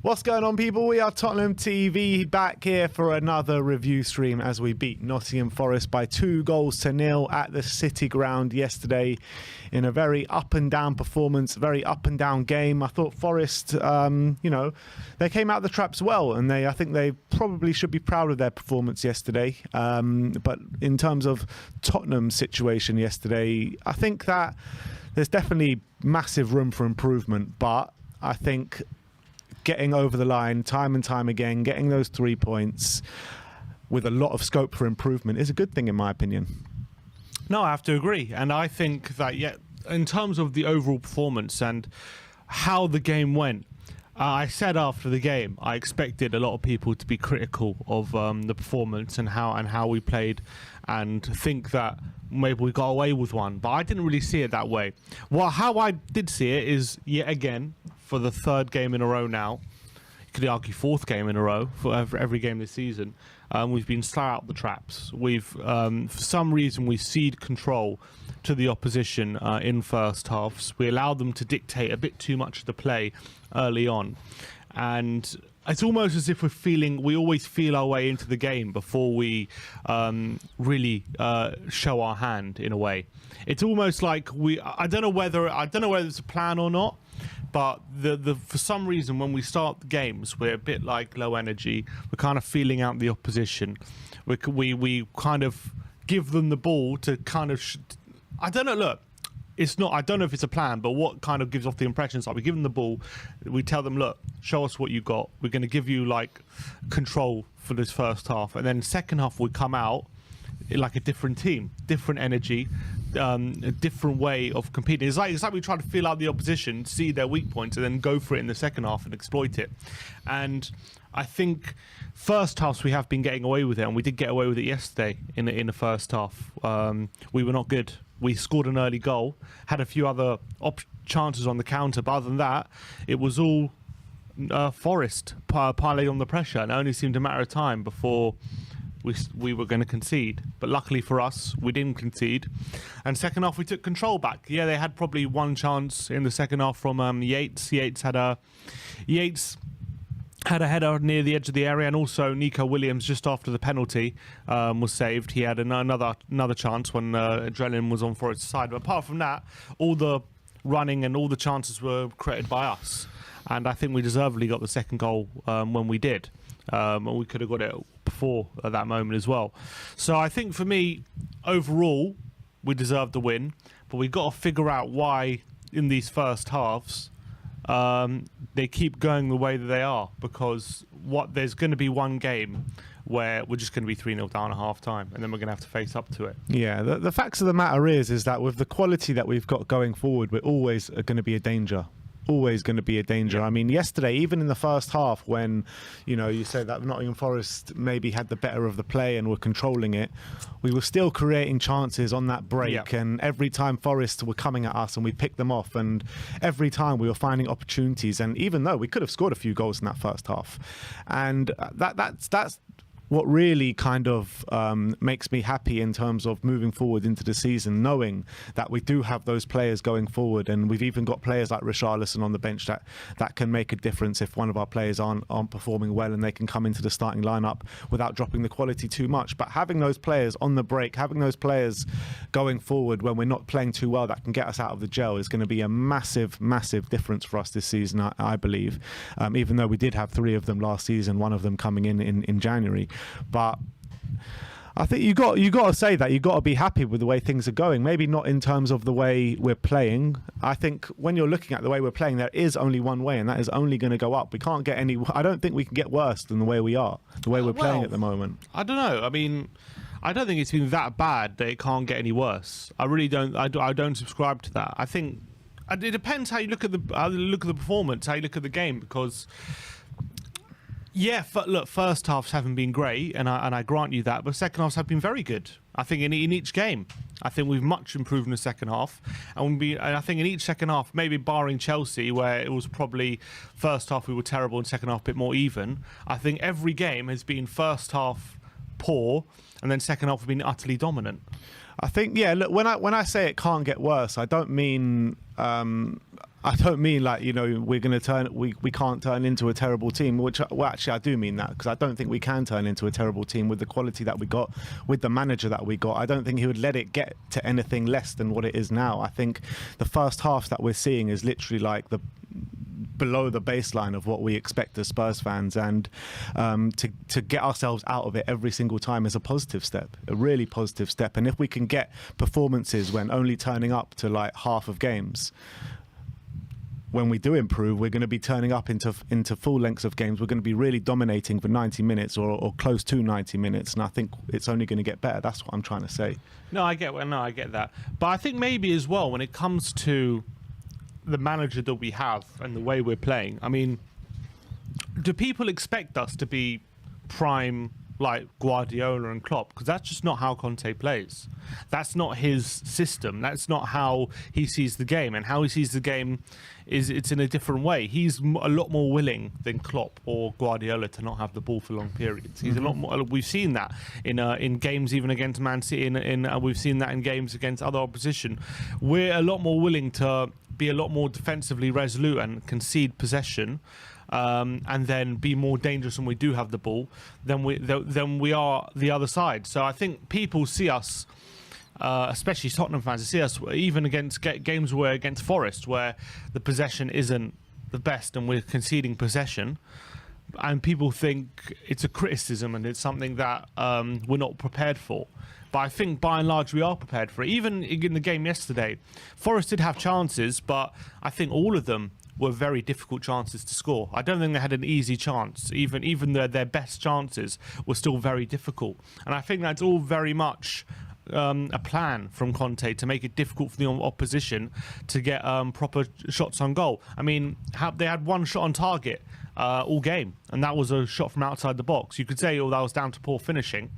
What's going on, people? We are Tottenham TV, back here for another review stream as we beat Nottingham Forest by 2-0 at the City Ground yesterday in a very up and down performance, very up and down game. I thought Forest, they came out of the traps well, and I think they probably should be proud of their performance yesterday. But in terms of Tottenham's situation yesterday, I think that there's definitely massive room for improvement, but I think getting over the line time and time again, getting those 3 points with a lot of scope for improvement is a good thing, in my opinion. No, I have to agree. And I think that, in terms of the overall performance and how the game went, I said after the game, I expected a lot of people to be critical of the performance and how we played, and think that maybe we got away with one. But I didn't really see it that way. Well, how I did see it is, yet again, for the third game in a row now, you could argue fourth game in a row for every game this season, we've been slow out the traps. We've, for some reason, we cede control to the opposition in first halves. We allow them to dictate a bit too much of the play early on, and it's almost as if we always feel our way into the game before we really show our hand, in a way. It's almost like I don't know whether it's a plan or not, but for some reason when we start the games, we're a bit like low energy. We're kind of feeling out the opposition. We kind of give them the ball to kind of I don't know. Look, it's not. I don't know if it's a plan, but what kind of gives off the impression is like we give them the ball, we tell them, look, show us what you got. We're going to give you like control for this first half, and then second half we come out like a different team, different energy, a different way of competing. It's like we try to feel out the opposition, see their weak points, and then go for it in the second half and exploit it. And I think first halves we have been getting away with it, and we did get away with it yesterday in the first half. We were not good. We scored an early goal, had a few other chances on the counter, but other than that, it was all Forest piling on the pressure, and it only seemed a matter of time before we were going to concede. But luckily for us, we didn't concede. And second half, we took control back. Yeah, they had probably one chance in the second half from Yates. Yates had a header near the edge of the area, and also Nico Williams, just after the penalty, was saved. He had another chance when Adrenaline was on Forest's side. But apart from that, all the running and all the chances were created by us. And I think we deservedly got the second goal when we did. And we could have got it before at that moment as well. So I think for me, overall, we deserved the win. But we've got to figure out why in these first halves they keep going the way that they are, because there's going to be one game where we're just going to be 3-0 down at half time, and then we're going to have to face up to it. Yeah, the facts of the matter is that with the quality that we've got going forward, we're always going to be a danger. Always going to be a danger. Yeah. I mean, yesterday, even in the first half, when you said that Nottingham Forest maybe had the better of the play and were controlling it, we were still creating chances on that break. Yeah. And every time Forest were coming at us and we picked them off, and every time we were finding opportunities. And even though we could have scored a few goals in that first half, and that's what really kind of makes me happy in terms of moving forward into the season, knowing that we do have those players going forward, and we've even got players like Richarlison on the bench that can make a difference if one of our players aren't performing well, and they can come into the starting lineup without dropping the quality too much. But having those players on the break, having those players going forward when we're not playing too well, that can get us out of the gel, is going to be a massive, massive difference for us this season, I believe. Even though we did have 3 of them last season, one of them coming in January. But I think you got to say that you got to be happy with the way things are going. Maybe not in terms of the way we're playing. I think when you're looking at the way we're playing, there is only one way, and that is only going to go up. We can't get any. I don't think we can get worse than the way we are, the way we're playing at the moment. I don't know. I mean, I don't think it's been that bad that it can't get any worse. I really don't. I don't subscribe to that. I think it depends how you look at the performance, how you look at the game, because. Yeah, look, first halves haven't been great, and I grant you that, but second halves have been very good. I think in each game, I think we've much improved in the second half, and I think in each second half, maybe barring Chelsea, where it was probably first half we were terrible and second half a bit more even, I think every game has been first half poor, and then second half we've been utterly dominant. I think, yeah, look, when I say it can't get worse, I don't mean I don't mean like, we're going to we can't turn into a terrible team, which, well, actually I do mean that, because I don't think we can turn into a terrible team with the quality that we got, with the manager that we got. I don't think he would let it get to anything less than what it is now. I think the first half that we're seeing is literally like below the baseline of what we expect as Spurs fans, and to get ourselves out of it every single time is a positive step, a really positive step. And if we can get performances when only turning up to like half of games, when we do improve, we're going to be turning up into full lengths of games. We're going to be really dominating for 90 minutes or close to 90 minutes, and I think it's only going to get better. That's what I'm trying to say. I get that. But I think maybe as well, when it comes to the manager that we have and the way we're playing, I mean, do people expect us to be prime like Guardiola and Klopp? Because that's just not how Conte plays. That's not his system. That's not how he sees the game. And how he sees the game it's in a different way. He's a lot more willing than Klopp or Guardiola to not have the ball for long periods. He's a lot more. We've seen that in games even against Man City. We've seen that in games against other opposition. We're a lot more willing to be a lot more defensively resolute and concede possession. And then be more dangerous when we do have the ball than we are the other side. So I think people see us, especially Tottenham fans, see us even against games where against Forest, where the possession isn't the best and we're conceding possession, and people think it's a criticism and it's something that we're not prepared for. But I think by and large we are prepared for it. Even in the game yesterday, Forest did have chances, but I think all of them were very difficult chances to score. I don't think they had an easy chance. Even their best chances were still very difficult. And I think that's all very much a plan from Conte to make it difficult for the opposition to get proper shots on goal. I mean, they had one shot on target all game, and that was a shot from outside the box. You could say, that was down to poor finishing,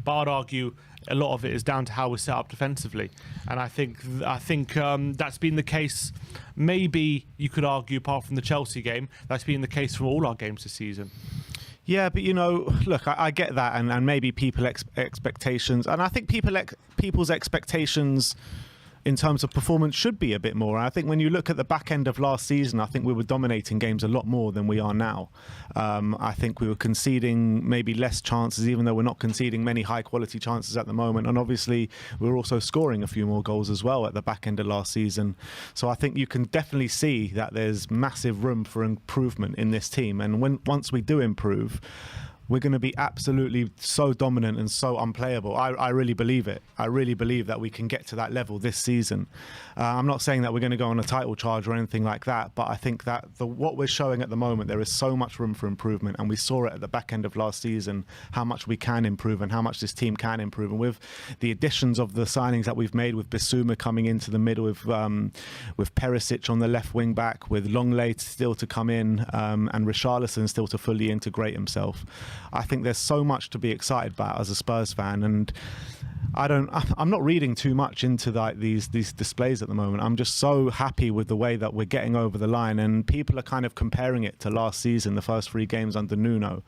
but I'd argue a lot of it is down to how we're set up defensively. And I think that's been the case. Maybe you could argue, apart from the Chelsea game, that's been the case for all our games this season. Yeah, but look, I get that, and maybe expectations, and I think people's expectations in terms of performance should be a bit more. I think when you look at the back end of last season, I think we were dominating games a lot more than we are now. I think we were conceding maybe less chances, even though we're not conceding many high quality chances at the moment. And obviously we're also scoring a few more goals as well at the back end of last season. So I think you can definitely see that there's massive room for improvement in this team. And once we do improve, we're going to be absolutely so dominant and so unplayable. I really believe it. I really believe that we can get to that level this season. I'm not saying that we're going to go on a title charge or anything like that, but I think that what we're showing at the moment, there is so much room for improvement, and we saw it at the back end of last season, how much we can improve and how much this team can improve. And with the additions of the signings that we've made, with Bissouma coming into the middle, with Perisic on the left wing back, with Longley still to come in, and Richarlison still to fully integrate himself, I think there's so much to be excited about as a Spurs fan, and I'm not reading too much into these displays at the moment. I'm just so happy with the way that we're getting over the line, and people are kind of comparing it to last season, the first 3 games under Nuno.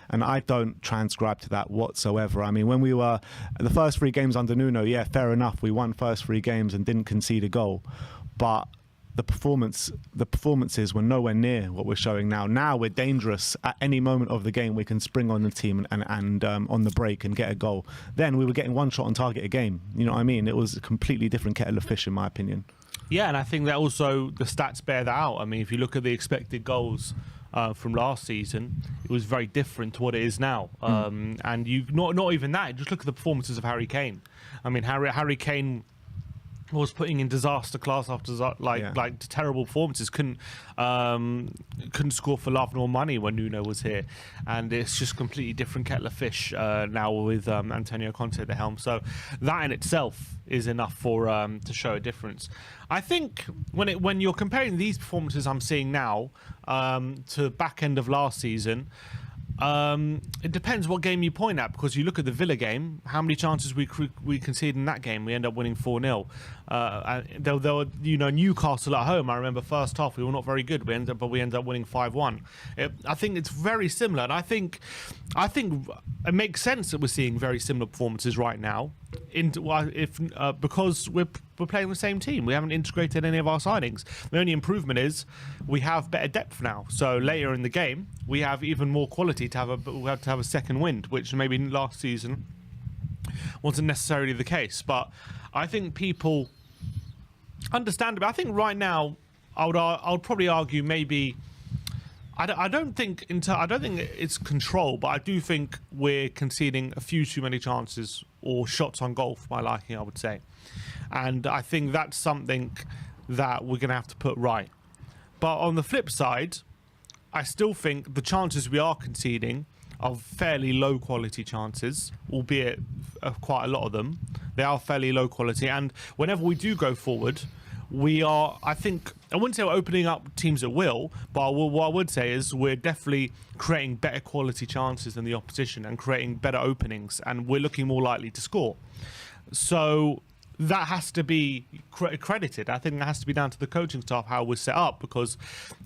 And I don't transcribe to that whatsoever. I mean, when we were the first 3 games under Nuno, yeah, fair enough, we won first 3 games and didn't concede a goal, but the performances were nowhere near what we're showing now. Now we're dangerous. At any moment of the game, we can spring on the team and on the break and get a goal. Then we were getting 1 shot on target a game. You know what I mean? It was a completely different kettle of fish, in my opinion. Yeah, and I think that also the stats bear that out. I mean, if you look at the expected goals from last season, it was very different to what it is now. And you not even that. Just look at the performances of Harry Kane. I mean, Harry Kane was putting in disaster class after terrible performances. Couldn't score for love nor money when Nuno was here, and it's just completely different kettle of fish now with Antonio Conte at the helm. So that in itself is enough for to show a difference. I think when you're comparing these performances I'm seeing now to back end of last season, It depends what game you point at, because you look at the Villa game, how many chances we conceded in that game. We end up winning 4-0. There were, Newcastle at home. I remember first half we were not very good. We ended up winning 5-1. I think it's very similar, and I think it makes sense that we're seeing very similar performances right now. Because we're playing the same team. We haven't integrated any of our signings. The only improvement is we have better depth now. So later in the game, we have even more quality to have a second wind, which maybe last season wasn't necessarily the case. But I think people, understandably, I think right now I would probably argue maybe. I don't think it's control, but I do think we're conceding a few too many chances or shots on goal for my liking, I would say. And I think that's something that we're going to have to put right. But on the flip side, I still think the chances we are conceding are fairly low quality chances, albeit quite a lot of them. They are fairly low quality. And whenever we do go forward, we are, I wouldn't say we're opening up teams at will, but what I would say is we're definitely creating better quality chances than the opposition and creating better openings, and we're looking more likely to score. So that has to be credited. I think that has to be down to the coaching staff, how we're set up, because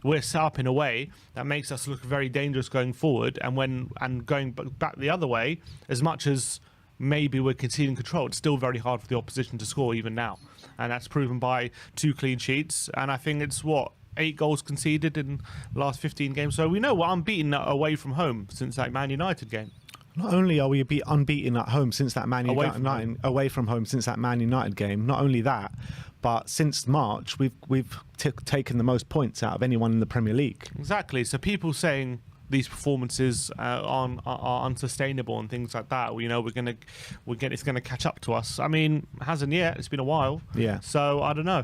we're set up in a way that makes us look very dangerous going forward, and going back the other way, as much as maybe we're conceding control, it's still very hard for the opposition to score even now. And that's proven by 2 clean sheets. And I think it's 8 goals conceded in the last 15 games. So we know we're unbeaten away from home since that Man United game. Not only are we unbeaten at home since that away from home since that Man United game, not only that, but since March we've taken the most points out of anyone in the Premier League. Exactly. So people saying these performances are unsustainable and things like that. It's gonna catch up to us. I mean, it hasn't yet. It's been a while. Yeah. So I don't know.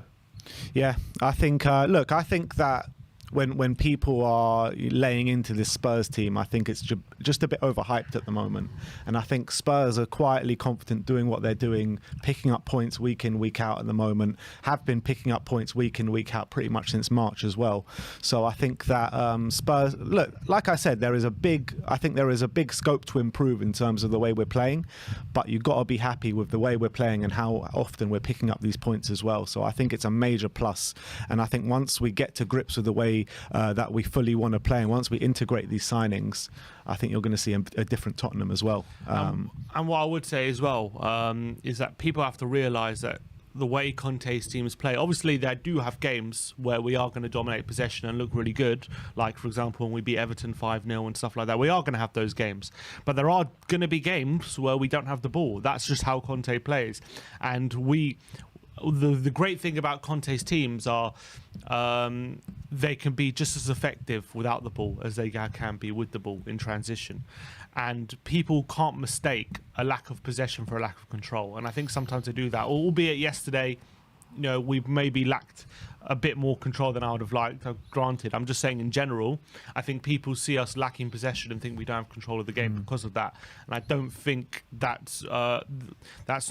Yeah, I think. Look, I think that when people are laying into this Spurs team, I think it's just a bit overhyped at the moment. And I think Spurs are quietly confident doing what they're doing, picking up points week in, week out at the moment, have been picking up points week in, week out pretty much since March as well. So I think that Spurs, look, like I said, there is a big scope to improve in terms of the way we're playing, but you've got to be happy with the way we're playing and how often we're picking up these points as well. So I think it's a major plus. And I think once we get to grips with the way that we fully want to play, and once we integrate these signings, I think you're going to see a different Tottenham as well. And what I would say as well is that people have to realise that the way Conte's teams play, obviously they do have games where we are going to dominate possession and look really good, like for example when we beat Everton 5-0 and stuff like that. We are going to have those games, but there are going to be games where we don't have the ball. That's just how Conte plays. And the great thing about Conte's teams are they can be just as effective without the ball as they can be with the ball in transition. And people can't mistake a lack of possession for a lack of control. And I think sometimes they do that. Albeit yesterday, we've maybe lacked a bit more control than I would have liked. Granted, I'm just saying in general, I think people see us lacking possession and think we don't have control of the game because of that. And I don't think that's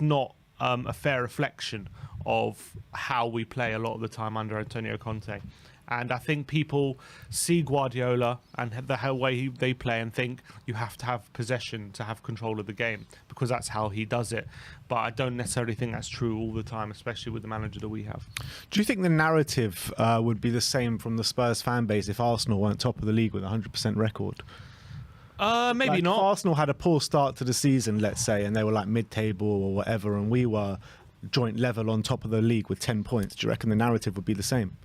not a fair reflection of how we play a lot of the time under Antonio Conte. And I think people see Guardiola and the way they play and think you have to have possession to have control of the game because that's how he does it. But I don't necessarily think that's true all the time, especially with the manager that we have. Do you think the narrative would be the same from the Spurs fan base if Arsenal weren't top of the league with a 100% record? Maybe not. If Arsenal had a poor start to the season, let's say, and they were like mid-table or whatever, and we were joint level on top of the league with 10 points, do you reckon the narrative would be the same?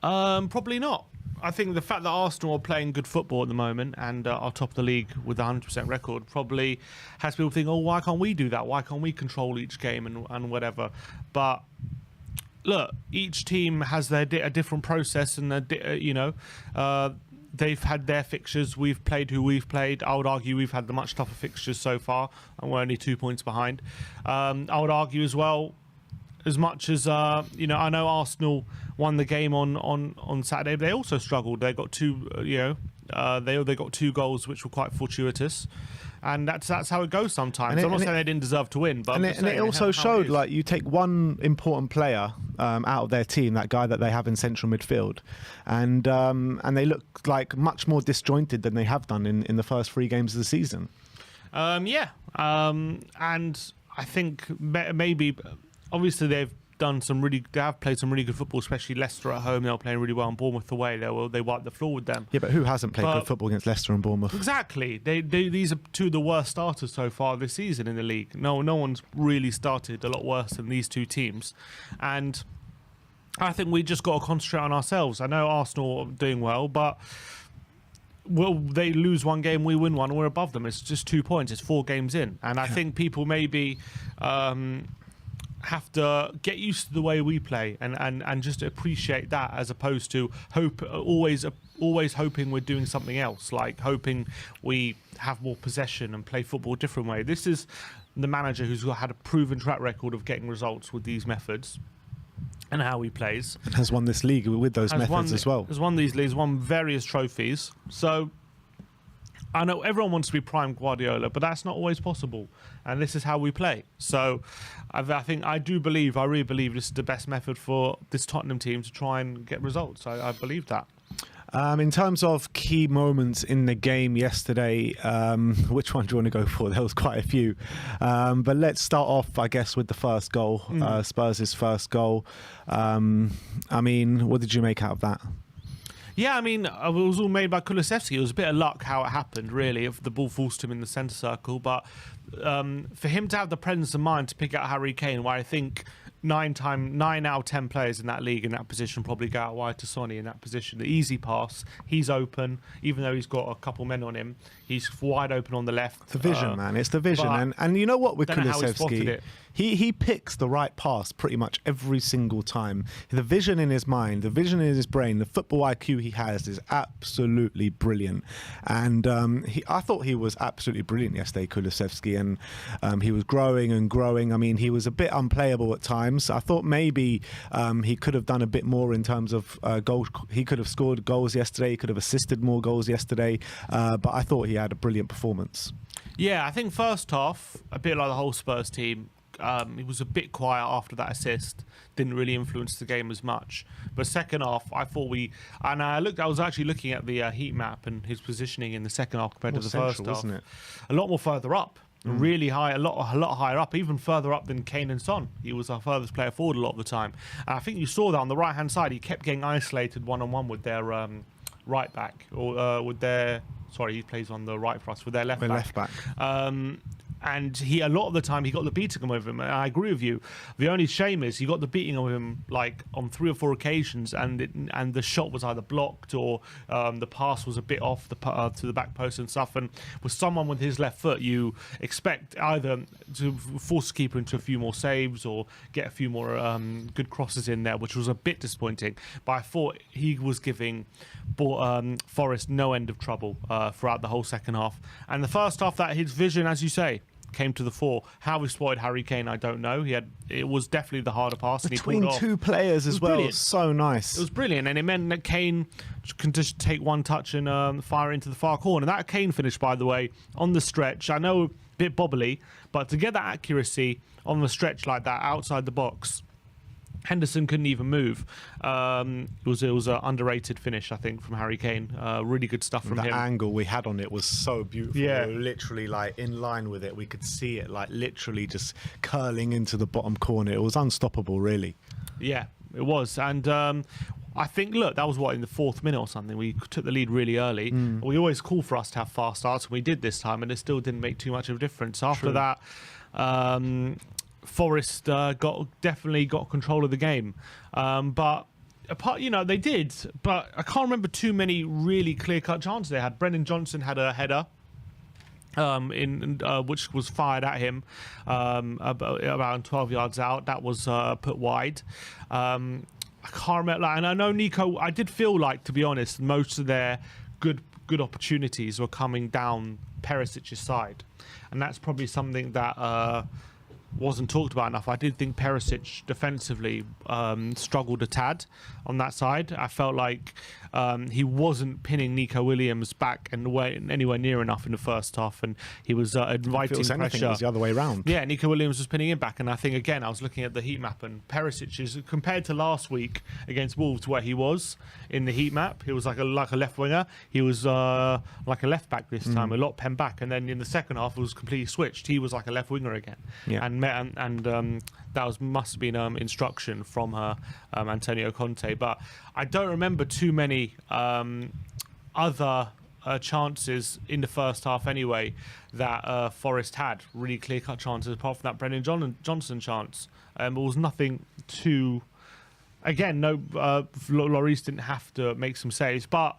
Probably not. I think the fact that Arsenal are playing good football at the moment and are top of the league with a 100% record probably has people think, oh, why can't we do that? Why can't we control each game and whatever? But look, each team has a different process, and they've had their fixtures. We've played who we've played. I would argue we've had the much tougher fixtures so far, and we're only 2 points behind. I would argue as well, as much as I know Arsenal won the game on Saturday, but they also struggled. They got two They got 2 goals, which were quite fortuitous. And that's how it goes sometimes. And I'm not saying they didn't deserve to win, but it also showed, like, you take one important player out of their team, that guy that they have in central midfield, and they look like much more disjointed than they have done in the first 3 games of the season. And I think maybe, obviously they have played some really good football, especially Leicester at home. They were playing really well, and Bournemouth away, they wiped the floor with them. Yeah, but who hasn't played good football against Leicester and Bournemouth? Exactly. These are 2 of the worst starters so far this season in the league. No one's really started a lot worse than these 2 teams, and I think we just got to concentrate on ourselves. I know Arsenal are doing well, but they lose one game, we win one, we're above them. It's just 2 points. It's 4 games in, and I think people maybe have to get used to the way we play and just appreciate that, as opposed to always hoping we're doing something else, like hoping we have more possession and play football a different way. This is the manager who's had a proven track record of getting results with these methods and how he plays. And has won this league with those methods as well. Has won these leagues, won various trophies. So I know everyone wants to be prime Guardiola, but that's not always possible. And this is how we play. So I really believe this is the best method for this Tottenham team to try and get results. I believe that. In terms of key moments in the game yesterday, which one do you want to go for? There was quite a few. But let's start off, I guess, with the first goal, Spurs' first goal. I mean, what did you make out of that? Yeah, I mean, it was all made by Kulusevski. It was a bit of luck how it happened, really, if the ball forced him in the centre circle. But for him to have the presence of mind to pick out Harry Kane, where I think 9 out of 10 players in that league in that position probably go out wide to Sonny in that position. The easy pass, he's open, even though he's got a couple men on him. He's wide open on the left. It's the vision, man. It's the vision. And you know what with Kulusevski? He picks the right pass pretty much every single time. The vision in his mind, the vision in his brain, the football IQ he has is absolutely brilliant. And I thought he was absolutely brilliant yesterday, Kulusevski. And he was growing and growing. I mean, he was a bit unplayable at times. I thought maybe he could have done a bit more in terms of goals. He could have scored goals yesterday. He could have assisted more goals yesterday. But I thought he had a brilliant performance. Yeah, I think first half, a bit like the whole Spurs team, he was a bit quiet after that assist. Didn't really influence the game as much. But second half, I thought I was actually looking at the heat map and his positioning in the second half compared to the first half. Wasn't it? A lot more further up. Really high, a lot higher up, even further up than Kane and Son. He was our furthest player forward a lot of the time. And I think you saw that on the right-hand side. He kept getting isolated one-on-one with their right back, or he plays on the right for us, with their left back. And a lot of the time he got the beating of him. And I agree with you. The only shame is he got the beating of him like on 3 or 4 occasions, and the shot was either blocked or the pass was a bit off to the back post and stuff. And with someone with his left foot, you expect either to force the keeper into a few more saves or get a few more good crosses in there, which was a bit disappointing. But I thought he was giving Forest no end of trouble throughout the whole second half. And the first half, that his vision, as you say, came to the fore. How he spotted Harry Kane, I don't know. It was definitely the harder pass. Between and he 2 players as well. Brilliant. So nice. It was brilliant, and it meant that Kane can just take one touch and fire into the far corner. That Kane finish, by the way, on the stretch, I know a bit bobbly, but to get that accuracy on the stretch like that outside the box, Henderson couldn't even move. It was an underrated finish, I think, from Harry Kane. Really good stuff from him. The angle we had on it was so beautiful. Yeah. We were literally like in line with it. We could see it like literally just curling into the bottom corner. It was unstoppable, really. Yeah, it was. And I think, look, that was in the 4th minute or something. We took the lead really early. We always call for us to have fast starts, and we did this time, and it still didn't make too much of a difference. After that, Forest definitely got control of the game, but they did. But I can't remember too many really clear-cut chances they had. Brendan Johnson had a header, which was fired at him about 12 yards out. That was put wide. I can't remember. And I know Nico. I did feel like, to be honest, most of their good opportunities were coming down Perisic's side, and that's probably something that wasn't talked about enough. I did think Perisic defensively struggled a tad on that side. I felt like he wasn't pinning Nico Williams back and anywhere near enough in the first half, and he was inviting If it was pressure. anything, it was the other way round. Yeah, Nico Williams was pinning him back, and I think again I was looking at the heat map, and Perisic is compared to last week against Wolves, where he was in the heat map, he was like a left winger. He was like a left back this time, a lot penned back, and then in the second half it was completely switched. He was like a left winger again, and that must have been instruction from Antonio Conte. But I don't remember too many other chances in the first half anyway that Forest had, really clear-cut chances, apart from that Brennan Johnson chance. There was nothing too... Again, no, Lloris didn't have to make some saves, but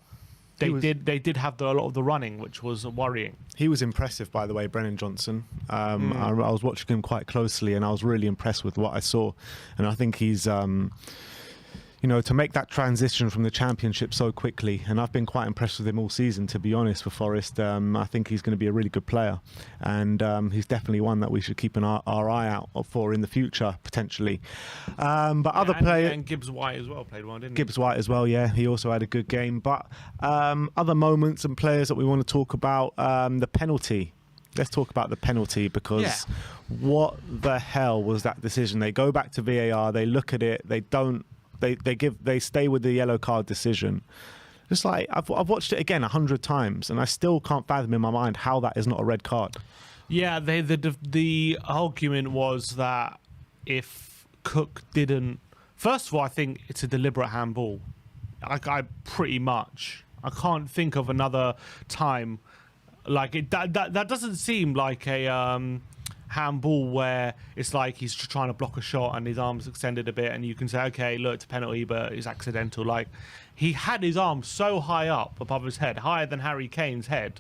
they did have a lot of the running, which was worrying. He was impressive, by the way, Brennan Johnson. I was watching him quite closely, and I was really impressed with what I saw. And I think he's... to make that transition from the Championship so quickly, and I've been quite impressed with him all season, to be honest, for Forest. I think he's going to be a really good player, and he's definitely one that we should keep our eye out for in the future, potentially. But other players... And Gibbs White as well played well, didn't he? Gibbs White as well, yeah. He also had a good game. But other moments and players that we want to talk about, the penalty. Let's talk about the penalty, because what the hell was that decision? They go back to VAR, they look at it, they don't... They stay with the yellow card decision. Just like I've watched it again 100 times, and I still can't fathom in my mind how that is not a red card. Yeah, the argument was that if Cook didn't, first of all, I think it's a deliberate handball. I can't think of another time like it. That doesn't seem like a handball where it's like he's trying to block a shot and his arm's extended a bit, and you can say, okay, look, it's a penalty, but it's accidental. Like, he had his arm so high up above his head, higher than Harry Kane's head,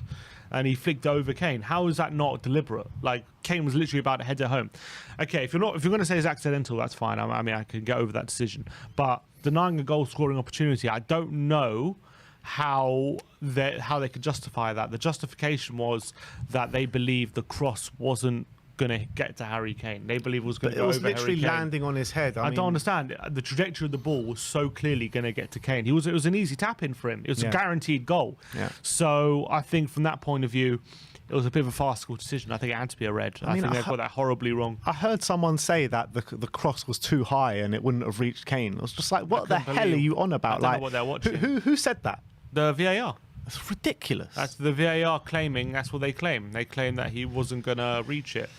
and he flicked over Kane. How is that not deliberate? Like, Kane was literally about to head it home. Okay, if you're going to say it's accidental, that's fine. I mean, I can get over that decision. But denying a goal scoring opportunity, I don't know how they could justify that. The justification was that they believed the cross wasn't going to get to Harry Kane. They believe it was going to go over Harry Kane. It was literally landing on his head. I don't understand. The trajectory of the ball was so clearly going to get to Kane. It was an easy tap-in for him. It was a guaranteed goal. Yeah. So I think from that point of view, it was a bit of a farcical decision. I think it had to be a red. I think they got that horribly wrong. I heard someone say that the cross was too high and it wouldn't have reached Kane. I was just like, what the hell are you on about? I don't know what they're watching. Who said that? The VAR. That's ridiculous. That's the VAR claiming. That's what they claim. They claim that he wasn't going to reach it.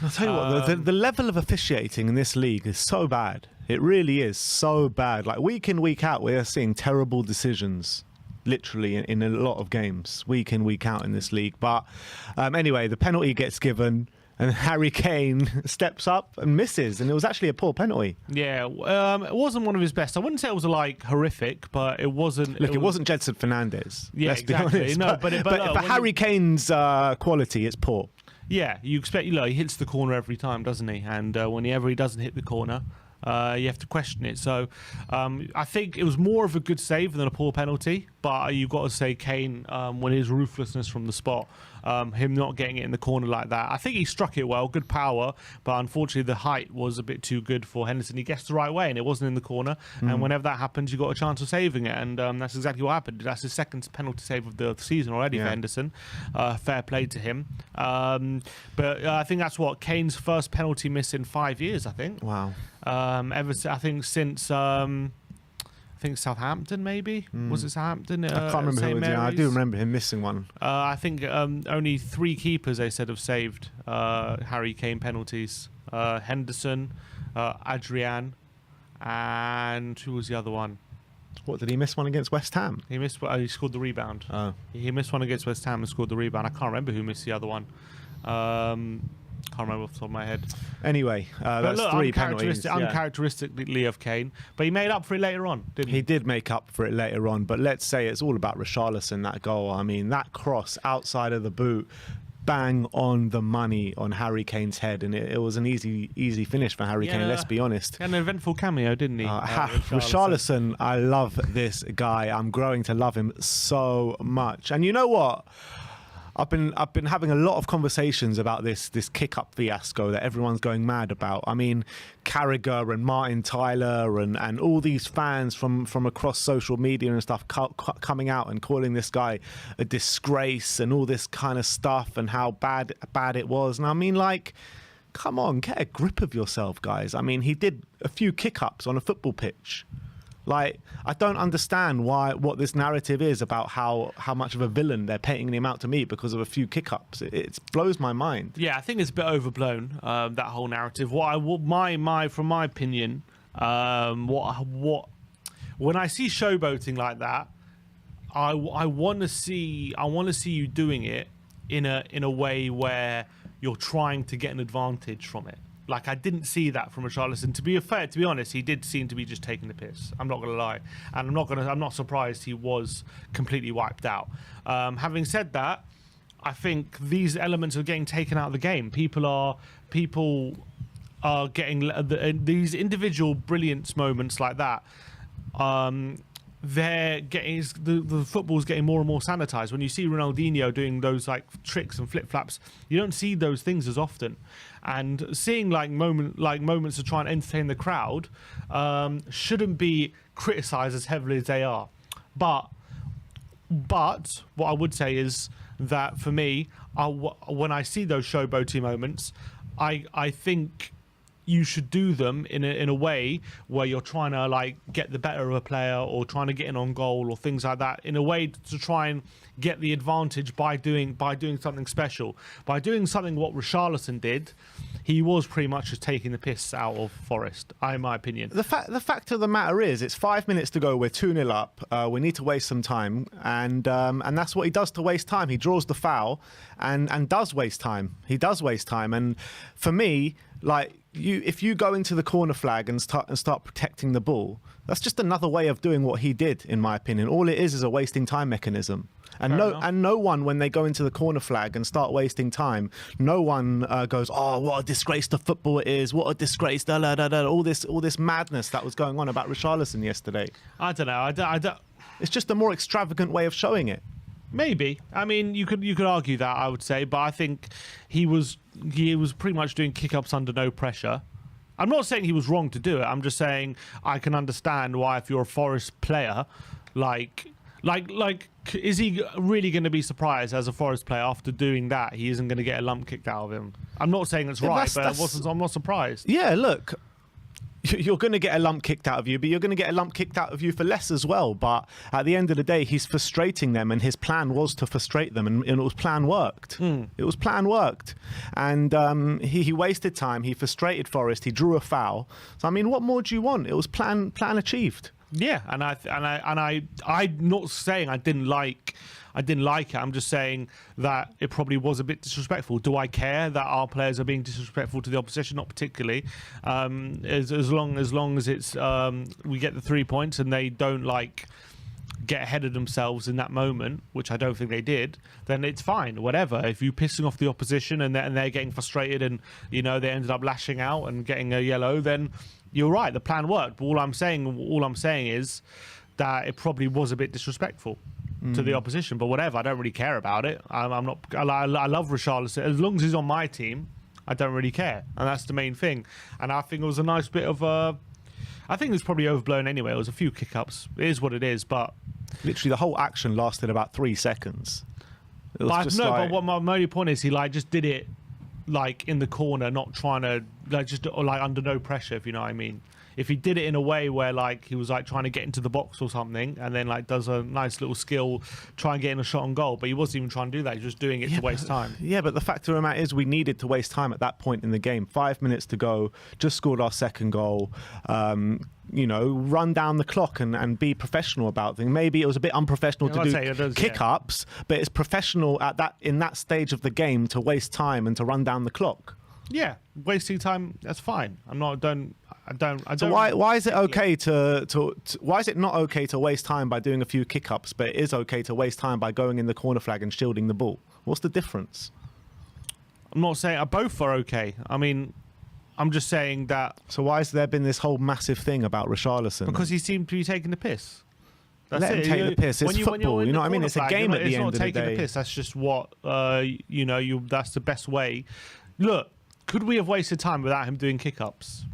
I'll tell you what, the level of officiating in this league is so bad. It really is so bad. Like, week in, week out, we're seeing terrible decisions, literally, in a lot of games, week in, week out in this league. But anyway, the penalty gets given, and Harry Kane steps up and misses, and it was actually a poor penalty. Yeah, it wasn't one of his best. I wouldn't say it was like horrific, but it wasn't. Look, it wasn't Jedson Fernandez. Yeah, let's exactly. be honest. No, but for Harry Kane's quality, it's poor. Yeah, you expect, he hits the corner every time, doesn't he? And whenever he doesn't hit the corner, you have to question it. So I think it was more of a good save than a poor penalty. But you've got to say Kane, when his ruthlessness from the spot, him not getting it in the corner like that. I think he struck it well, good power, but unfortunately the height was a bit too good for Henderson. He gets the right way and it wasn't in the corner. And whenever that happens, you got a chance of saving it. And that's exactly what happened. That's his second penalty save of the season already for Henderson. Fair play to him. But I think that's what Kane's first penalty miss in 5 years, I think. Wow. I think Southampton, maybe. Was it Southampton? I can't remember who it was. Yeah, I do remember him missing one. I think only 3 keepers, they said, have saved Harry Kane penalties. Henderson, Adrian, and who was the other one? What, did he miss one against West Ham? He missed. He scored the rebound. Oh. He missed one against West Ham and scored the rebound. I can't remember who missed the other one. Can't remember off the top of my head. Anyway, that's 3 penalties. Uncharacteristically of Kane, but he made up for it later on, didn't he? He did make up for it later on, but let's say it's all about Richarlison, that goal. I mean, that cross outside of the boot, bang on the money on Harry Kane's head, and it was an easy finish for Harry Kane, let's be honest. He had an eventful cameo, didn't he? Richarlison, I love this guy. I'm growing to love him so much. And you know what? I've been having a lot of conversations about this kick up fiasco that everyone's going mad about. I mean, Carragher and Martin Tyler and all these fans from across social media and stuff coming out and calling this guy a disgrace and all this kind of stuff and how bad it was. And I mean, like, come on, get a grip of yourself, guys. I mean, he did a few kick ups on a football pitch. Like, I don't understand what this narrative is about how much of a villain they're painting him out to me because of a few kick-ups. It blows my mind. Yeah, I think it's a bit overblown, that whole narrative. From my opinion, when I see showboating like that, I want to see you doing it in a way where you're trying to get an advantage from it. Like, I didn't see that from Richarlison. To be honest, he did seem to be just taking the piss. I'm not gonna lie, and I'm not surprised he was completely wiped out. Having said that, I think these elements are getting taken out of the game. People are getting these individual brilliance moments like that. They're getting the football's getting more and more sanitized. When you see Ronaldinho doing those like tricks and flip flaps, you don't see those things as often. And seeing moments to try and entertain the crowd shouldn't be criticised as heavily as they are. But what I would say is that for me, when I see those showboaty moments, I think you should do them in a way where you're trying to like get the better of a player or trying to get in on goal or things like that, in a way to try and get the advantage by doing something special. By doing something what Richarlison did, he was pretty much just taking the piss out of Forest, in my opinion. The fact of the matter is, it's 5 minutes to go. We're 2-0 up. We need to waste some time, and that's what he does to waste time. He draws the foul, and does waste time. He does waste time, and for me, like, if you go into the corner flag and start protecting the ball, that's just another way of doing what he did, in my opinion. All it is a wasting time mechanism. And no one, when they go into the corner flag and start wasting time, no one goes, "Oh, what a disgrace to football it is! What a disgrace!" Da, da, da, da, all this madness that was going on about Richarlison yesterday. I don't know. I don't. It's just a more extravagant way of showing it. Maybe. I mean, you could argue that, I would say, but I think he was pretty much doing kick-ups under no pressure. I'm not saying he was wrong to do it. I'm just saying I can understand why, if you're a Forest player, like, is he really going to be surprised as a Forest player after doing that? He isn't going to get a lump kicked out of him. I'm not saying it's right, but I'm not surprised. Yeah, look. You're going to get a lump kicked out of you, but you're going to get a lump kicked out of you for less as well. But at the end of the day, he's frustrating them, and his plan was to frustrate them, and it was plan worked. It was plan worked, and he wasted time. He frustrated Forest. He drew a foul. So I mean, what more do you want? It was plan achieved. Yeah, and I'm not saying I didn't like it. I'm just saying that it probably was a bit disrespectful. Do I care that our players are being disrespectful to the opposition? Not particularly. As long as it's we get the 3 points and they don't like get ahead of themselves in that moment, which I don't think they did, then it's fine. Whatever. If you're pissing off the opposition and they're getting frustrated and they ended up lashing out and getting a yellow, then you're right. The plan worked. But all I'm saying is that it probably was a bit disrespectful to the opposition, but whatever. I don't really care about it. I'm not. I love Richarlison. As long as he's on my team, I don't really care, and that's the main thing. And I think it was a nice bit of. I think it was probably overblown anyway. It was a few kick-ups. It is what it is, but literally the whole action lasted about 3 seconds. It was but what my only point is, he just did it like in the corner, not trying to just under no pressure, if you know what I mean. If he did it in a way where he was trying to get into the box or something, and then does a nice little skill, try and get in a shot on goal, but he wasn't even trying to do that. He was just doing it to waste time. Yeah, but the fact of the matter is, we needed to waste time at that point in the game. 5 minutes to go, just scored our second goal. Run down the clock and be professional about things. Maybe it was a bit unprofessional to do kick-ups, but it's professional in that stage of the game to waste time and to run down the clock. Yeah, wasting time, that's fine. So why is it okay why is it not okay to waste time by doing a few kick-ups, but it is okay to waste time by going in the corner flag and shielding the ball? What's the difference? I'm not saying both are okay. I mean, I'm just saying that. So why has there been this whole massive thing about Richarlison? Because he seemed to be taking the piss. That's Let it. him take the piss. It's When football. in You know the what I mean? corner It's a flag, game at the end of the It's not taking day. the piss. That's just what that's the best way. Look, could we have wasted time without him doing kick-ups?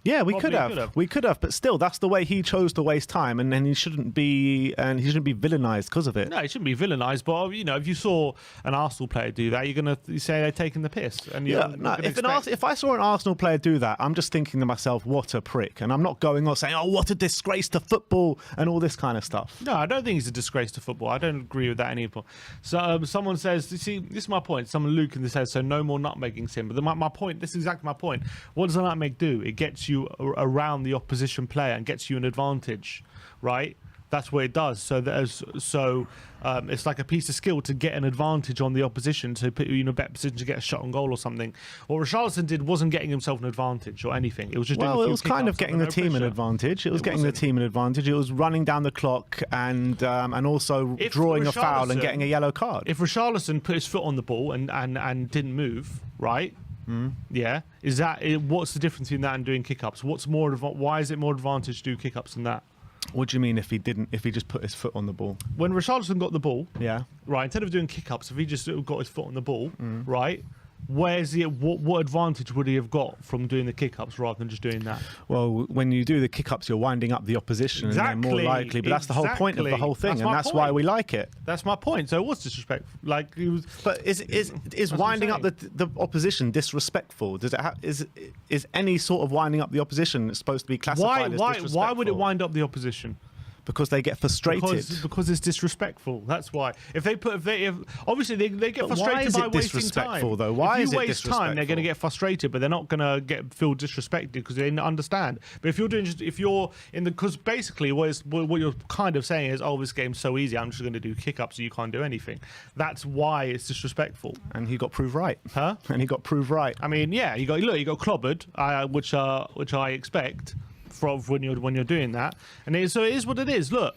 Yeah, we Probably could have. could have. We could have, but still, that's the way he chose to waste time, and then he shouldn't be villainized because of it. No, it shouldn't be vilified. But if you saw an Arsenal player do that, you're gonna say they're taking the piss. And If I saw an Arsenal player do that, I'm just thinking to myself, what a prick, and I'm not going on saying, oh, what a disgrace to football and all this kind of stuff. No, I don't think he's a disgrace to football. I don't agree with that anymore. So someone says, you see, this is my point. Someone, Luke, in this says, so no more nutmegging sin. But my point, this is exactly my point. What does a nutmeg do? It gets you around the opposition player and gets you an advantage, right? That's what it does. So it's like a piece of skill to get an advantage on the opposition, to put you in a better position to get a shot on goal or something. What Richarlison did wasn't getting himself an advantage or anything. It was just it was kind of getting the team an advantage. It was getting the team an advantage. It was running down the clock and also drawing a foul and getting a yellow card. If Richarlison put his foot on the ball and didn't move, right? Yeah, what's the difference between that and doing kick-ups? Why is it more advantage to do kick-ups than that? What do you mean if he just put his foot on the ball? When Richarlison got the ball, yeah, right, instead of doing kick-ups, if he just got his foot on the ball, right, what advantage would he have got from doing the kick-ups rather than just doing that? Well, when you do the kick-ups, you're winding up the opposition, and they're more likely. But that's the whole point of the whole thing, that's why we like it. That's my point. So it was disrespectful. Like, it was. But is winding up the opposition disrespectful? Does it is any sort of winding up the opposition supposed to be classified as disrespectful? Why would it wind up the opposition? Because they get frustrated. Because it's disrespectful. That's why. If obviously they get frustrated by wasting time. Though? Why if is you it waste time, they're going to get frustrated, but they're not going to feel disrespected because they didn't understand. But because basically what you're kind of saying is, oh, this game's so easy, I'm just going to do kick-ups, so you can't do anything. That's why it's disrespectful. And he got proved right. Huh? And he got proved right. I mean, yeah, you got clobbered, which I expect when you're doing that, and it is what it is. Look,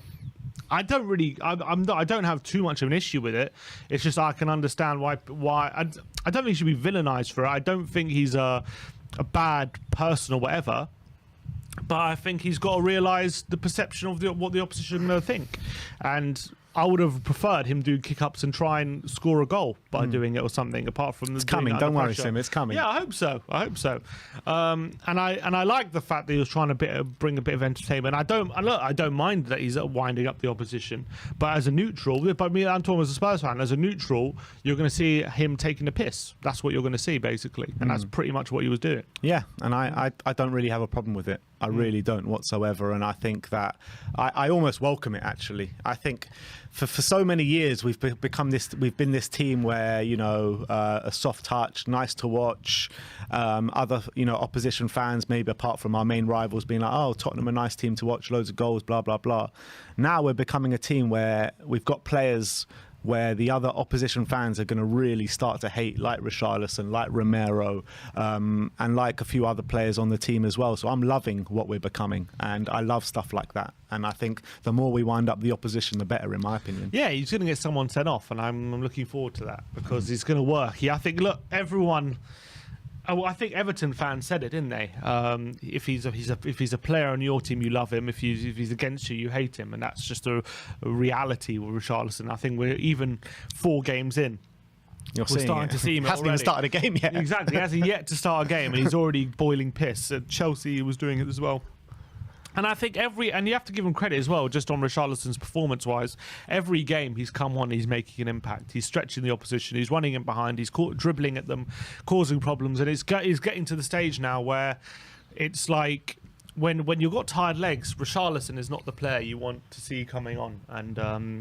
I don't have too much of an issue with it. It's just I can understand why I don't think he should be villainized for it. I don't think he's a bad person or whatever, but I think he's got to realise the perception of what the opposition think, and I would have preferred him do kick-ups and try and score a goal by doing it or something. Apart from it's coming, don't worry, Sim. It's coming. Yeah, I hope so. And I like the fact that he was trying to bring a bit of entertainment. I don't mind that he's winding up the opposition, but as a neutral, but I'm talking as a Spurs fan. As a neutral, you're going to see him taking a piss. That's what you're going to see basically, and that's pretty much what he was doing. Yeah, and I don't really have a problem with it. I really don't whatsoever, and I think that I almost welcome it. Actually, I think for so many years we've been this team where a soft touch, nice to watch. Other opposition fans, maybe apart from our main rivals, being like, oh, Tottenham, a nice team to watch, loads of goals, blah blah blah. Now we're becoming a team where we've got players where the other opposition fans are going to really start to hate, like Richarlison, like Romero, and like a few other players on the team as well. So I'm loving what we're becoming, and I love stuff like that. And I think the more we wind up the opposition, the better, in my opinion. Yeah, he's going to get someone sent off, and I'm looking forward to that because it's going to work. I think, look, everyone... I think Everton fans said it, didn't they? If he's a player on your team, you love him. If he's against you, you hate him, and that's just a reality with Richarlison. I think we're even 4 games in. We're starting to see him. Hasn't even started a game yet. Exactly, he hasn't yet to start a game, and he's already boiling piss. Chelsea was doing it as well. And I think and you have to give him credit as well, just on Richarlison's performance-wise. Every game he's come on, he's making an impact. He's stretching the opposition. He's running in behind. He's dribbling at them, causing problems. And he's getting to the stage now where it's like when you've got tired legs, Richarlison is not the player you want to see coming on, and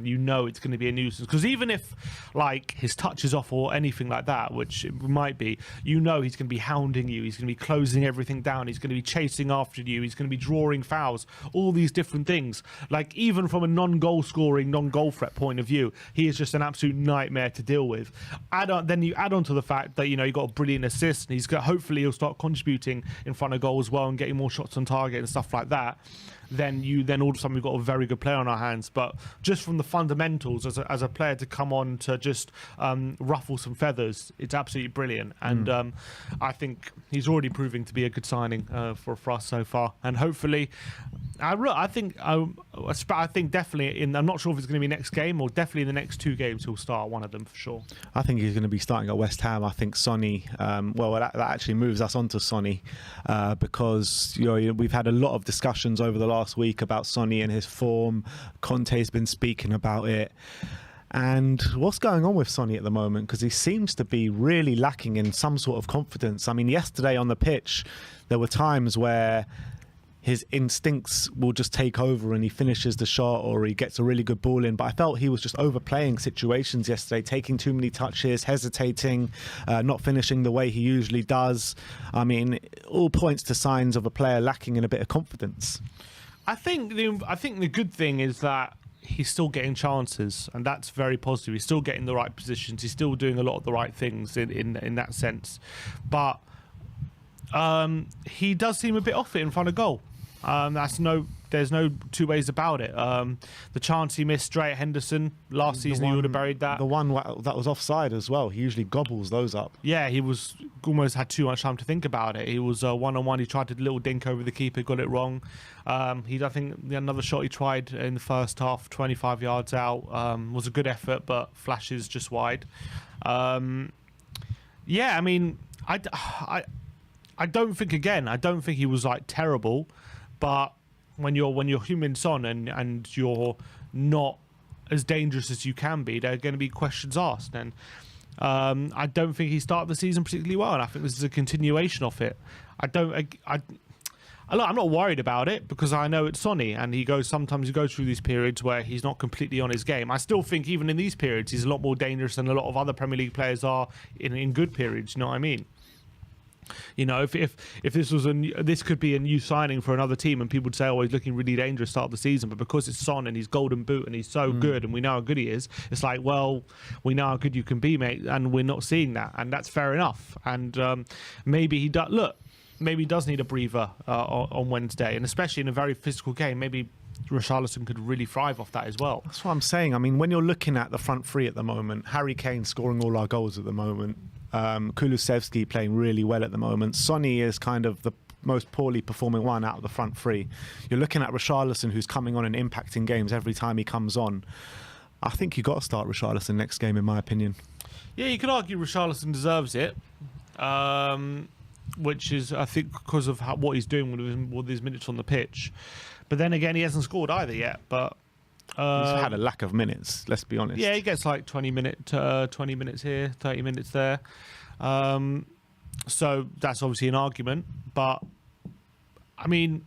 it's going to be a nuisance. Because even if like his touch is off or anything like that, which it might be, he's going to be hounding you. He's going to be closing everything down. He's going to be chasing after you. He's going to be drawing fouls. All these different things. Like even from a non-goal scoring, non-goal threat point of view, he is just an absolute nightmare to deal with. Then you add on to the fact that he got a brilliant assist, and hopefully he'll start contributing in front of goal as well and getting more shots on target and stuff like that. then all of a sudden we've got a very good player on our hands. But just from the fundamentals, as a player to come on to just ruffle some feathers, it's absolutely brilliant. And I think he's already proving to be a good signing for us so far. And hopefully, I think definitely I'm not sure if it's going to be next game or definitely in the next 2 games he'll start one of them for sure. I think he's going to be starting at West Ham. I think Sonny, that actually moves us on to Sonny because we've had a lot of discussions over the last week about Sonny and his form. Conte's been speaking about it. And what's going on with Sonny at the moment? Because he seems to be really lacking in some sort of confidence. I mean, yesterday on the pitch, there were times where his instincts will just take over and he finishes the shot or he gets a really good ball in. But I felt he was just overplaying situations yesterday, taking too many touches, hesitating, not finishing the way he usually does. I mean, all points to signs of a player lacking in a bit of confidence. I think the good thing is that he's still getting chances, and that's very positive. He's still getting the right positions. He's still doing a lot of the right things in that sense. But he does seem a bit off it in front of goal. There's no two ways about it. The chance he missed straight at Henderson last season, he would have buried that. The one that was offside as well. He usually gobbles those up. Yeah, he was almost had too much time to think about it. He was one-on-one. He tried to little dink over the keeper, got it wrong. I think another shot he tried in the first half, 25 yards out, was a good effort, but flashes just wide. I mean, I don't think he was like terrible. But when you're human Son and you're not as dangerous as you can be, there are going to be questions asked. And I don't think he started the season particularly well, and I think this is a continuation of it. I'm not worried about it because I know it's Sonny, and sometimes he goes through these periods where he's not completely on his game. I still think even in these periods he's a lot more dangerous than a lot of other Premier League players are in good periods. You know what I mean? If this could be a new signing for another team, and people would say, "Oh, he's looking really dangerous start of the season," but because it's Son and he's golden boot and he's so good, and we know how good he is, it's like, well, we know how good you can be, mate, and we're not seeing that, and that's fair enough. And maybe he does need a breather on Wednesday, and especially in a very physical game, maybe Richarlison could really thrive off that as well. That's what I'm saying. I mean, when you're looking at the front three at the moment, Harry Kane scoring all our goals at the moment. Kulusevski playing really well at the moment. Sonny is kind of the most poorly performing one out of the front three. You're looking at Richarlison, who's coming on and impacting games every time he comes on. I think you got to start Richarlison next game, in my opinion. Yeah, you could argue Richarlison deserves it, which is, I think, because of what he's doing with his minutes on the pitch. But then again, he hasn't scored either yet. But he's had a lack of minutes, let's be honest. Yeah, he gets like 20 minutes here, 30 minutes there. So that's obviously an argument. But, I mean,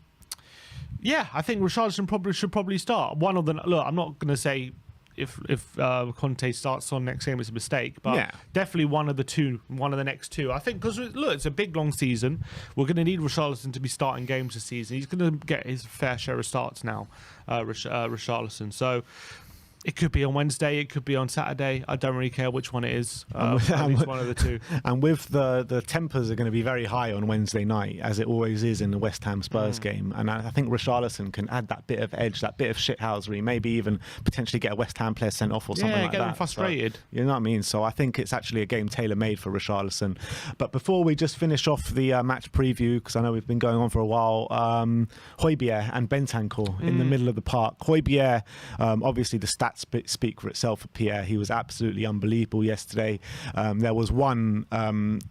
yeah, I think Richarlison should probably start. One of them. Look, I'm not going to say if Conte starts on next game, it's a mistake, but definitely one of the next two. I think because look, it's a big long season. We're going to need Richarlison to be starting games this season. He's going to get his fair share of starts now, Richarlison. So it could be on Wednesday, it could be on Saturday. I don't really care which one it is. It's one of the two. And with the tempers are going to be very high on Wednesday night, as it always is in the West Ham Spurs game. And I think Richarlison can add that bit of edge, that bit of shithousery, maybe even potentially get a West Ham player sent off or something like that. Yeah, get them frustrated. So, you know what I mean? So I think it's actually a game tailor-made for Richarlison. But before we just finish off the match preview, because I know we've been going on for a while, Højbjerg and Bentancur in the middle of the park. Højbjerg, obviously the stats speak for itself for Pierre. He was absolutely unbelievable yesterday. There was one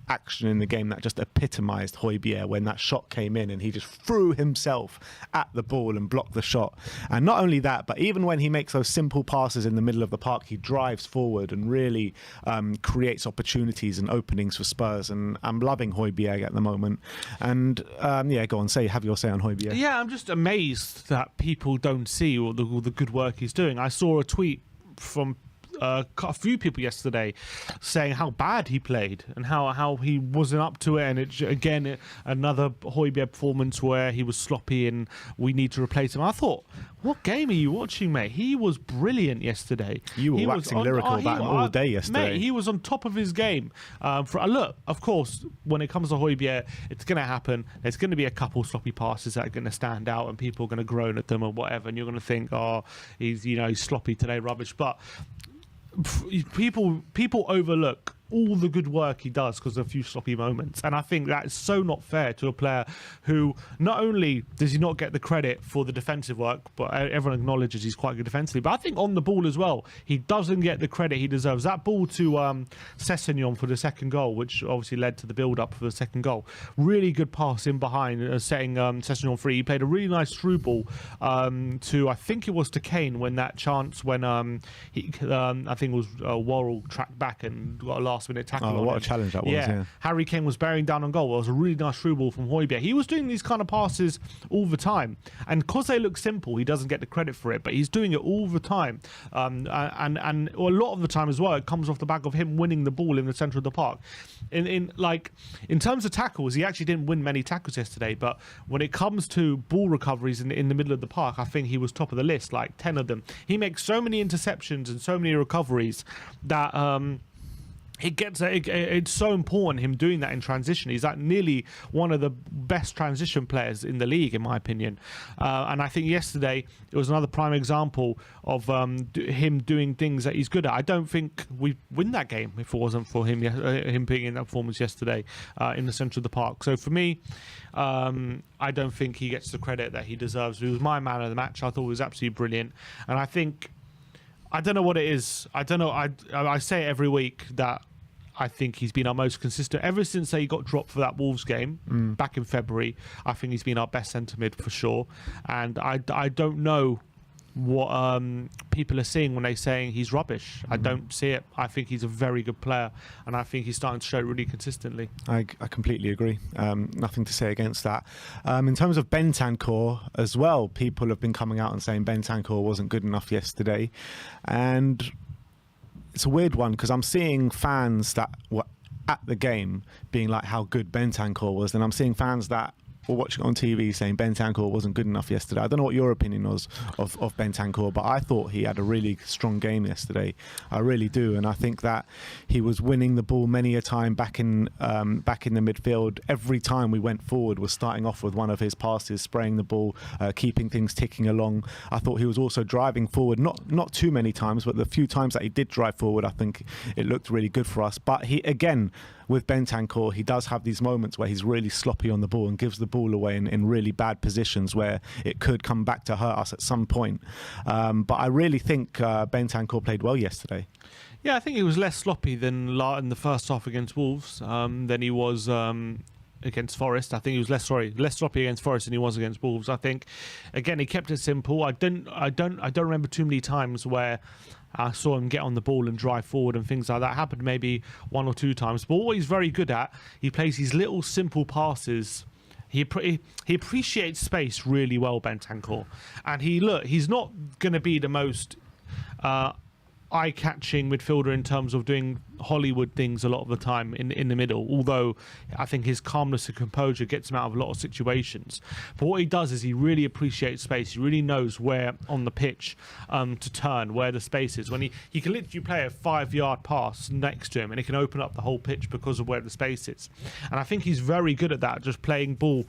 action in the game that just epitomised Højbjerg when that shot came in and he just threw himself at the ball and blocked the shot. And not only that, but even when he makes those simple passes in the middle of the park, he drives forward and really creates opportunities and openings for Spurs. And I'm loving Højbjerg at the moment. And go on, have your say on Højbjerg. Yeah, I'm just amazed that people don't see all the good work he's doing. I saw a tweet from a few people yesterday saying how bad he played and how he wasn't up to it. And again, another Højbjerg performance where he was sloppy and we need to replace him. I thought, what game are you watching, mate? He was brilliant yesterday. You were waxing lyrical about him all day yesterday. Mate, he was on top of his game. Look, of course, when it comes to Højbjerg, it's going to happen. There's going to be a couple sloppy passes that are going to stand out and people are going to groan at them or whatever. And you're going to think, oh, he's sloppy today, rubbish. But people overlook all the good work he does because of a few sloppy moments, and I think that's so not fair to a player who not only does he not get the credit for the defensive work, but everyone acknowledges he's quite good defensively, but I think on the ball as well he doesn't get the credit he deserves. That ball to Sessegnon for the second goal, which obviously led to the build-up for the second goal, really good pass in behind, setting Sessegnon free. He played a really nice through ball to, I think it was to Kane, when that chance when I think it was Worrell tracked back and got a last-minute tackle. Oh, what a challenge that was! Yeah, Harry Kane was bearing down on goal. It was a really nice through ball from Højbjerg. He was doing these kind of passes all the time, and because they look simple, he doesn't get the credit for it. But he's doing it all the time, and a lot of the time as well. It comes off the back of him winning the ball in the centre of the park. In terms of tackles, he actually didn't win many tackles yesterday. But when it comes to ball recoveries in the middle of the park, I think he was top of the list, like 10 of them. He makes so many interceptions and so many recoveries that it's so important him doing that in transition. He's like nearly one of the best transition players in the league, in my opinion. And I think yesterday it was another prime example of him doing things that he's good at. I don't think we win that game if it wasn't for him being in that performance yesterday in the centre of the park. So for me, I don't think he gets the credit that he deserves. He was my man of the match. I thought he was absolutely brilliant, and I think, I don't know what it is. I don't know. I say it every week that I think he's been our most consistent ever since he got dropped for that Wolves game back in February. I think he's been our best centre mid for sure. And I don't know what people are seeing when they're saying he's rubbish. I don't see it. I think he's a very good player, and I think he's starting to show it really consistently. I completely agree. Nothing to say against that. In terms of Bentancur as well, people have been coming out and saying Bentancur wasn't good enough yesterday, and it's a weird one because I'm seeing fans that were at the game being like how good Bentancur was, and I'm seeing fans that were watching on TV saying Bentancur wasn't good enough yesterday. I don't know what your opinion was of Bentancur, but I thought he had a really strong game yesterday. I really do, and I think that he was winning the ball many a time back in the midfield. Every time we went forward was starting off with one of his passes, spraying the ball, keeping things ticking along. I thought he was also driving forward, not too many times, but the few times that he did drive forward, I think it looked really good for us. But he, again, with Bentancur, he does have these moments where he's really sloppy on the ball and gives the ball away in really bad positions where it could come back to hurt us at some point. But I really think Bentancur played well yesterday. Yeah, I think he was less sloppy than in the first half against Wolves than he was against Forest. I think he was less sloppy against Forest than he was against Wolves. I think, again, he kept it simple. I don't remember too many times where I saw him get on the ball and drive forward and things like that. Happened maybe one or two times. But what he's very good at, he plays these little simple passes. He appreciates space really well, Bentancur. And he's not going to be the most eye-catching midfielder in terms of doing Hollywood things a lot of the time in the middle, although I think his calmness and composure gets him out of a lot of situations. But what he does is he really appreciates space. He really knows where on the pitch to turn, where the space is. When he can literally play a 5-yard pass next to him and it can open up the whole pitch because of where the space is. And I think he's very good at that, just playing ball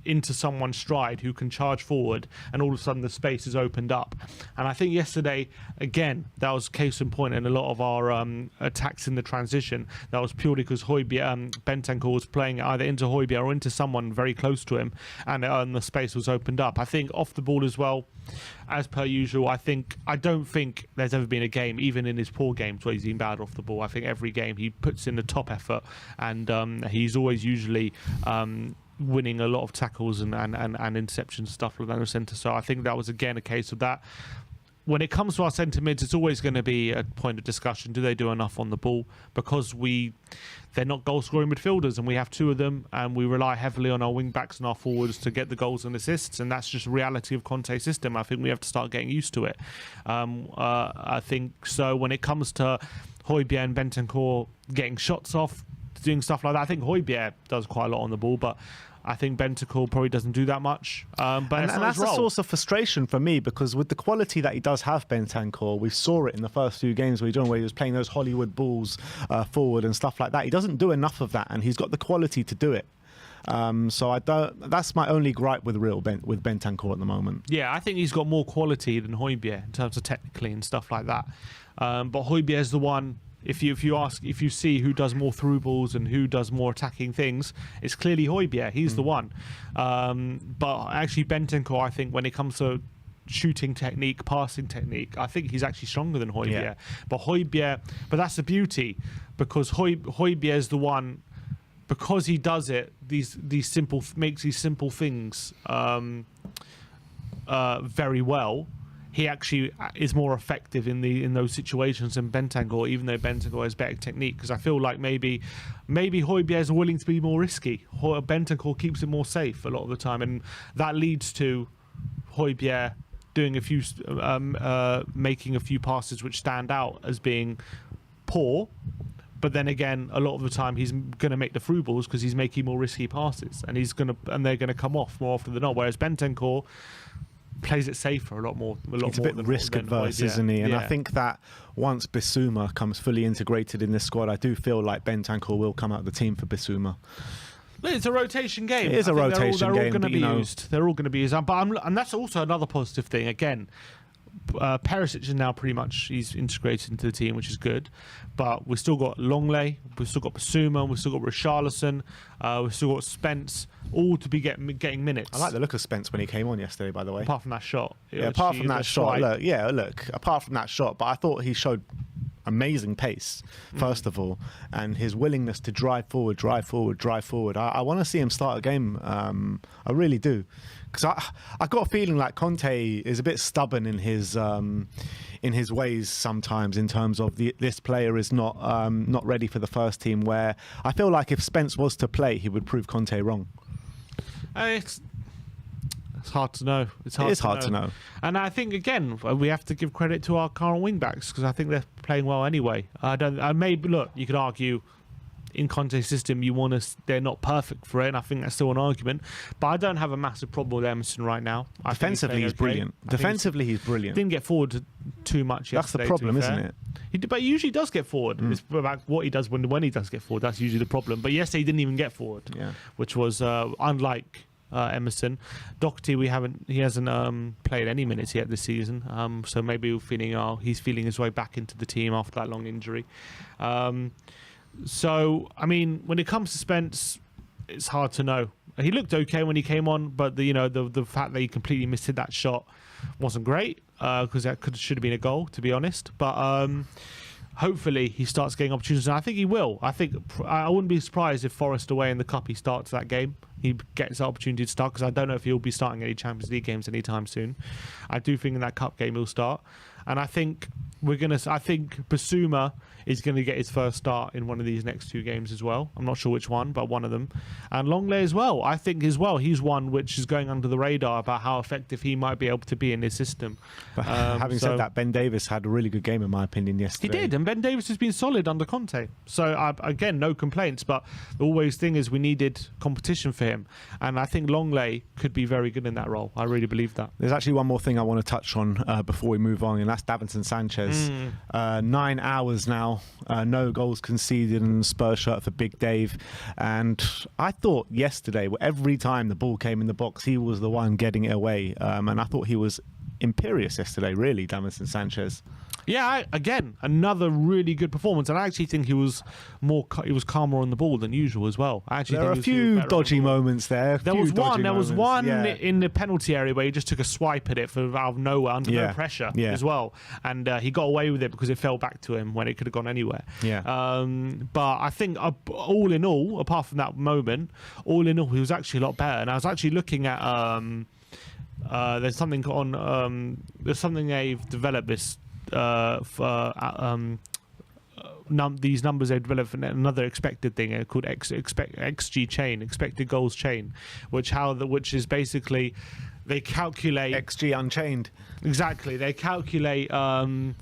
into someone's stride who can charge forward, and all of a sudden the space is opened up. And I think yesterday, again, that was case in point in a lot of our attacks in the transition. That was purely because Bentancur was playing either into Højbjerg or into someone very close to him, and the space was opened up. I think off the ball as well, as per usual, I don't think there's ever been a game, even in his poor games, where he's been bad off the ball. I think every game he puts in the top effort, and he's always usually winning a lot of tackles and interceptions, stuff like that in the centre. So I think that was again a case of that. when it comes to our centre mids, it's always going to be a point of discussion. Do they do enough on the ball? Because they're not goal-scoring midfielders, and we have two of them, and we rely heavily on our wing-backs and our forwards to get the goals and assists, and that's just the reality of Conte's system. I think we have to start getting used to it. I think so. When it comes to Højbjerg and Bentancur getting shots off, doing stuff like that, I think Højbjerg does quite a lot on the ball, but I think Bentancur probably doesn't do that much. But that's a source of frustration for me, because with the quality that he does have, Bentancur, we saw it in the first few games where he was playing those Hollywood balls forward and stuff like that. He doesn't do enough of that, and he's got the quality to do it. So I don't. That's my only gripe with Bentancur at the moment. Yeah, I think he's got more quality than Højbjerg in terms of technically and stuff like that. But Højbjerg is the one. If you see who does more through balls and who does more attacking things, it's clearly Højbjerg. He's the one. But actually, Bentancur, I think, when it comes to shooting technique, passing technique, I think he's actually stronger than Højbjerg. Yeah. But that's the beauty, because Højbjerg is the one, because he does it. Makes these simple things very well. He actually is more effective in those situations than Bentancur, even though Bentancur has better technique. Because I feel like maybe Højbjerg is willing to be more risky. Bentancur keeps it more safe a lot of the time, and that leads to Højbjerg doing making a few passes which stand out as being poor. But then again, a lot of the time he's going to make the through balls because he's making more risky passes, and they're going to come off more often than not. Whereas Bentancur plays it safer a lot more. It's a bit risk adverse, isn't he? And I think that once Bissouma comes fully integrated in this squad, I do feel like Bentancur will come out of the team for Bissouma. It's a rotation game. It is a rotation game. They're all going to be used. They're all going to be used. And that's also another positive thing. Again, Perisic is now pretty much he's integrated into the team, which is good. But we've still got Longley, we've still got Bissouma, we've still got Richarlison, we've still got Spence, all to be getting minutes. I like the look of Spence when he came on yesterday, by the way. Apart from that shot. Apart from that shot, apart from that shot, but I thought he showed amazing pace, first of all, and his willingness to drive forward. I want to see him start a game. I really do, because I got a feeling like Conte is a bit stubborn in his ways sometimes, in terms of this player is not ready for the first team, where I feel like if Spence was to play, he would prove Conte wrong. It's hard to know. It is hard to know. And I think, again, we have to give credit to our current wing-backs, because I think they're playing well anyway. Look, you could argue in Conte's system, they're not perfect for it, and I think that's still an argument. But I don't have a massive problem with Emerson right now. Defensively, he's brilliant. He's brilliant. Didn't get forward too much yesterday. That's the problem, isn't it? But he usually does get forward. It's about what he does when he does get forward. That's usually the problem. But yesterday, he didn't even get forward, which was unlike Emerson. Doherty, he hasn't played any minutes yet this season, so maybe he's feeling his way back into the team after that long injury. So I mean, when it comes to Spence, it's hard to know. He looked okay when he came on, but the fact that he completely missed that shot wasn't great, because that should have been a goal, to be honest. But hopefully he starts getting opportunities, and I think he will. I wouldn't be surprised if Forest away in the Cup he starts that game. He gets the opportunity to start, because I don't know if he'll be starting any Champions League games anytime soon. I do think in that Cup game he'll start, and I think Bissouma is going to get his first start in one of these next two games as well. I'm not sure which one, but one of them. And Longley as well. I think as well, he's one which is going under the radar about how effective he might be able to be in his system. But having said that, Ben Davies had a really good game in my opinion yesterday. He did, and Ben Davies has been solid under Conte. So again, no complaints, but the always thing is we needed competition for him. And I think Longley could be very good in that role. I really believe that. There's actually one more thing I want to touch on before we move on, and that's Davinson Sanchez. 9 hours now. No goals conceded in the Spurs shirt for Big Dave, and I thought yesterday every time the ball came in the box he was the one getting it away, and I thought he was imperious yesterday, really, Davinson Sanchez. Yeah, again, another really good performance, and I actually think he was calmer on the ball than usual as well. There are a few dodgy moments there. There was one in the penalty area where he just took a swipe at it out of nowhere under no pressure as well, and he got away with it because it fell back to him when it could have gone anywhere. But I think all in all, apart from that moment, he was actually a lot better. And I was actually looking at There's something on. There's something they've developed this these numbers they've developed for another expected thing called XG chain, expected goals chain, which is basically they calculate XG Unchained. Exactly, they calculate where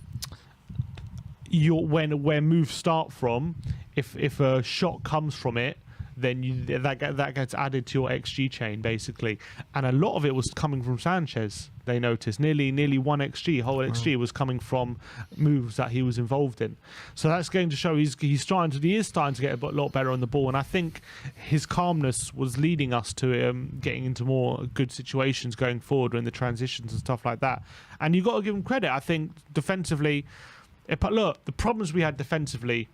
moves start from. If a shot comes from it, then that gets added to your XG chain basically, and a lot of it was coming from Sanchez. They noticed nearly 1 XG, whole XG was coming from moves that he was involved in. So that's going to show he is starting to get a lot better on the ball, and I think his calmness was leading us to getting into more good situations going forward in the transitions and stuff like that. And you've got to give him credit. I think defensively, look, the problems we had defensively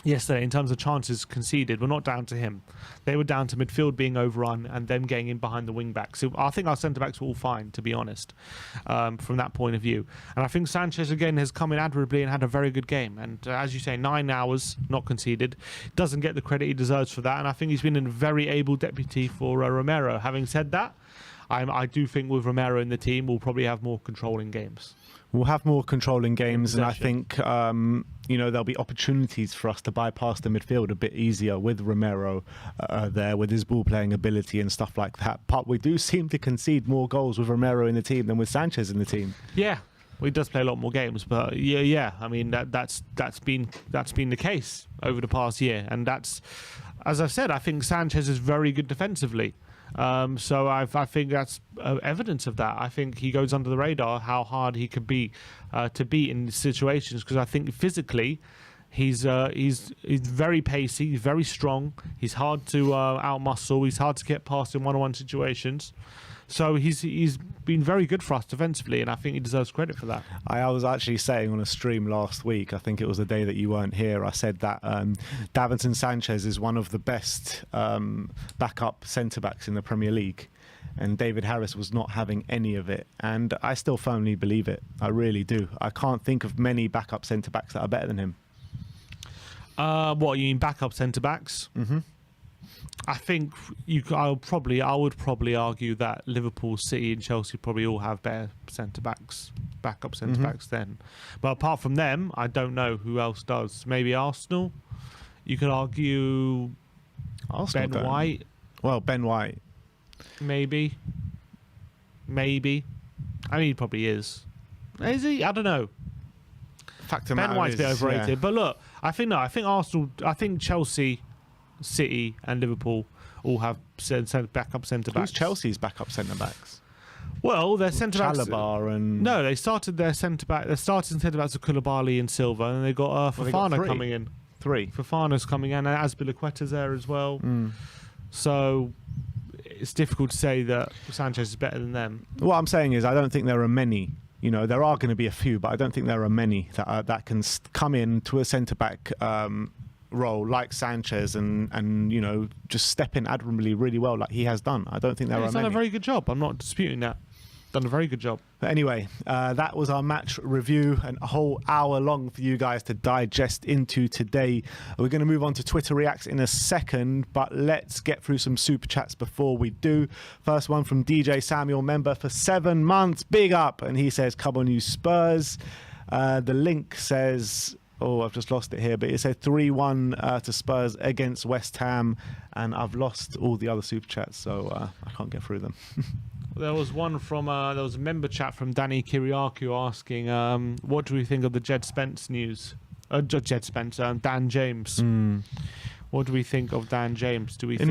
yesterday in terms of chances conceded were not down to him. They were down to midfield being overrun and them getting in behind the wing backs. So I think our centre backs were all fine, to be honest, from that point of view. And I think Sanchez again has come in admirably and had a very good game. And as you say, 9 hours not conceded, doesn't get the credit he deserves for that. And I think he's been a very able deputy for Romero. Having said that, I do think with Romero in the team, we'll probably have more controlling games. We'll have more controlling games, and I think there'll be opportunities for us to bypass the midfield a bit easier with Romero there, with his ball playing ability and stuff like that. But we do seem to concede more goals with Romero in the team than with Sanchez in the team. Yeah, well, he does play a lot more games, but yeah. I mean that's been the case over the past year, and that's, as I said, I think Sanchez is very good defensively. So I think that's evidence of that. I think he goes under the radar how hard he could be to beat in situations, because I think physically he's very pacey, he's very strong, he's hard to outmuscle, he's hard to get past in one-on-one situations. So he's been very good for us defensively, and I think he deserves credit for that. I was actually saying on a stream last week, I think it was the day that you weren't here, I said that Davinson Sanchez is one of the best backup centre-backs in the Premier League, and David Harris was not having any of it, and I still firmly believe it. I really do. I can't think of many backup centre-backs that are better than him. What, you mean backup centre-backs? Mm-hmm. I think I would probably argue that Liverpool, City, and Chelsea probably all have better backup centre backs then. But apart from them, I don't know who else does. Maybe Arsenal. You could argue Arsenal Ben White. Well, Ben White. Maybe. I mean, he probably is. Is he? I don't know. Ben White's a bit overrated. Yeah. But look, I think Arsenal, I think Chelsea, City and Liverpool all have backup centre-backs. Who's Chelsea's backup centre-backs? Well, their centre-backs... Chalobah and... No, they started their centre-back... Their starting centre-backs are Koulibaly and Silva, and they got Fofana coming in. 3. Fofana's coming in, and Azpilicueta's there as well. So it's difficult to say that Sanchez is better than them. What I'm saying is I don't think there are many. You know, there are going to be a few, but I don't think there are many that can come in to a centre-back role like Sanchez and just step in admirably really well like he has done. I don't think there are many. He's done a very good job. I'm not disputing that. Done a very good job. But anyway, that was our match review, and a whole hour long for you guys to digest into today. We're going to move on to Twitter Reacts in a second, but let's get through some super chats before we do. First one from DJ Samuel, member for 7 months. Big up. And he says, come on, you Spurs. The link says... Oh, I've just lost it here, but it said 3-1 to Spurs against West Ham, and I've lost all the other super chats, so I can't get through them. There was one from there was a member chat from Danny Kiriakou asking, what do we think of the Jed Spence news? Dan James. What do we think of Dan James? Do we think...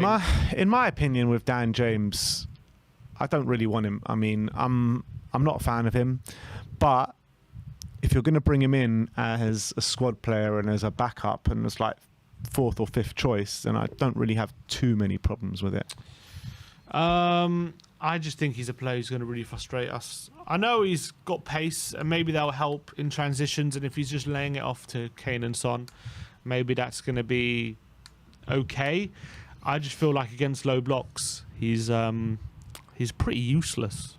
In my opinion, with Dan James, I don't really want him. I mean, I'm not a fan of him, but if you're going to bring him in as a squad player and as a backup and as like 4th or 5th choice, then I don't really have too many problems with it. I just think he's a player who's going to really frustrate us. I know he's got pace, and maybe that'll help in transitions, and if he's just laying it off to Kane and Son, maybe that's going to be okay. I just feel like against low blocks, he's pretty useless.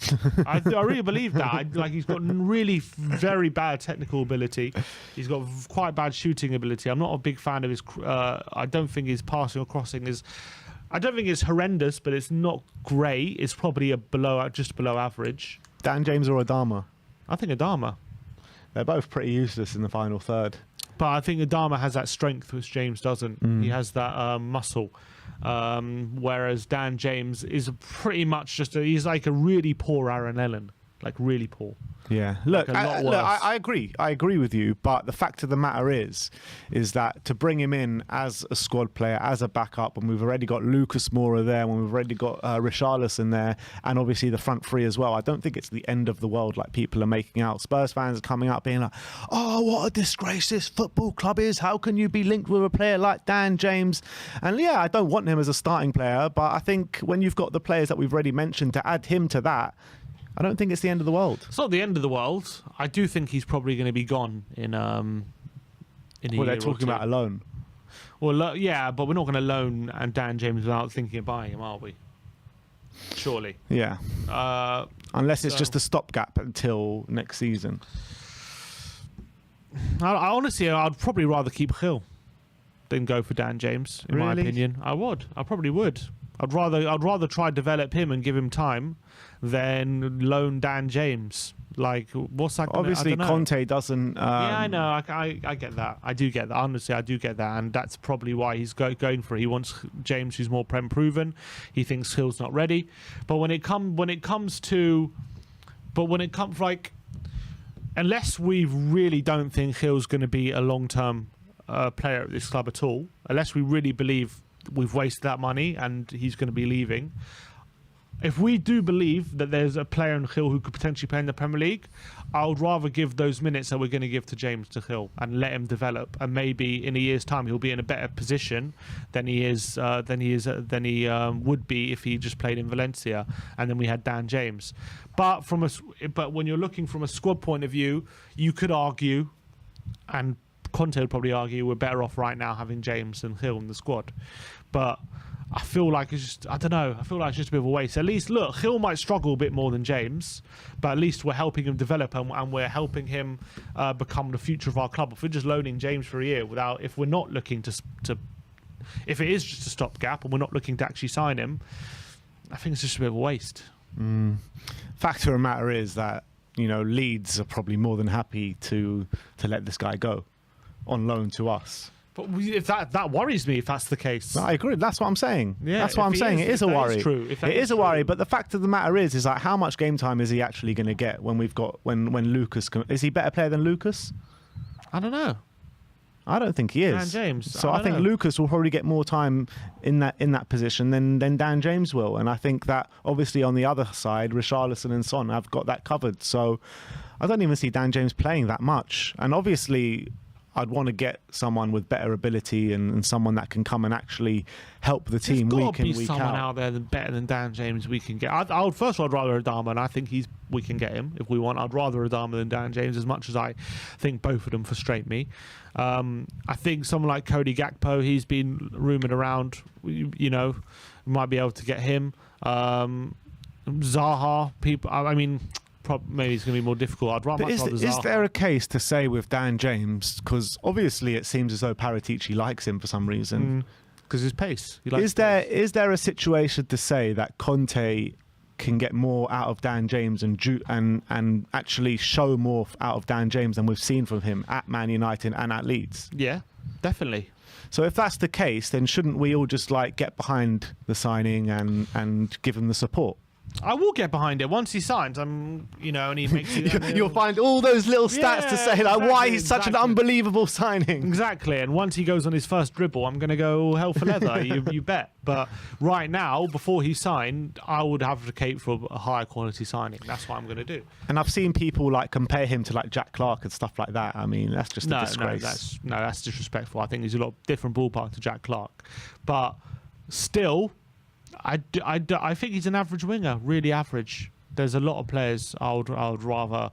I really believe that. He's got really very bad technical ability. He's got quite bad shooting ability. I'm not a big fan of his... I don't think his passing or crossing is I don't think it's horrendous, but it's not great. It's probably just below average. Dan James or Adama? I think Adama. They're both pretty useless in the final third. But I think Adama has that strength, which James doesn't. He has that muscle. Whereas Dan James is pretty much he's like a really poor Aaron Ellen. Like really poor. Yeah, look, Like I agree. I agree with you. But the fact of the matter is that to bring him in as a squad player, as a backup, when we've already got Lucas Moura there, when we've already got Richarlison there, and obviously the front three as well, I don't think it's the end of the world like people are making out. Spurs fans are coming up being like, "Oh, what a disgrace this football club is! How can you be linked with a player like Dan James?" And yeah, I don't want him as a starting player, but I think when you've got the players that we've already mentioned, to add him to that, I don't think it's the end of the world. It's not the end of the world. I do think he's probably going to be gone in a year. Well, they're talking about a loan. Well, yeah, but we're not going to loan and Dan James without thinking of buying him, are we? Surely. Yeah. Unless it's just a stopgap until next season. I honestly, I'd probably rather keep Hill than go for Dan James. In my opinion, I would. I probably would. I'd rather try to develop him and give him time than loan Dan James. Like, what's that? Obviously, Conte doesn't. Yeah, I know. I get that. I do get that. Honestly, I do get that, and that's probably why he's going for it. He wants James, who's more prem proven. He thinks Hill's not ready. But when it comes like, unless we really don't think Hill's going to be a long-term player at this club at all, unless we really believe we've wasted that money and he's going to be leaving. If we do believe that there's a player in Hill who could potentially play in the Premier League, I would rather give those minutes that we're going to give to James to Hill and let him develop. And maybe in a year's time he'll be in a better position than he would be if he just played in Valencia and then we had Dan James. But when you're looking from a squad point of view, you could argue, and Conte would probably argue, we're better off right now having James and Hill in the squad. But I feel like it's just, I don't know, I feel like it's just a bit of a waste. At least, look, Hill might struggle a bit more than James, but at least we're helping him develop and we're helping him become the future of our club. If we're just loaning James for a year if we're not looking to if it is just a stopgap and we're not looking to actually sign him, I think it's just a bit of a waste. Fact of the matter is that, Leeds are probably more than happy to let this guy go on loan to us. But if that worries me, if that's the case. No, I agree. That's what I'm saying. Yeah, that's what I'm saying. It is a worry. It is a worry. But the fact of the matter is like, how much game time is he actually going to get when Lucas? Is he a better player than Lucas? I don't know. I don't think he is. Dan James. So I think Lucas will probably get more time in that position than Dan James will. And I think that obviously on the other side, Richarlison and Son have got that covered. So I don't even see Dan James playing that much. And obviously, I'd want to get someone with better ability and someone that can come and actually help the team week in, week out. There's got to be someone out there better than Dan James we can get. I'd rather Adama, and I think we can get him if we want. I'd rather Adama than Dan James, as much as I think both of them frustrate me. I think someone like Cody Gakpo, he's been rumoured around. We might be able to get him. Zaha, people. I mean, maybe it's going to be more difficult. Is there a case to say with Dan James, because obviously it seems as though Paratici likes him for some reason, because his pace. Is there a situation to say that Conte can get more out of Dan James and actually show more out of Dan James than we've seen from him at Man United and at Leeds? Yeah, definitely. So if that's the case, then shouldn't we all just get behind the signing and give him the support? I will get behind it once he signs. And he makes it. You'll find all those little stats to say why he's such an unbelievable signing. Exactly. And once he goes on his first dribble, I'm going to go hell for leather. you bet. But right now, before he signed, I would advocate for a higher quality signing. That's what I'm going to do. And I've seen people compare him to Jack Clark and stuff like that. I mean, that's just a disgrace. That's disrespectful. I think he's a lot different ballpark to Jack Clark. But still, I think he's an average winger, really average. There's a lot of players I would rather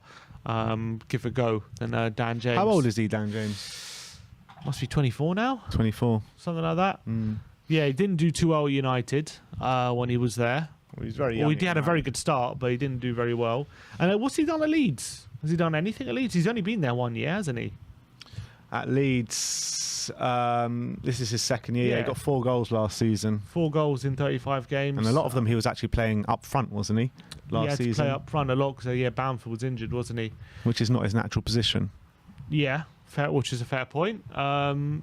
give a go than Dan James. How old is he, Dan James? Must be 24 now? 24. Something like that. Yeah, he didn't do too well at United when he was there. Well, he's very young. He had a very good start, but he didn't do very well. And what's he done at Leeds? Has he done anything at Leeds? He's only been there 1 year, hasn't he? At Leeds, this is his second year. Yeah. He got 4 goals last season. 4 goals in 35 games. And a lot of them he was actually playing up front, wasn't he? Last he had season. to play up front a lot because Bamford was injured, wasn't he? Which is not his natural position. Yeah, which is a fair point. I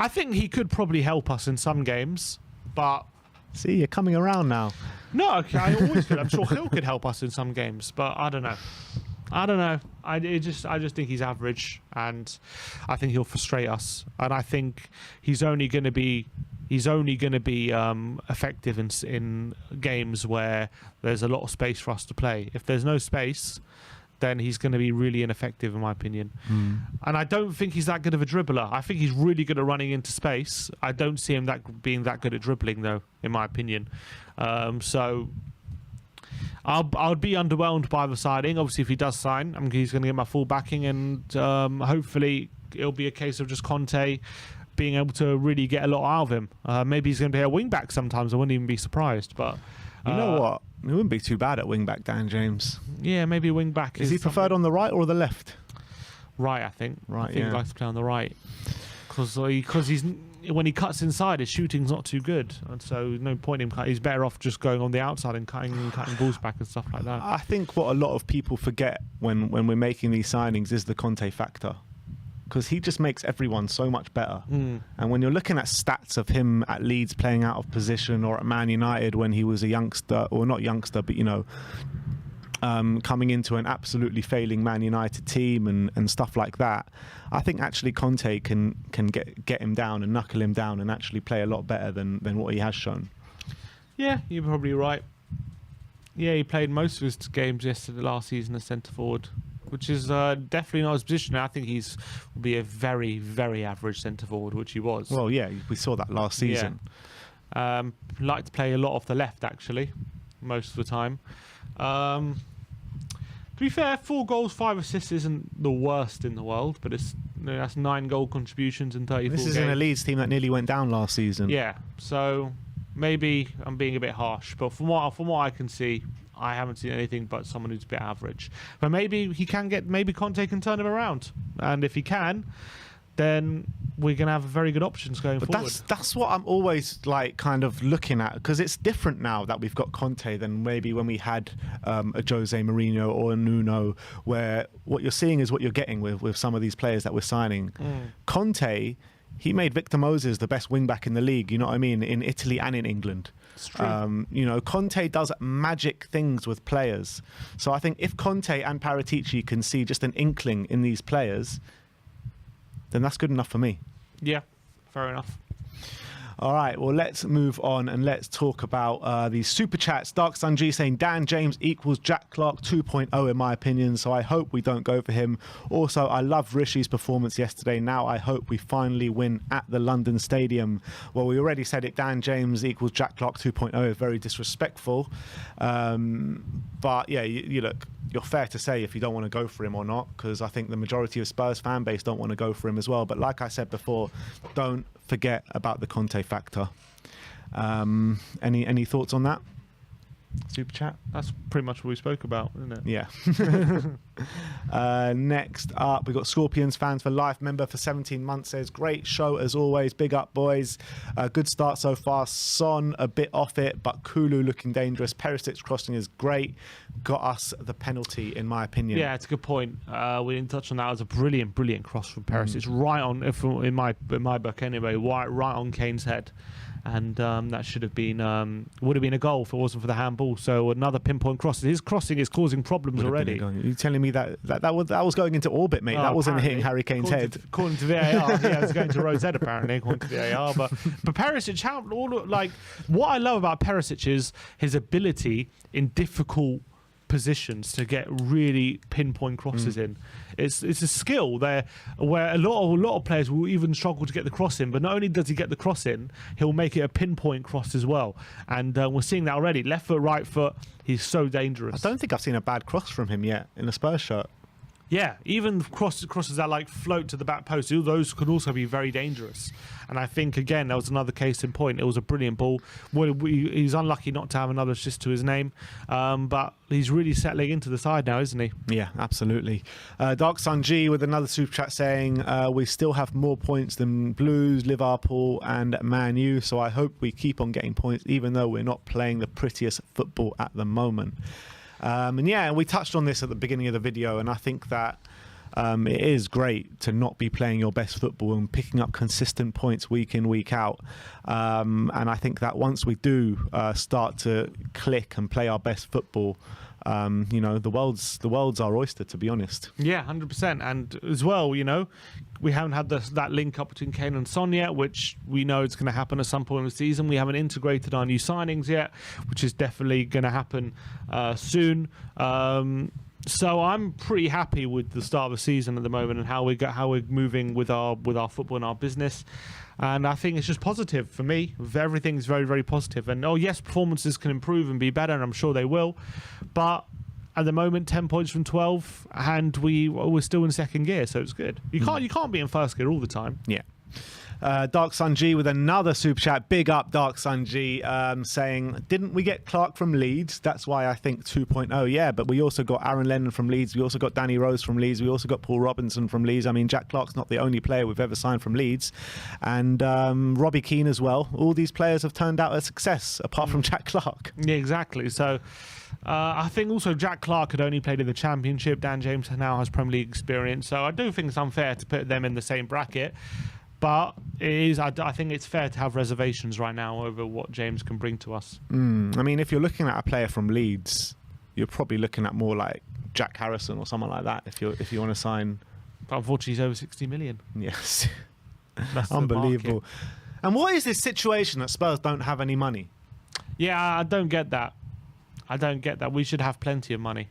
think he could probably help us in some games, but See, you're coming around now. no, I always could. I'm sure Hill could help us in some games, but I don't know. I just think he's average, and I think he'll frustrate us. And I think he's only going to be effective in games where there's a lot of space for us to play. If there's no space, then he's going to be really ineffective, in my opinion. And I don't think he's that good of a dribbler. I think he's really good at running into space. I don't see him being that good at dribbling, though, in my opinion. So I'll be underwhelmed by the signing. Obviously, if he does sign, he's going to get my full backing, and hopefully it'll be a case of just Conte being able to really get a lot out of him. Maybe he's going to be a wing back sometimes. I wouldn't even be surprised. But you know what? He wouldn't be too bad at wing back, Dan James. Yeah, maybe wing back. Is he preferred on the right or the left? Right, I think. Right, I think he likes to play on the right because he's when he cuts inside, his shooting's not too good, and so no point in him. He's better off just going on the outside and cutting balls back and stuff like that. I think what a lot of people forget when we're making these signings is the Conte factor, because he just makes everyone so much better. And when you're looking at stats of him at Leeds playing out of position, or at Man United when he was a youngster, or not youngster, but coming into an absolutely failing Man United team and stuff like that, I think actually Conte can get him down and knuckle him down and actually play a lot better than what he has shown. Yeah, you're probably right. Yeah, he played most of his games last season as centre forward, which is definitely not his position. I think will be a very, very average centre forward, which he was. Well, yeah, we saw that last season. Yeah. Like to play a lot off the left, actually, most of the time. To be fair, 4 goals, 5 assists isn't the worst in the world, but that's 9 goal contributions in 34 games. This is in a Leeds team that nearly went down last season. Yeah, so maybe I'm being a bit harsh, but from what I can see, I haven't seen anything but someone who's a bit average. But maybe maybe Conte can turn him around, and if he can, then we're going to have very good options going forward. That's what I'm always kind of looking at, because it's different now that we've got Conte than maybe when we had a Jose Mourinho or a Nuno, where what you're seeing is what you're getting with some of these players that we're signing. Conte, he made Victor Moses the best wing back in the league, you know what I mean, in Italy and in England. It's true. Conte does magic things with players. So I think if Conte and Paratici can see just an inkling in these players, then that's good enough for me. Yeah, fair enough. All right, well, let's move on and let's talk about these super chats. Dark Sun G saying Dan James equals Jack Clark 2.0 in my opinion, so I hope we don't go for him. Also, I love Rishi's performance yesterday. Now I hope we finally win at the London Stadium. Well, we already said it. Dan James equals Jack Clark 2.0 is very disrespectful. But yeah, you look, you're fair to say if you don't want to go for him or not, because I think the majority of Spurs fan base don't want to go for him as well. But like I said before, don't forget about the Conte factor. Any thoughts on that? Super chat? That's pretty much what we spoke about, isn't it? Yeah. Next up, we've got Scorpions Fans for Life member for 17 months says, great show as always. Big up, boys. Good start so far. Son a bit off it, but Kulu looking dangerous. Perisic's crossing is great. Got us the penalty, in my opinion. Yeah, it's a good point. We didn't touch on that. It was a brilliant cross from Perisic. Right on, in my book anyway, right on Kane's head. And that should have been would have been a goal if it wasn't for the handball. So another pinpoint cross. His crossing is causing problems already. You're telling me that was going into orbit, mate. That wasn't hitting Harry Kane's head. According to VAR, yeah, it was going to Rose's head apparently, according to VAR. But Perisic, what I love about Perisic is his ability in difficult positions to get really pinpoint crosses in. It's a skill there where a lot of players will even struggle to get the cross in, but not only does he get the cross in, he'll make it a pinpoint cross as well. And we're seeing that already. Left foot, right foot, he's so dangerous. I don't think I've seen a bad cross from him yet in a Spurs shirt. Yeah, even crosses that like float to the back post, those could also be very dangerous. And I think, again, that was another case in point. It was a brilliant ball. He's unlucky not to have another assist to his name, but he's really settling into the side now, isn't he? Yeah, absolutely. Dark Sun G with another super chat saying, we still have more points than Blues, Liverpool and Man U, so I hope we keep on getting points even though we're not playing the prettiest football at the moment. And yeah, we touched on this at the beginning of the video, and I think that it is great to not be playing your best football and picking up consistent points week in, week out. And I think that once we do start to click and play our best football, the world's our oyster, to be honest. Yeah, 100%. And as well, we haven't had that link up between Kane and Son yet, which we know is going to happen at some point in the season. We haven't integrated our new signings yet, which is definitely going to happen soon. So I'm pretty happy with the start of the season at the moment and how we're moving with our football and our business. And I think it's just positive for me. Everything's very, very positive. And yes, performances can improve and be better, and I'm sure they will. But at the moment, 10 points from 12, and we're still in second gear, so it's good. You can't be in first gear all the time. Yeah. Dark Sun G with another super chat. Big up, Dark Sun G, saying, didn't we get Clark from Leeds? That's why I think 2.0. Yeah, but we also got Aaron Lennon from Leeds. We also got Danny Rose from Leeds. We also got Paul Robinson from Leeds. I mean, Jack Clark's not the only player we've ever signed from Leeds. And Robbie Keane as well. All these players have turned out a success, apart from Jack Clark. Yeah, exactly. So I think also Jack Clark had only played in the Championship. Dan James now has Premier League experience. So I do think it's unfair to put them in the same bracket. But it is. I think it's fair to have reservations right now over what James can bring to us. I mean, if you're looking at a player from Leeds, you're probably looking at more like Jack Harrison or someone like that. If you want to sign, but unfortunately, he's over 60 million. Yes, that's unbelievable. And what is this situation that Spurs don't have any money? Yeah, I don't get that. We should have plenty of money.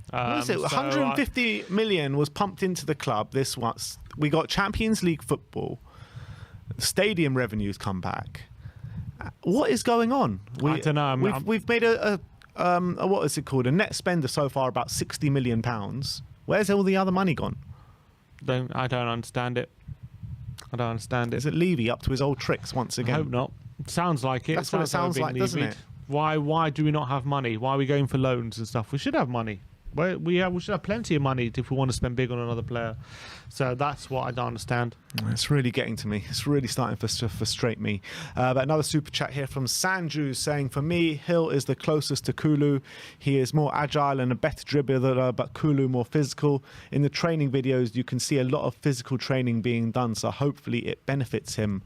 What is it? 150 million was pumped into the club. This once we got Champions League football, stadium revenues come back. What is going on? I don't know. We've made a what is it called? A net spender so far about £60 million. Where's all the other money gone? I don't understand it. Is it Levy up to his old tricks once again? I hope not. Sounds like it. That's what it sounds like, doesn't it? Why do we not have money? Why are we going for loans and stuff? We should have money. We should have plenty of money if we want to spend big on another player. So that's what I don't understand. It's really getting to me. It's really starting to frustrate me. But another super chat here from Sanju saying, for me, Hill is the closest to Kulu. He is more agile and a better dribbler, but Kulu more physical. In the training videos, you can see a lot of physical training being done, so hopefully it benefits him.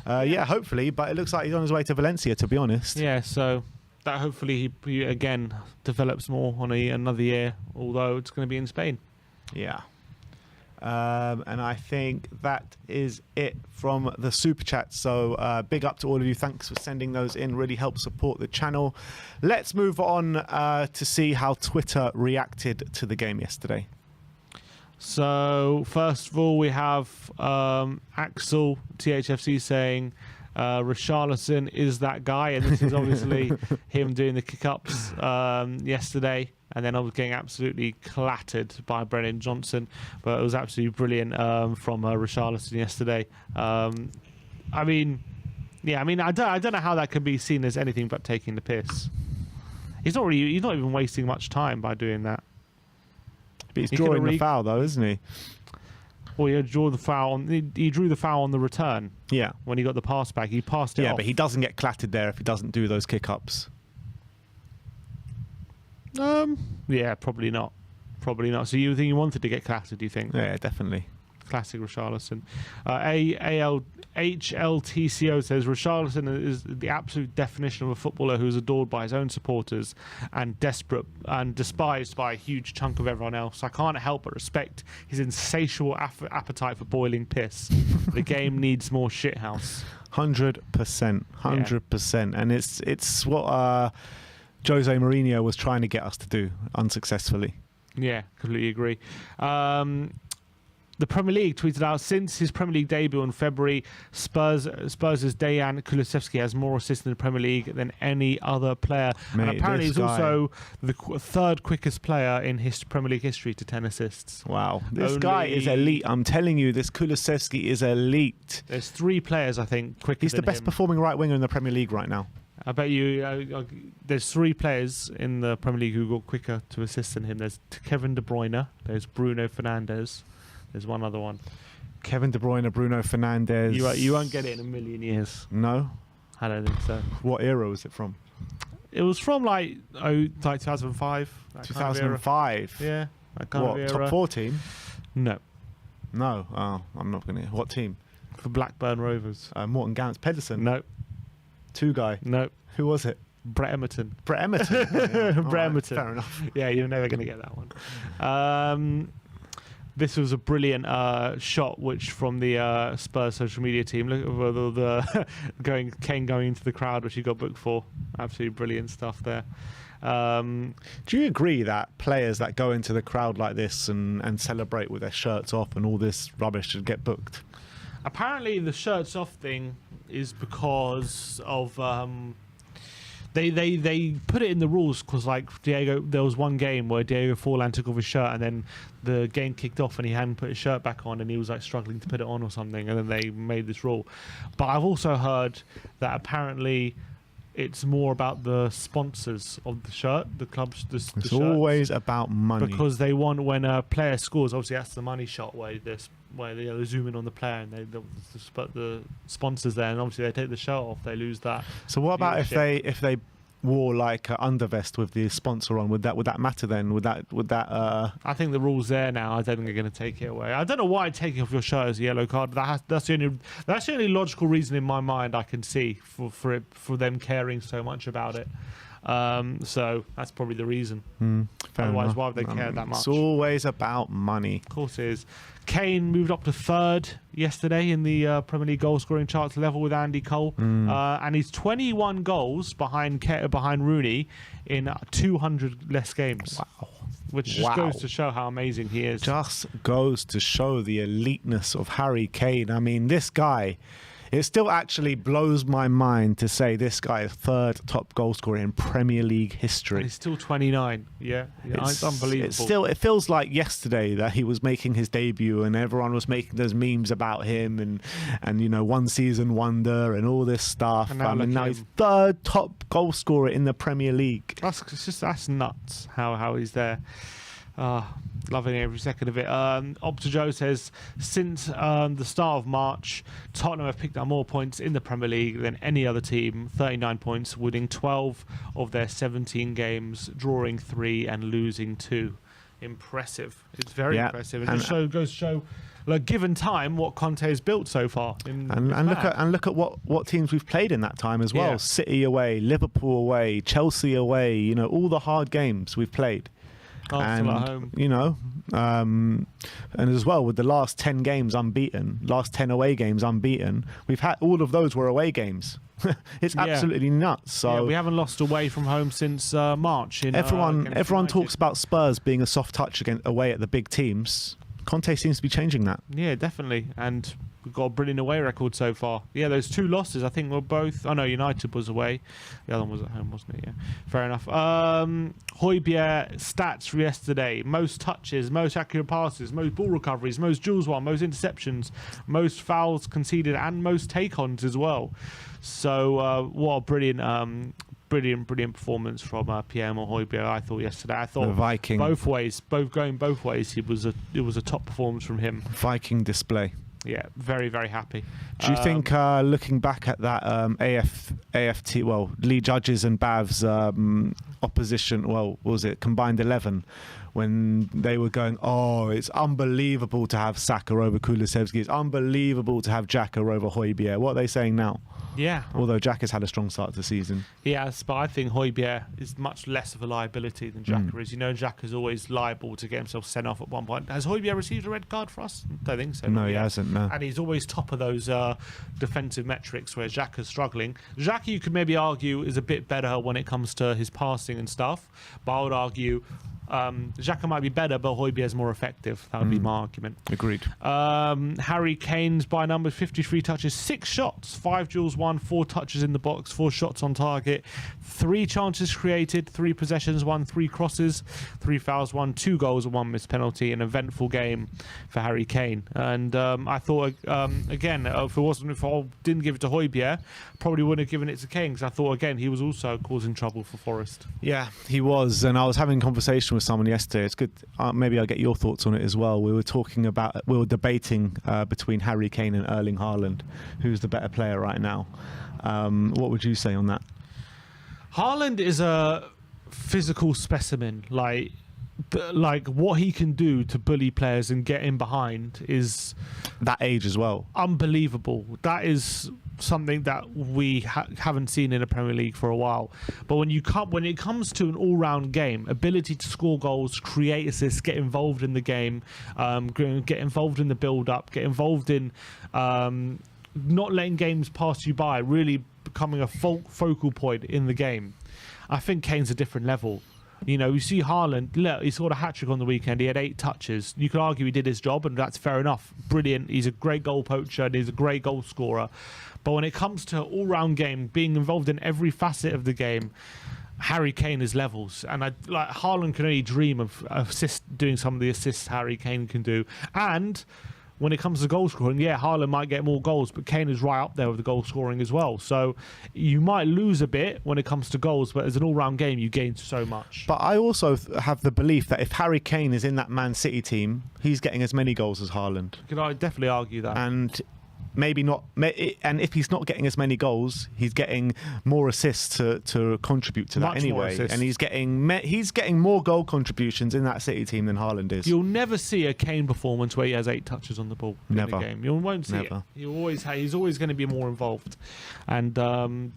Yeah, hopefully, but it looks like he's on his way to Valencia, to be honest. Yeah, so that hopefully he again develops more on another year, although it's going to be in Spain. Yeah. And I think that is it from the super chat. So big up to all of you. Thanks for sending those in. Really helps support the channel. Let's move on to see how Twitter reacted to the game yesterday. So first of all, we have Axel THFC saying, Richarlison is that guy, and this is obviously him doing the kick-ups yesterday, and then I was getting absolutely clattered by Brennan Johnson, but it was absolutely brilliant from Richarlison yesterday. I don't know how that could be seen as anything but taking the piss. He's not even wasting much time by doing that. But he's drawing the foul though, isn't he? Well, he drew the foul on the return. Yeah. When he got the pass back, he passed it off. Yeah, but he doesn't get clattered there if he doesn't do those kick-ups. Yeah, probably not. So you think he wanted to get clattered, do you think? Yeah, definitely. Classic Richarlison. HLTCO says Richarlison is the absolute definition of a footballer who is adored by his own supporters and desperate and despised by a huge chunk of everyone else. I can't help but respect his insatiable appetite for boiling piss. The game needs more shithouse. 100%, 100%, and it's what Jose Mourinho was trying to get us to do unsuccessfully. Yeah, completely agree. The Premier League tweeted out, since his Premier League debut in February, Spurs' Dejan Kulusevski has more assists in the Premier League than any other player. Mate, and apparently he's this guy- also the third quickest player in Premier League history to 10 assists. Wow. This Only- guy is elite. I'm telling you, this Kulusevski is elite. There's 3 players, I think, quicker He's than the best him. performing right winger in the Premier League right now. I bet you there's 3 players in the Premier League who got quicker to assist than him. There's Kevin De Bruyne, there's Bruno Fernandes, there's one other one. Kevin De Bruyne, Bruno Fernandes. You won't get it in a million years. No? I don't think so. What era was it from? It was from like 2005. that kind of era. 2005. Yeah, that kind What, of era. top 4 team? No, No. Oh, I'm not going to. What team? for Blackburn Rovers. Morton Gans Pedersen. No, 2 guy. no, Who was it? Brett Emerton. Brett Emerton. Oh, yeah. All Brett Emerton. Fair enough. Yeah, you're never going to get that one. This was a brilliant shot, which from the Spurs social media team. Look at the Kane going into the crowd, which he got booked for. Absolutely brilliant stuff there. Do you agree that players that go into the crowd like this and celebrate with their shirts off and all this rubbish should get booked? Apparently, the shirts off thing is because of they put it in the rules because like there was one game where Diego Forlan took off his shirt and then the game kicked off and he hadn't put his shirt back on and he was like struggling to put it on or something, and then they made this rule. But I've also heard that apparently it's more about the sponsors of the shirt, the clubs. The It's shirts. always about money. Because they want, when a player scores, obviously that's the money shot where they zoom in on the player and the sponsors there, and obviously they take the shirt off, they lose that. So what about if viewership. they wore like an undervest with the sponsor on? Would that matter then? Would that I think the rule's there now. I don't think they're going to take it away. I don't know why taking off your shirt is a yellow card. That's the only logical reason in my mind I can see for them caring so much about it. So that's probably the reason. fair Otherwise, enough. why would they care that much? It's always about money. Of course it is. Kane moved up to 3rd yesterday in the Premier League goal scoring charts, level with Andy Cole, and he's 21 goals behind Rooney in 200 less games. Wow. Which just goes to show how amazing he is. Just goes to show the eliteness of Harry Kane. I mean, this guy, it still actually blows my mind to say this guy is 3rd top goal scorer in Premier League history. And he's still 29. Yeah, it's unbelievable. It feels like yesterday that he was making his debut and everyone was making those memes about him and you know, one season wonder and all this stuff. And now now he's 3rd top goal scorer in the Premier League. That's nuts how he's there. Loving every second of it. Opta Joe says, since the start of March, Tottenham have picked up more points in the Premier League than any other team, 39 points, winning 12 of their 17 games, drawing 3 and losing 2. Impressive. It's very impressive. It just goes to show, like, given time, what Conte has built so far. Look at what teams we've played in that time as well. Yeah. City away, Liverpool away, Chelsea away. You know, all the hard games we've played. Arsenal at home. You know, and as well with the last 10 games unbeaten, last 10 away games unbeaten. We've had all of those were away games. It's absolutely nuts. So we haven't lost away from home since March. Everyone talks about Spurs being a soft touch away at the big teams. Conte seems to be changing that. Yeah, definitely. And we've got a brilliant away record so far. Yeah, those 2 losses, I think, were both... Oh, no, United was away. The other one was at home, wasn't it? Yeah, fair enough. Højbjerg stats for yesterday. Most touches, most accurate passes, most ball recoveries, most duels won, most interceptions, most fouls conceded, and most take-ons as well. So, what a brilliant performance from Pierre-Emile Højbjerg, I thought, yesterday. I thought the Viking. both ways, it was a top performance from him. Viking display. Yeah, very, very happy. Do you think, looking back at that AFT, Lee Judges and Bav's opposition, what was it, combined 11, when they were going, oh, it's unbelievable to have Saka over Kulusevski, it's unbelievable to have Xhaka over Højbjerg. What are they saying now? Yeah. Although Xhaka's had a strong start to the season. Yes, but I think Højbjerg is much less of a liability than Xhaka is. You know, Xhaka's always liable to get himself sent off at one point. Has Højbjerg received a red card for us? Don't think so. No, he hasn't, no. And he's always top of those defensive metrics where Xhaka's struggling. Xhaka, you could maybe argue, is a bit better when it comes to his passing and stuff, but I would argue Xhaka might be better, but Højbjerg is more effective. That would be my argument. Agreed. Harry Kane's by numbers, 53 touches, 6 shots, 5 duels won, 4 touches in the box, 4 shots on target, 3 chances created, 3 possessions won, 3 crosses, 3 fouls won, 2 goals and 1 missed penalty. An eventful game for Harry Kane. And I thought, again, if I didn't give it to Højbjerg, probably wouldn't have given it to Kane, because I thought, again, he was also causing trouble for Forest. Yeah, he was. And I was having a conversation with someone yesterday. It's good. Maybe I'll get your thoughts on it as well. We were debating between Harry Kane and Erling Haaland, who's the better player right now. What would you say on that? Haaland is a physical specimen. Like what he can do to bully players and get in behind is that age as well. Unbelievable. That is something that we haven't seen in the Premier League for a while. But when it comes to an all-round game, ability to score goals, create assists, get involved in the game, get involved in the build-up, get involved in not letting games pass you by, really becoming a focal point in the game. I think Kane's a different level. You know, you see Haaland, look, he scored a hat-trick on the weekend. He had 8 touches. You could argue he did his job, and that's fair enough. Brilliant. He's a great goal poacher, and he's a great goal scorer. But when it comes to all-round game, being involved in every facet of the game, Harry Kane is levels. And Haaland can only dream of doing some of the assists Harry Kane can do. And when it comes to goal scoring, yeah, Haaland might get more goals, but Kane is right up there with the goal scoring as well. So you might lose a bit when it comes to goals, but as an all-round game, you gain so much. But I also have the belief that if Harry Kane is in that Man City team, he's getting as many goals as Haaland. Could I definitely argue that? And maybe not. And if he's not getting as many goals, he's getting more assists to contribute to that anyway. And he's getting more goal contributions in that City team than Haaland is. You'll never see a Kane performance where he has 8 touches on the ball in the game. You won't see it. He's always going to be more involved, and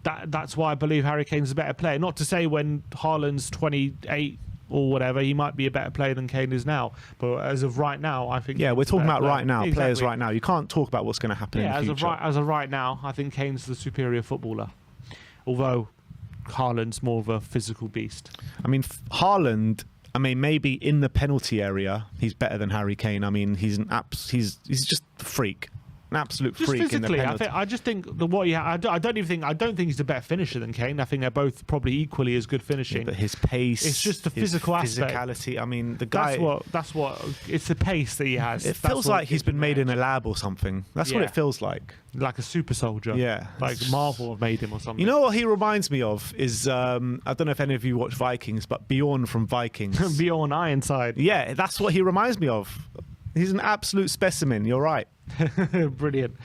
that's why I believe Harry Kane's a better player. Not to say when Haaland's 28 or whatever, he might be a better player than Kane is now. But as of right now, I think... Yeah, we're talking about right now, exactly. Players right now. You can't talk about what's going to happen in the future. As of right now, I think Kane's the superior footballer. Although Haaland's more of a physical beast. I mean, Haaland... maybe in the penalty area, he's better than Harry Kane. I mean, he's just a freak. An absolute freak in the penalty. I just think I don't think he's a better finisher than Kane. I think they're both probably equally as good finishing. Yeah, but his pace, it's just the physical aspect. Physicality. I mean, the guy. That's what. It's the pace that he has. It feels like he's been made in a lab or something. That's what it feels like. Like a super soldier. Yeah. Like Marvel have made him or something. You know what he reminds me of is I don't know if any of you watch Vikings, but Bjorn from Vikings. Bjorn Ironside. Yeah, that's what he reminds me of. He's an absolute specimen. You're right. Brilliant.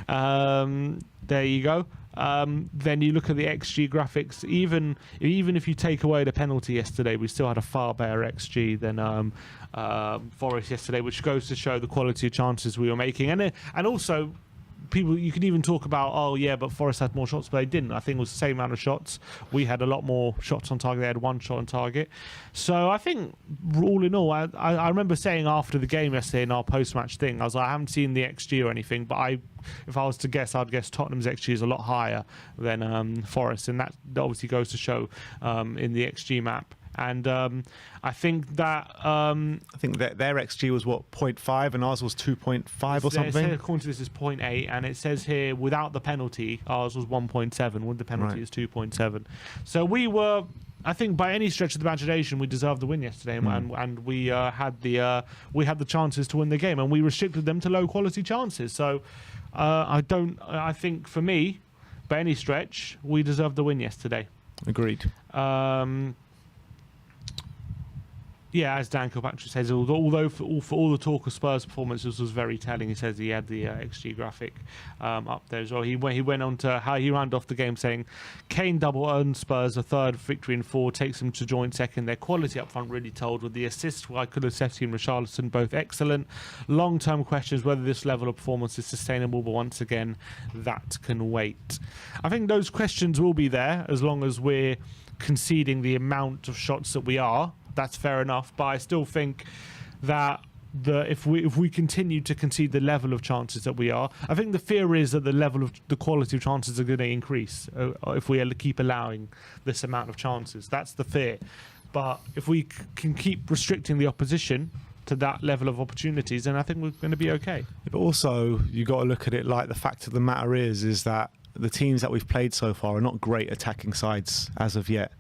There you go. Then you look at the XG graphics. Even if you take away the penalty yesterday, we still had a far better XG than Forest yesterday, which goes to show the quality of chances we were making. And also, people, you could even talk about, oh yeah, but Forest had more shots, but they didn't. I think it was the same amount of shots. We had a lot more shots on target. They had 1 shot on target. So I think all in all, I remember saying after the game yesterday in our post-match thing, I was like, I haven't seen the XG or anything, but if I was to guess, I'd guess Tottenham's XG is a lot higher than Forest, and that obviously goes to show in the XG map. And I think that their XG was what, 0.5 and ours was 2.5 or something. According to this, is 0.8, and it says here without the penalty, ours was 1.7. With the penalty, is 2.7. So we were, I think, by any stretch of the imagination, we deserved the win yesterday, and we had the chances to win the game, and we restricted them to low quality chances. So I think for me, by any stretch, we deserved the win yesterday. Agreed. Yeah, as Dan Kilpatrick says, although for all the talk of Spurs' performance, this was very telling. He says he had the XG graphic up there as well. He went on to how he rounded off the game saying, Kane double earned Spurs a third victory in 4, takes them to joint second. Their quality up front really told, with the assists by Kulusevski and Richarlison both excellent. Long-term questions whether this level of performance is sustainable, but once again, that can wait. I think those questions will be there as long as we're conceding the amount of shots that we are. That's fair enough, but I still think that if we continue to concede the level of chances that we are, I think the fear is that the quality of chances are going to increase if we keep allowing this amount of chances. That's the fear. But if we can keep restricting the opposition to that level of opportunities, then I think we're going to be okay. But also, you got to look at it like the fact of the matter is that the teams that we've played so far are not great attacking sides as of yet.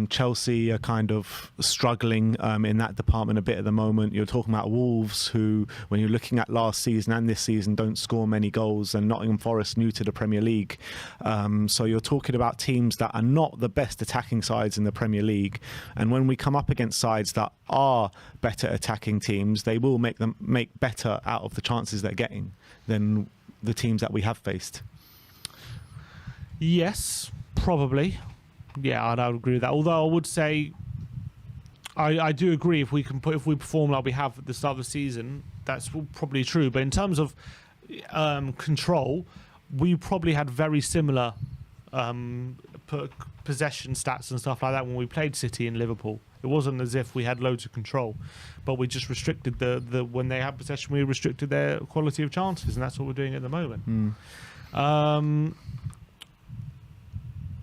Chelsea are kind of struggling in that department a bit at the moment. You're talking about Wolves, who, when you're looking at last season and this season, don't score many goals, and Nottingham Forest, new to the Premier League. So you're talking about teams that are not the best attacking sides in the Premier League. And when we come up against sides that are better attacking teams, they will make better out of the chances they're getting than the teams that we have faced. Yes, probably. Yeah, I'd agree with that. Although I would say, I do agree if we perform like we have at the start of the season, that's probably true. But in terms of control, we probably had very similar possession stats and stuff like that when we played City and Liverpool. It wasn't as if we had loads of control, but we just restricted the when they had possession, we restricted their quality of chances, and that's what we're doing at the moment.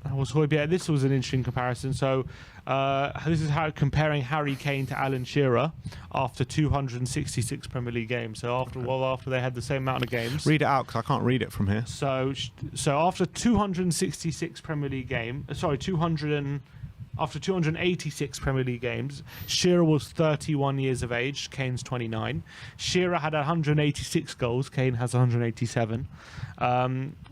This was an interesting comparison. So this is how comparing Harry Kane to Alan Shearer after 266 Premier League games. So after they had the same amount of games. Read it out because I can't read it from here. So after 266 Premier League games, after 286 Premier League games, Shearer was 31 years of age, Kane's 29. Shearer had 186 goals, Kane has 187.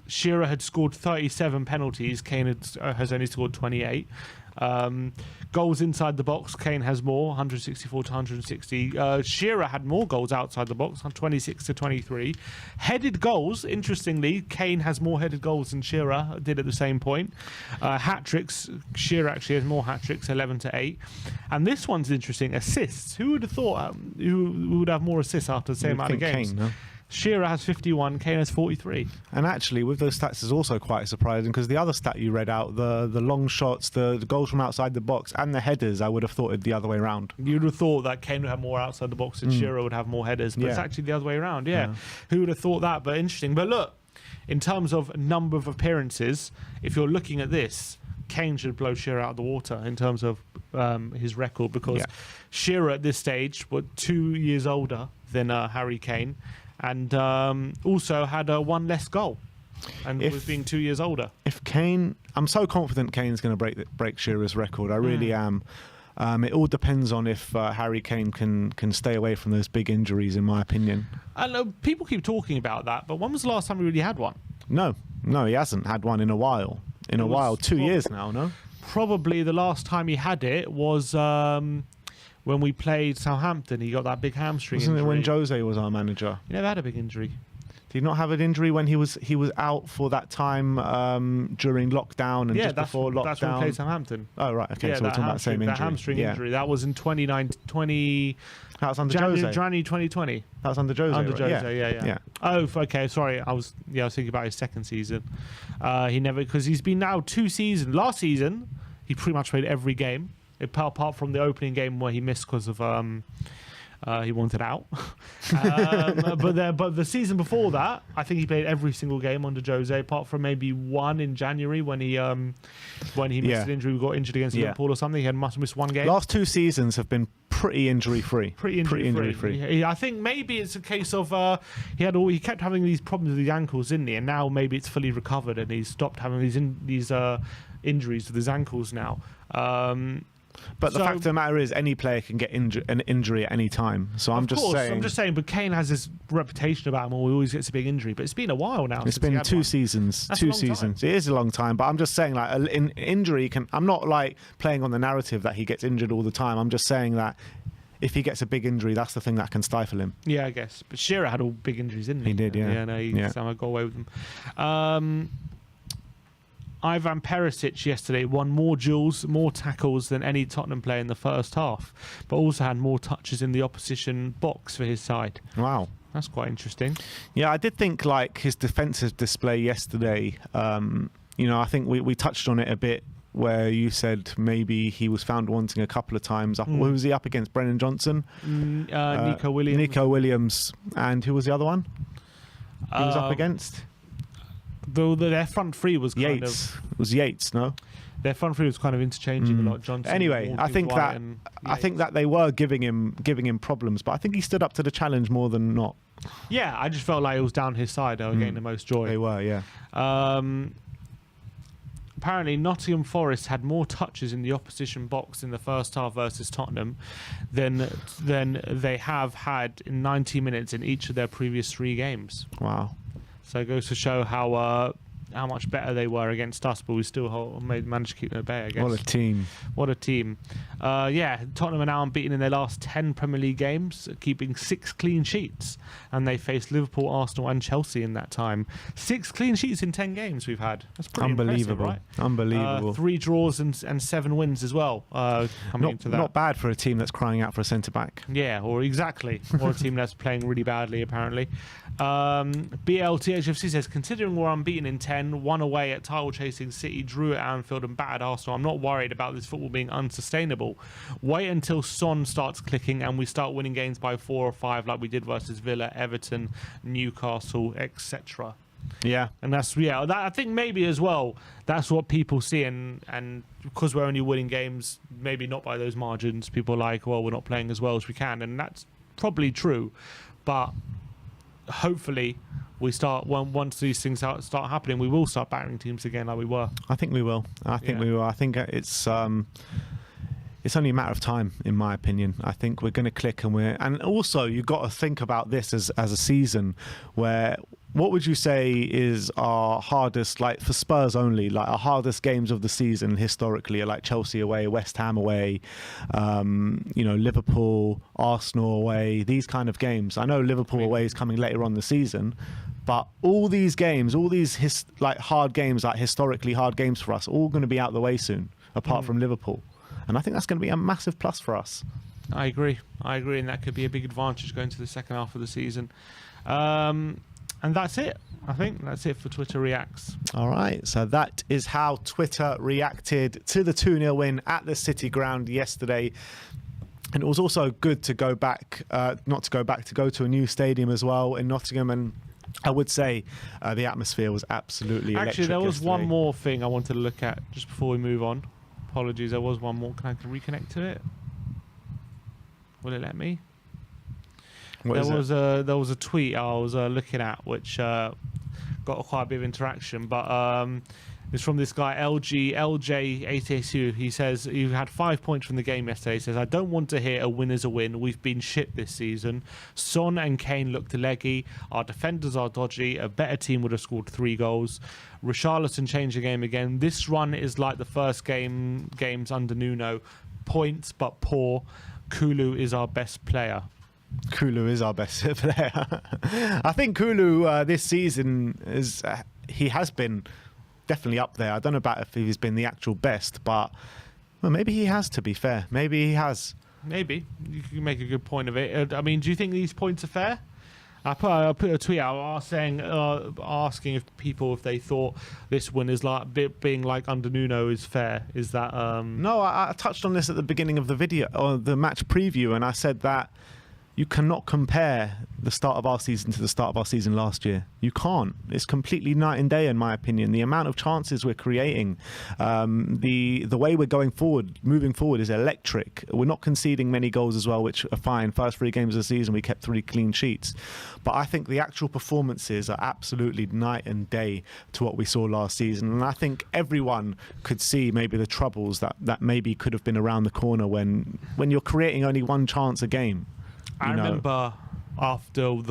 Shearer had scored 37 penalties, Kane has only scored 28. Goals inside the box, Kane has more, 164 to 160. Shearer had more goals outside the box, 26 to 23. Headed goals, interestingly, Kane has more headed goals than Shearer did at the same point. Hat-tricks, Shearer actually has more hat-tricks, 11 to 8. And this one's interesting, assists. Who would have thought who would have more assists after the same amount of games? Kane, no? Shearer has 51, Kane has 43. And actually, with those stats is also quite surprising because the other stat you read out, the long shots, the goals from outside the box and the headers, I would have thought it the other way around. You'd have thought that Kane would have more outside the box and Shearer would have more headers, but it's actually the other way around, yeah. Who would have thought that? But interesting. But look, in terms of number of appearances, if you're looking at this, Kane should blow Shearer out of the water in terms of his record because Shearer at this stage was 2 years older than Harry Kane. And also had one less goal, and was being 2 years older. If Kane, I'm so confident Kane's going to break Shearer's record. I really am. It all depends on if Harry Kane can stay away from those big injuries, in my opinion. And people keep talking about that, but when was the last time he really had one? No, he hasn't had one in a while. 2 years now. No, probably the last time he had it was. When we played Southampton, he got that big hamstring injury. Wasn't it when Jose was our manager? He never had a big injury. Did he not have an injury when he was out for that time during lockdown and just before lockdown? That's when we played Southampton. Oh, right. Okay, so we're talking about the same injury. That hamstring injury. That was in 20... That was under Jose. January 2020. That was under Jose. Under Jose, yeah. Oh, okay. Sorry, I was thinking about his second season. He never, because he's been now 2 seasons. Last season, he pretty much played every game. Apart from the opening game where he missed because of he wanted out. But the season before that, I think he played every single game under Jose, apart from maybe one in January when he missed an injury. We got injured against Liverpool or something. He must have missed one game. Last 2 seasons have been pretty injury-free. Pretty injury-free. I think maybe it's a case of he kept having these problems with his ankles, didn't he? And now maybe it's fully recovered and he's stopped having these injuries with his ankles now. But the fact of the matter is, any player can get an injury at any time. So I'm just saying. But Kane has this reputation about him, he always gets a big injury. But it's been a while now. It's been 2 seasons. That's 2 seasons. It is a long time. But I'm just saying, like, an injury can. I'm not like playing on the narrative that he gets injured all the time. I'm just saying that if he gets a big injury, that's the thing that can stifle him. Yeah, I guess. But Shearer had all big injuries, didn't he? He did, yeah. Yeah, no, he somehow got away with them. Ivan Perisic yesterday won more duels, more tackles than any Tottenham player in the first half, but also had more touches in the opposition box for his side. Wow. That's quite interesting. Yeah, I did think like his defensive display yesterday, I think we touched on it a bit where you said maybe he was found wanting a couple of times. Who was he up against? Brennan Johnson? Nico Williams. Nico Williams. And who was the other one he was up against? their front three was kind Yates. It was Yates, no? Their front three was kind of interchanging a lot. Johnson. Anyway, Ward, I think White that and I think that they were giving him problems, but I think he stood up to the challenge more than not. Yeah, I just felt like it was down his side. They were getting the most joy. They were, yeah. Apparently, Nottingham Forest had more touches in the opposition box in the first half versus Tottenham than they have had in 90 minutes in each of their previous 3 games. Wow. So it goes to show how much better they were against us, but we still managed to keep them at bay, I guess. What a team. What a team. Tottenham are now unbeaten in their last 10 Premier League games, keeping 6 clean sheets. And they faced Liverpool, Arsenal and Chelsea in that time. 6 clean sheets in 10 games we've had. That's pretty unbelievable. Impressive, right? Unbelievable. 3 draws and 7 wins as well coming into that. Not bad for a team that's crying out for a centre-back. Yeah, or exactly. Or a team that's playing really badly, apparently. BLTHFC says, considering we're unbeaten in 10, 1 away at title-chasing City, drew at Anfield and battered Arsenal, I'm not worried about this football being unsustainable. Wait until Son starts clicking and we start winning games by 4 or 5 like we did versus Villa, Everton, Newcastle, etc. Yeah. And that's, I think maybe as well, that's what people see, and because we're only winning games, maybe not by those margins, people are like, well, we're not playing as well as we can, and that's probably true, but hopefully we start once these things start happening, we will start battering teams again like we were. I think we will. I think it's only a matter of time, in my opinion. I think we're going to click, and also you've got to think about this as a season where, what would you say is our hardest, like for Spurs only, like our hardest games of the season historically are like Chelsea away, West Ham away, Liverpool, Arsenal away, these kind of games. I know Liverpool away is coming later on the season, but all these games, all these hard games, like historically hard games for us, all going to be out the way soon, apart from Liverpool. And I think that's going to be a massive plus for us. I agree, and that could be a big advantage going to the second half of the season. And that's it. I think that's it for Twitter Reacts. All right. So that is how Twitter reacted to the 2-0 win at the City ground yesterday. And it was also good to go back, to go to a new stadium as well in Nottingham. And I would say the atmosphere was absolutely electric. Actually, there was yesterday. one more thing I wanted to look at just before we move on. Apologies, there was one more. Can I reconnect to it? Will it let me? There was a tweet I was looking at which got quite a bit of interaction, but it's from this guy LJ8SU. He says he had 5 points from the game yesterday. He says, I don't want to hear a win is a win. We've been shit this season. Son and Kane looked leggy. Our defenders are dodgy. A better team would have scored 3 goals. Richarlison changed the game again. This run is like the first games under Nuno. Points but poor. Kulu is our best player. Kulu is our best player. I think Kulu this season he has been definitely up there. I don't know about if he's been the actual best, but maybe he has, to be fair. Maybe he has. Maybe. You can make a good point of it. I mean, do you think these points are fair? I put a tweet out asking if people, if they thought this win is like being like under Nuno is fair. Is that No, I touched on this at the beginning of the video or the match preview, and I said that you cannot compare the start of our season to the start of our season last year. You can't. It's completely night and day, in my opinion. The amount of chances we're creating, the way we're moving forward is electric. We're not conceding many goals as well, which are fine. First 3 games of the season, we kept 3 clean sheets. But I think the actual performances are absolutely night and day to what we saw last season. And I think everyone could see maybe the troubles that maybe could have been around the corner when you're creating only 1 chance a game. I remember after I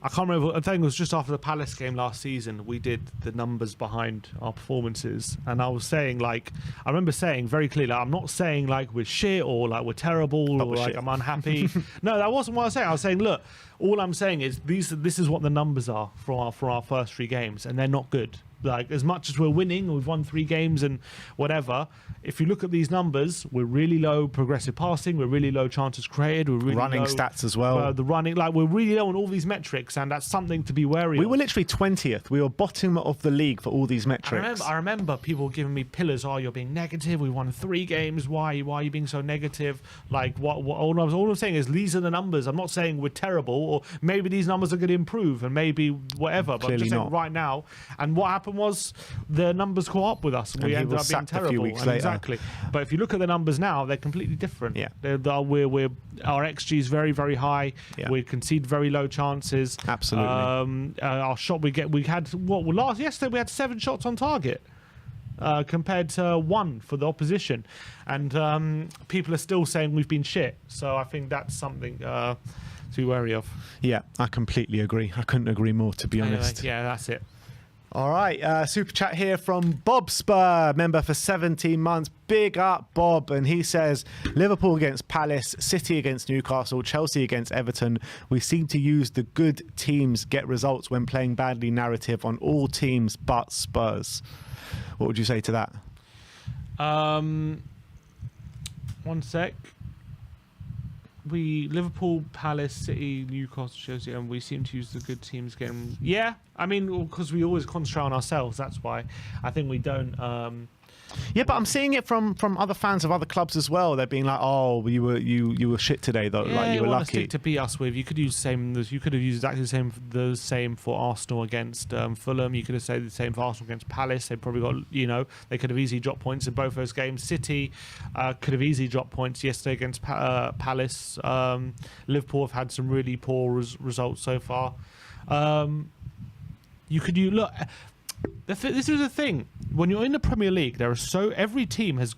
can't remember, I think it was just after the Palace game last season, we did the numbers behind our performances, and I was saying, I remember saying very clearly, I'm not saying like we're shit or like we're terrible or like I'm unhappy. No, that wasn't what I was saying. I was saying, look, all I'm saying is this is what the numbers are for our first 3 games, and they're not good. Like, as much as we're winning, we've won 3 games and whatever. If you look at these numbers, we're really low progressive passing, we're really low chances created, we're really running low, stats as well. The running, like, we're really low on all these metrics, and that's something to be wary of. We were literally 20th. We were bottom of the league for all these metrics. I remember people giving me pillars. Oh, you're being negative. We won 3 games. Why are you being so negative? Like, what all I'm saying is these are the numbers. I'm not saying we're terrible, or maybe these numbers are going to improve, and maybe whatever. But I'm just saying right now. And what happened was the numbers caught up with us, and we ended up being terrible. A few weeks later. Exactly. But if you look at the numbers now, they're completely different. Yeah. Our XG is very, very high. Yeah. We concede very low chances. Absolutely. Our shot yesterday we had 7 shots on target. Compared to 1 for the opposition, and people are still saying we've been shit. So I think that's something to be wary of. Yeah, I completely agree. I couldn't agree more, to be honest. Yeah, that's it. All right, super chat here from Bob Spur, member for 17 months. Big up, Bob. And he says, Liverpool against Palace, City against Newcastle, Chelsea against Everton. We seem to use the good teams get results when playing badly narrative on all teams but Spurs. What would you say to that? 1 sec. Liverpool, Palace, City, Newcastle, Chelsea, and we seem to use the good teams game. Yeah, I mean, because we always concentrate on ourselves. That's why I think we don't. Yeah, but I'm seeing it from other fans of other clubs as well. They're being like, "Oh, you were shit today, though. Yeah, like you were lucky." Stick to beat us with. You could use same. You could have used exactly the same for Arsenal against Fulham. You could have said the same for Arsenal against Palace. They probably got they could have easily dropped points in both those games. City could have easily dropped points yesterday against Palace. Liverpool have had some really poor results so far. Look. This is the thing. When you're in the Premier League, every team is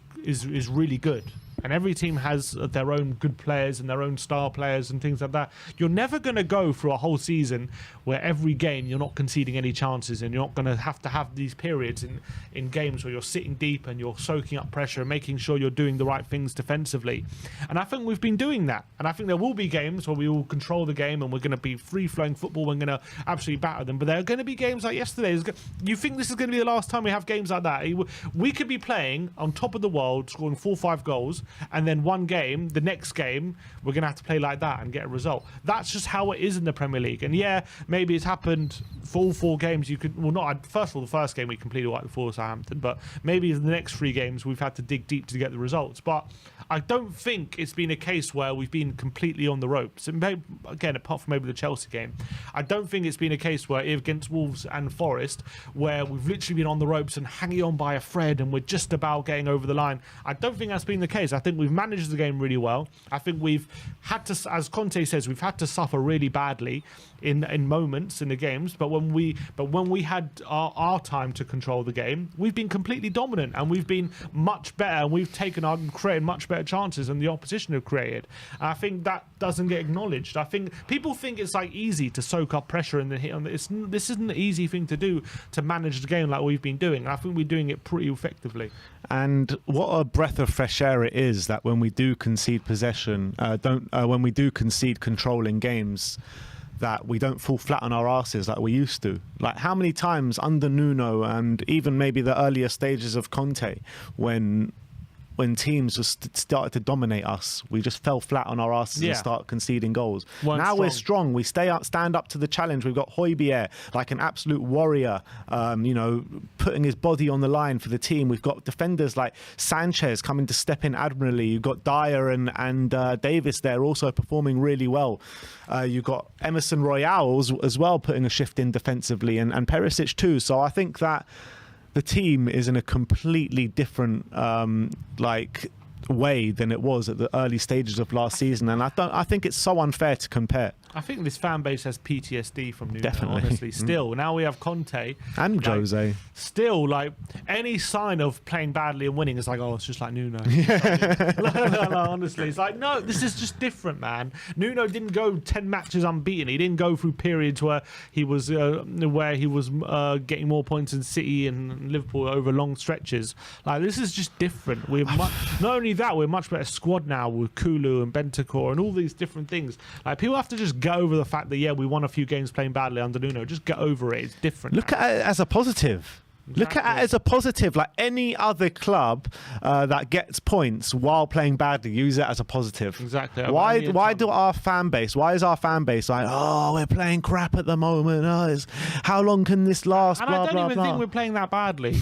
really good, and every team has their own good players and their own star players and things like that. You're never going to go through a whole season where every game you're not conceding any chances, and you're not going to have these periods in games where you're sitting deep and you're soaking up pressure and making sure you're doing the right things defensively. And I think we've been doing that. And I think there will be games where we will control the game and we're going to be free-flowing football. We're going to absolutely batter them. But there are going to be games like yesterday. You think this is going to be the last time we have games like that? We could be playing on top of the world, scoring 4 or 5 goals, and then one game, the next game, we're going to have to play like that and get a result. That's just how it is in the Premier League. And yeah, maybe it's happened for all 4 games. First of all, the first game we completely wiped before Southampton, but maybe in the next 3 games we've had to dig deep to get the results. But I don't think it's been a case where we've been completely on the ropes. And maybe, again, apart from maybe the Chelsea game, I don't think it's been a case where against Wolves and Forest, where we've literally been on the ropes and hanging on by a thread and we're just about getting over the line. I don't think that's been the case. I think we've managed the game really well. I think we've had to, as Conte says, we've had to suffer really badly in moments in the games, but when we had our time to control the game, we've been completely dominant, and we've been much better, and we've taken on and created much better chances than the opposition have created. And I think that doesn't get acknowledged. I think people think it's like easy to soak up pressure and then hit on this. This isn't an easy thing to do, to manage the game like we've been doing. And I think we're doing it pretty effectively. And what a breath of fresh air it is that when we do concede possession, when we do concede control in games, that we don't fall flat on our asses like we used to. Like, how many times under Nuno and even maybe the earlier stages of Conte, when teams just started to dominate us, we just fell flat on our asses and start conceding goals. We're strong. We stand up to the challenge. We've got Højbjerg, like an absolute warrior, putting his body on the line for the team. We've got defenders like Sanchez coming to step in admirably. You've got Dyer and Davis there also performing really well. You've got Emerson Royale as well putting a shift in defensively, and Perisic too. So I think that the team is in a completely different way than it was at the early stages of last season, and I think it's so unfair to compare. I think this fan base has PTSD from Nuno, definitely. Honestly. Still, now we have Conte and Jose. Still, any sign of playing badly and winning is like, oh, it's just like Nuno. Honestly, it's like, no, this is just different, man. Nuno didn't go 10 matches unbeaten. He didn't go through periods where he was getting more points than City and Liverpool over long stretches. Like, this is just different. Not only that, we're a much better squad now with Kulu and Bentancur and all these different things. Like, people have to just get over the fact that we won a few games playing badly under Nuno. Just get over it. It's different. Look at it as a positive. Look at it as a positive. Like any other club that gets points while playing badly, use it as a positive. Exactly. Why do our fan base? Why is our fan base like, oh, we're playing crap at the moment? Oh, how long can this last? And blah, I don't blah, even blah. think we're playing that badly.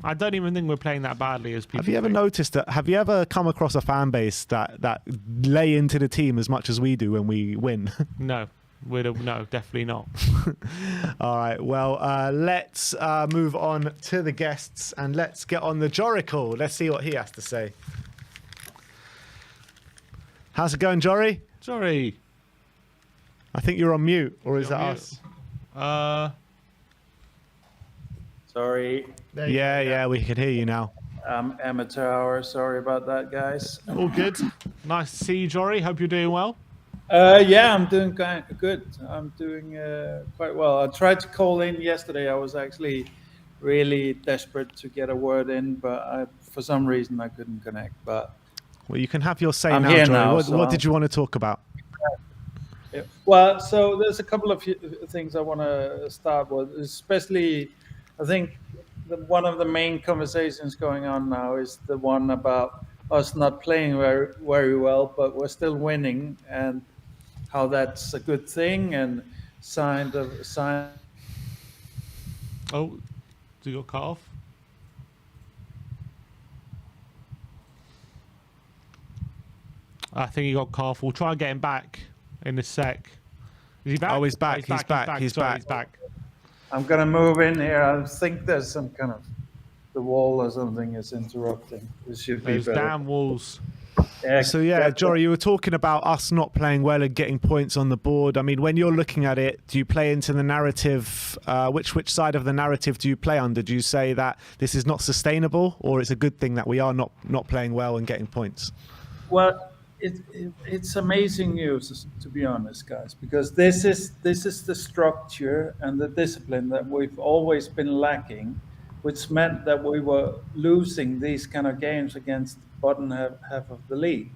I don't even think we're playing that badly as people. Have you ever noticed that? Have you ever come across a fan base that lay into the team as much as we do when we win? No. No, definitely not. All right, well, let's move on to the guests and let's get on the Joricle. Let's see what he has to say. How's it going, Jory? Sorry. I think you're on mute, or is You're that mute. us? Sorry, Yeah, we can hear you now. amateur hour. Sorry about that, guys. All good. Nice to see you, Jory. Hope you're doing well. Yeah, I'm doing good. I'm doing quite well. I tried to call in yesterday. I was actually really desperate to get a word in, but for some reason I couldn't connect. But Well, you can have your say I'm now, here Jory. now, What so did you want to talk about? yeah. Well, so there's a couple of things I want to start with, especially I think one of the main conversations going on now is the one about us not playing very, very well, but we're still winning, and how that's a good thing and sign. Oh, do you got cut off? I think he got cut off. We'll try and get him back in a sec. Is he back? Oh, he's back. He's back. Sorry, he's back. I'm gonna move in here. I think there's some kind of the wall or something is interrupting. This should be Those better. damn walls. Yeah, So yeah, Jory, you were talking about us not playing well and getting points on the board. I mean, when you're looking at it, do you play into the narrative? Which side of the narrative do you play under? Do you say that this is not sustainable, or it's a good thing that we are not playing well and getting points? Well, it's amazing news, to be honest, guys, because this is the structure and the discipline that we've always been lacking, which meant that we were losing these kind of games against the bottom half of the league.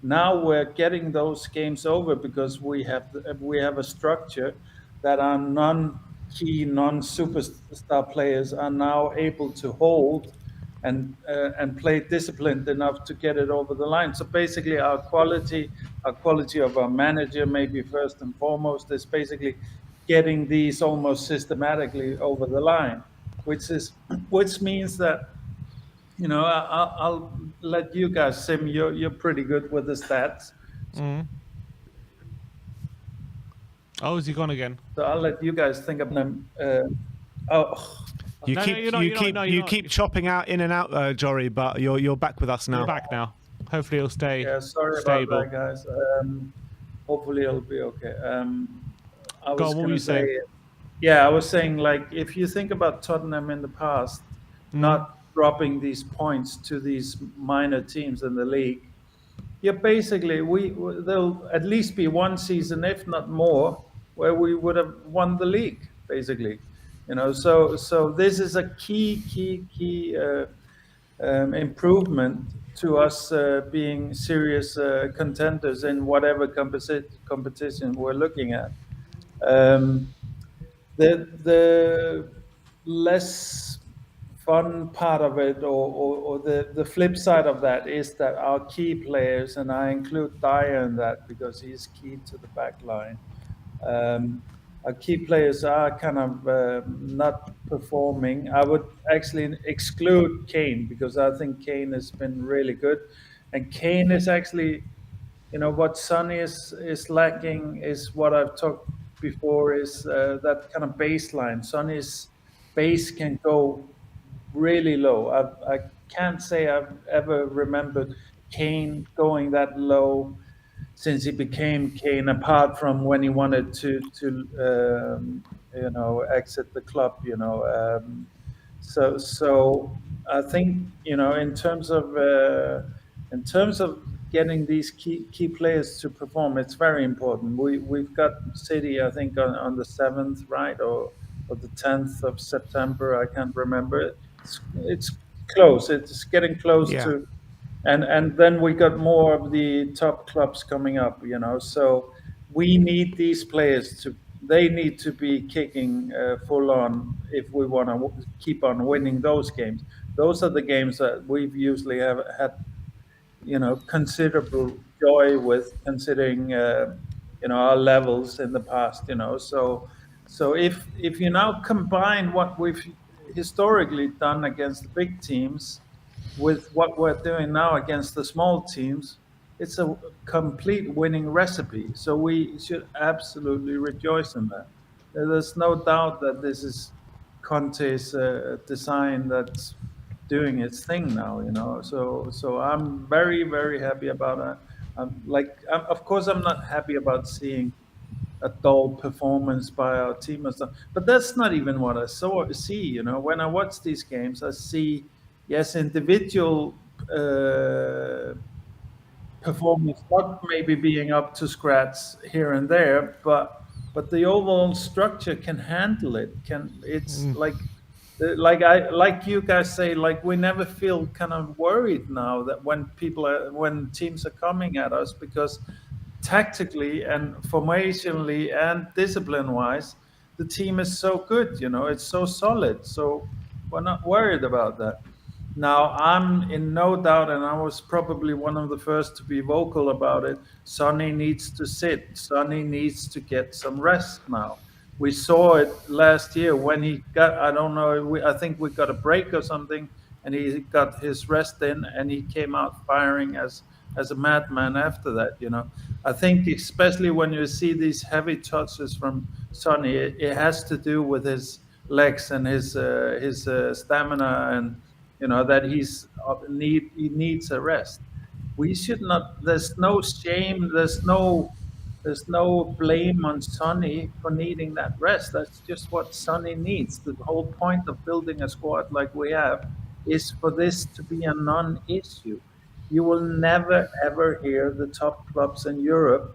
Now we're getting those games over because we have a structure that our non-key, non-superstar players are now able to hold and play disciplined enough to get it over the line. So basically, our quality of our manager, maybe first and foremost, is basically getting these almost systematically over the line, which means that, you know, I'll let you guys, Sim. You're pretty good with the stats. Mm. Oh, is he gone again? So I'll let you guys think of them. You No, keep you're not. keep chopping out in and out, Jory, but you're back with us now. You're back now. Hopefully he'll stay Yeah, sorry stable. about that, guys. Hopefully it'll be okay. I Go was on, what were gonna you say, saying? yeah, I was saying, like, if you think about Tottenham in the past, not dropping these points to these minor teams in the league, yeah, basically there'll at least be one season, if not more, where we would have won the league, basically. You know, so this is a key improvement to us being serious contenders in whatever competition we're looking at. The less fun part of it, or the flip side of that, is that our key players, and I include Dyer in that because he's key to the back line. Our key players are kind of not performing. I would actually exclude Kane because I think Kane has been really good, and Kane is actually, you know, what Sonny is lacking is what I've talked before, is that kind of baseline. Sonny's base can go really low. I can't say I've ever remembered Kane going that low since he became Kane, apart from when he wanted to you know, exit the club, you know. So I think, you know, in terms of getting these key players to perform, it's very important. We've got City, I think, on the 7th, right, or the 10th of September. I can't remember. It's close. It's getting close to. And then we got more of the top clubs coming up, you know. So we need these players they need to be kicking full on if we want to keep on winning those games. Those are the games that we've usually have had, considerable joy with, considering our levels in the past. So if you now combine what we've historically done against the big teams with what we're doing now against the small teams, it's a complete winning recipe. So we should absolutely rejoice in that. There's no doubt that this is Conte's design that's doing its thing now. So I'm very, very happy about it. Of course, I'm not happy about seeing a dull performance by our team and stuff. But that's not even what I see. When I watch these games, I see, yes, individual performance not maybe being up to scratch here and there, but the overall structure can handle it. It's like you guys say, like we never feel kind of worried now that when teams are coming at us, because tactically and formationally and discipline wise, the team is so good. It's so solid. So we're not worried about that. Now, I'm in no doubt, and I was probably one of the first to be vocal about it. Sonny needs to sit. Sonny needs to get some rest now. We saw it last year when he got, I don't know, I think we got a break or something, and he got his rest in, and he came out firing as a madman after that. I think especially when you see these heavy touches from Sonny, it has to do with his legs and his stamina, and that he needs a rest. We should not. There's no shame. There's no blame on Sonny for needing that rest. That's just what Sonny needs. The whole point of building a squad like we have is for this to be a non-issue. You will never ever hear the top clubs in Europe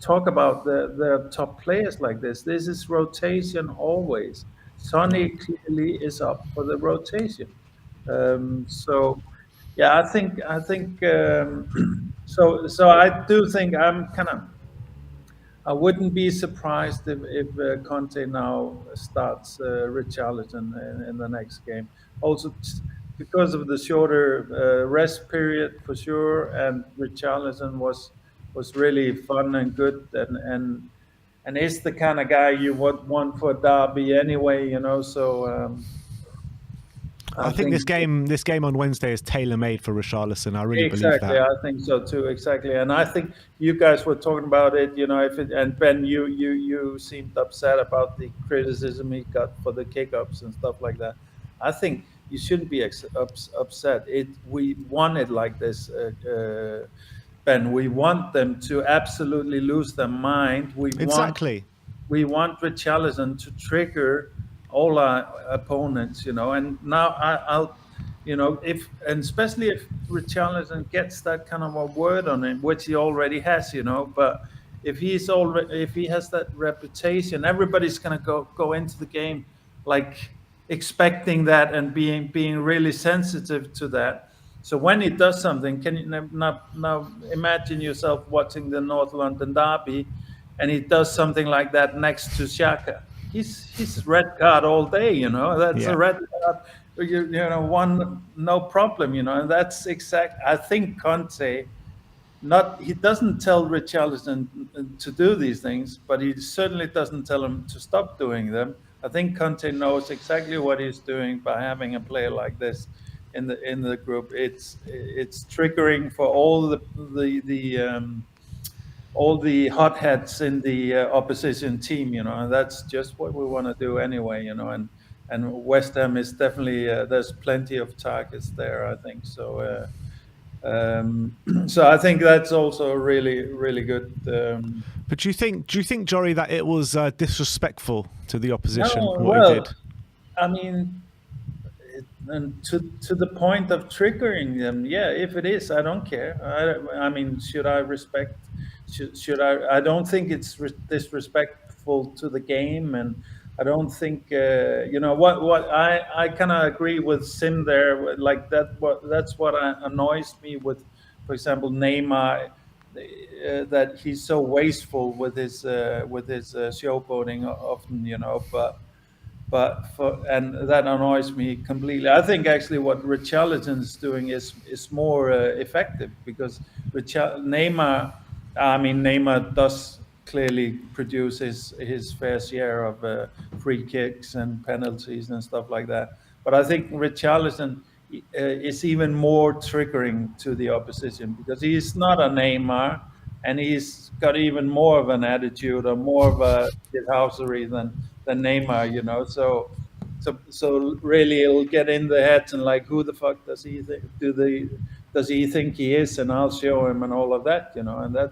talk about the top players like this. This is rotation always. Sonny clearly is up for the rotation. So yeah, I think so I do think I wouldn't be surprised if Conte now starts Richarlison in the next game. Also, because of the shorter rest period for sure, and Richarlison was really fun and good, and is the kind of guy you would want for Derby anyway. So I think this game on Wednesday is tailor made for Richarlison. I really believe exactly, that. I think so too. Exactly, and I think you guys were talking about it. And Ben, you seemed upset about the criticism he got for the kick-ups and stuff like that. I think you shouldn't be upset. We want it like this, Ben. We want them to absolutely lose their mind. Exactly. We want Richarlison to trigger all our opponents, and now I'll, if, and especially if Richarlison gets that kind of a word on him, which he already has, but if he has that reputation, everybody's going to go into the game like expecting that and being really sensitive to that. So when he does something, can you now imagine yourself watching the North London derby, and he does something like that next to Xhaka? He's red card all day. That's a red card. One, no problem. And that's exact. I think Conte, he doesn't tell Richarlison to do these things, but he certainly doesn't tell him to stop doing them. I think Conte knows exactly what he's doing by having a player like this in the group. It's triggering for all the hotheads in the opposition team, and that's just what we want to do anyway, and West Ham is definitely there's plenty of targets there, I think. So so I think that's also really, really good. But do you think, Jory, that it was disrespectful to the opposition what he did? I mean, and to the point of triggering them, yeah. If it is, I don't care. I mean, should I respect? Should I? I don't think it's disrespectful to the game, and I don't think what I kind of agree with Sim there. Like that's what annoys me with, for example, Neymar that he's so wasteful with his showboating often, and that annoys me completely. I think actually what Richarlison is doing is more effective because Neymar, I mean Neymar does clearly produce his fair share of free kicks and penalties and stuff like that. But I think Richarlison is even more triggering to the opposition because he's not a Neymar and he's got even more of an attitude or more of a shithousery than Neymar, So really, it'll get in the heads and like, who the fuck does he does he think he is? And I'll show him and all of that, And that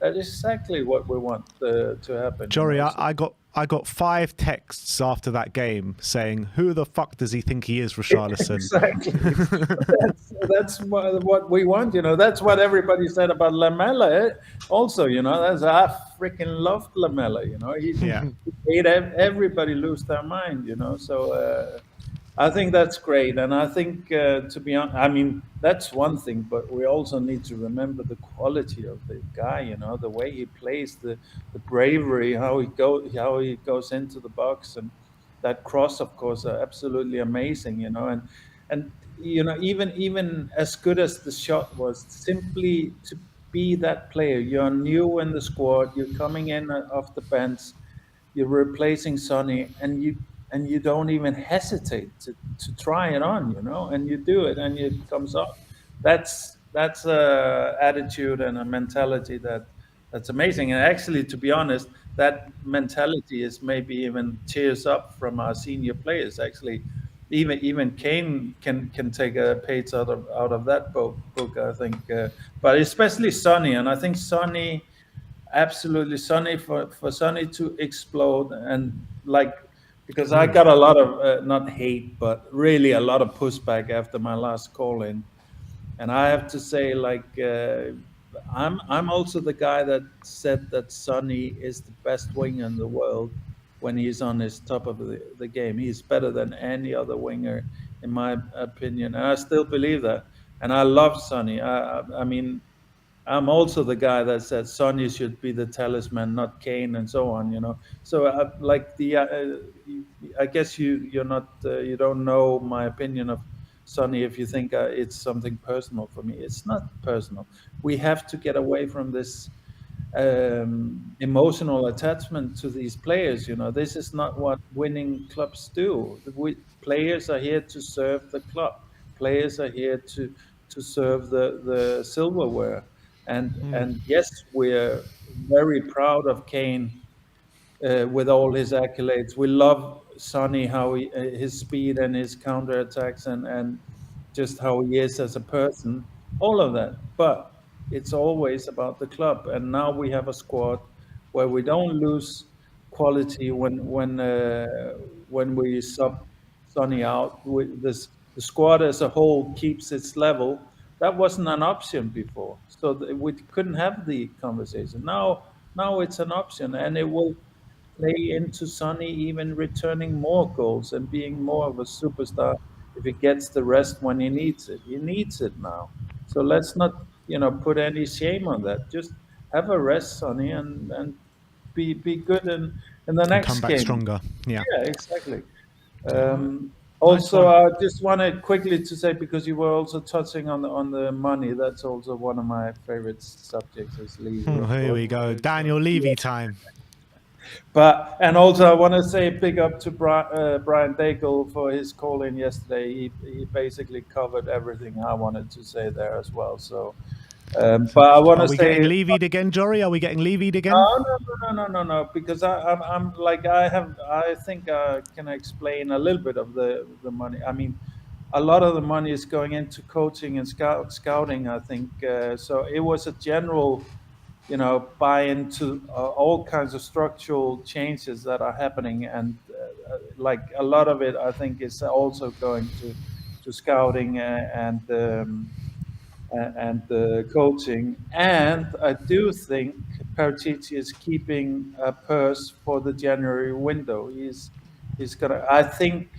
is exactly what we want to happen. Jory, I got 5 texts after that game saying, "Who the fuck does he think he is, Richarlison?" Exactly. that's what we want, That's what everybody said about Lamella. Also, I freaking loved Lamella. He made everybody lose their mind. So I think that's great, and I think to be honest, I mean that's one thing, but we also need to remember the quality of the guy. The way he plays, the bravery, how he goes into the box, and that cross, of course, are absolutely amazing. And even as good as the shot was, simply to be that player, you're new in the squad, you're coming in off the bench, you're replacing Sonny, and you don't even hesitate to try it on, and you do it, and it comes off. That's a attitude and a mentality that's amazing. And actually, to be honest, that mentality is maybe even cheers up from our senior players. Actually, even Kane can take a page out of that book, I think. But especially Sonny, and I think Sonny. Absolutely, Sonny, for Sonny to explode and because I got a lot of not hate, but really a lot of pushback after my last call in, and I have to say, I'm also the guy that said that Sonny is the best winger in the world when he's on his top of the game. He's better than any other winger, in my opinion, and I still believe that. And I love Sonny. I mean. I'm also the guy that said Sonny should be the talisman, not Kane, and so on. So I guess you're not you don't know my opinion of Sonny if you think it's something personal for me. It's not personal. We have to get away from this emotional attachment to these players. This is not what winning clubs do. Players are here to serve the club. Players are here to serve the silverware. And yes, we're very proud of Kane with all his accolades. We love Sonny, how his speed and his counterattacks and just how he is as a person, all of that. But it's always about the club. And now we have a squad where we don't lose quality when we sub Sonny out. The squad as a whole keeps its level. That wasn't an option before, so we couldn't have the conversation. Now it's an option, and it will play into Sonny even returning more goals and being more of a superstar if he gets the rest when he needs it. He needs it now. So let's not, put any shame on that. Just have a rest, Sonny, and be good in the next come back game. stronger. Yeah, exactly. Also, I just wanted quickly to say, because you were also touching on the money, that's also one of my favorite subjects is Levy. Here we go, Daniel Levy time. And also I want to say big up to Brian Daigle for his call in yesterday. He basically covered everything I wanted to say there as well. So, but I want to say, are we getting levied again, Jory? Are we getting levied again? No. Because I'm like I think I can explain a little bit of the money. I mean, a lot of the money is going into coaching and scouting. I think so. It was a general, buy into all kinds of structural changes that are happening, and like a lot of it, I think, is also going to scouting and coaching. And I do think Perisic is keeping a purse for the January window. He's gonna. I think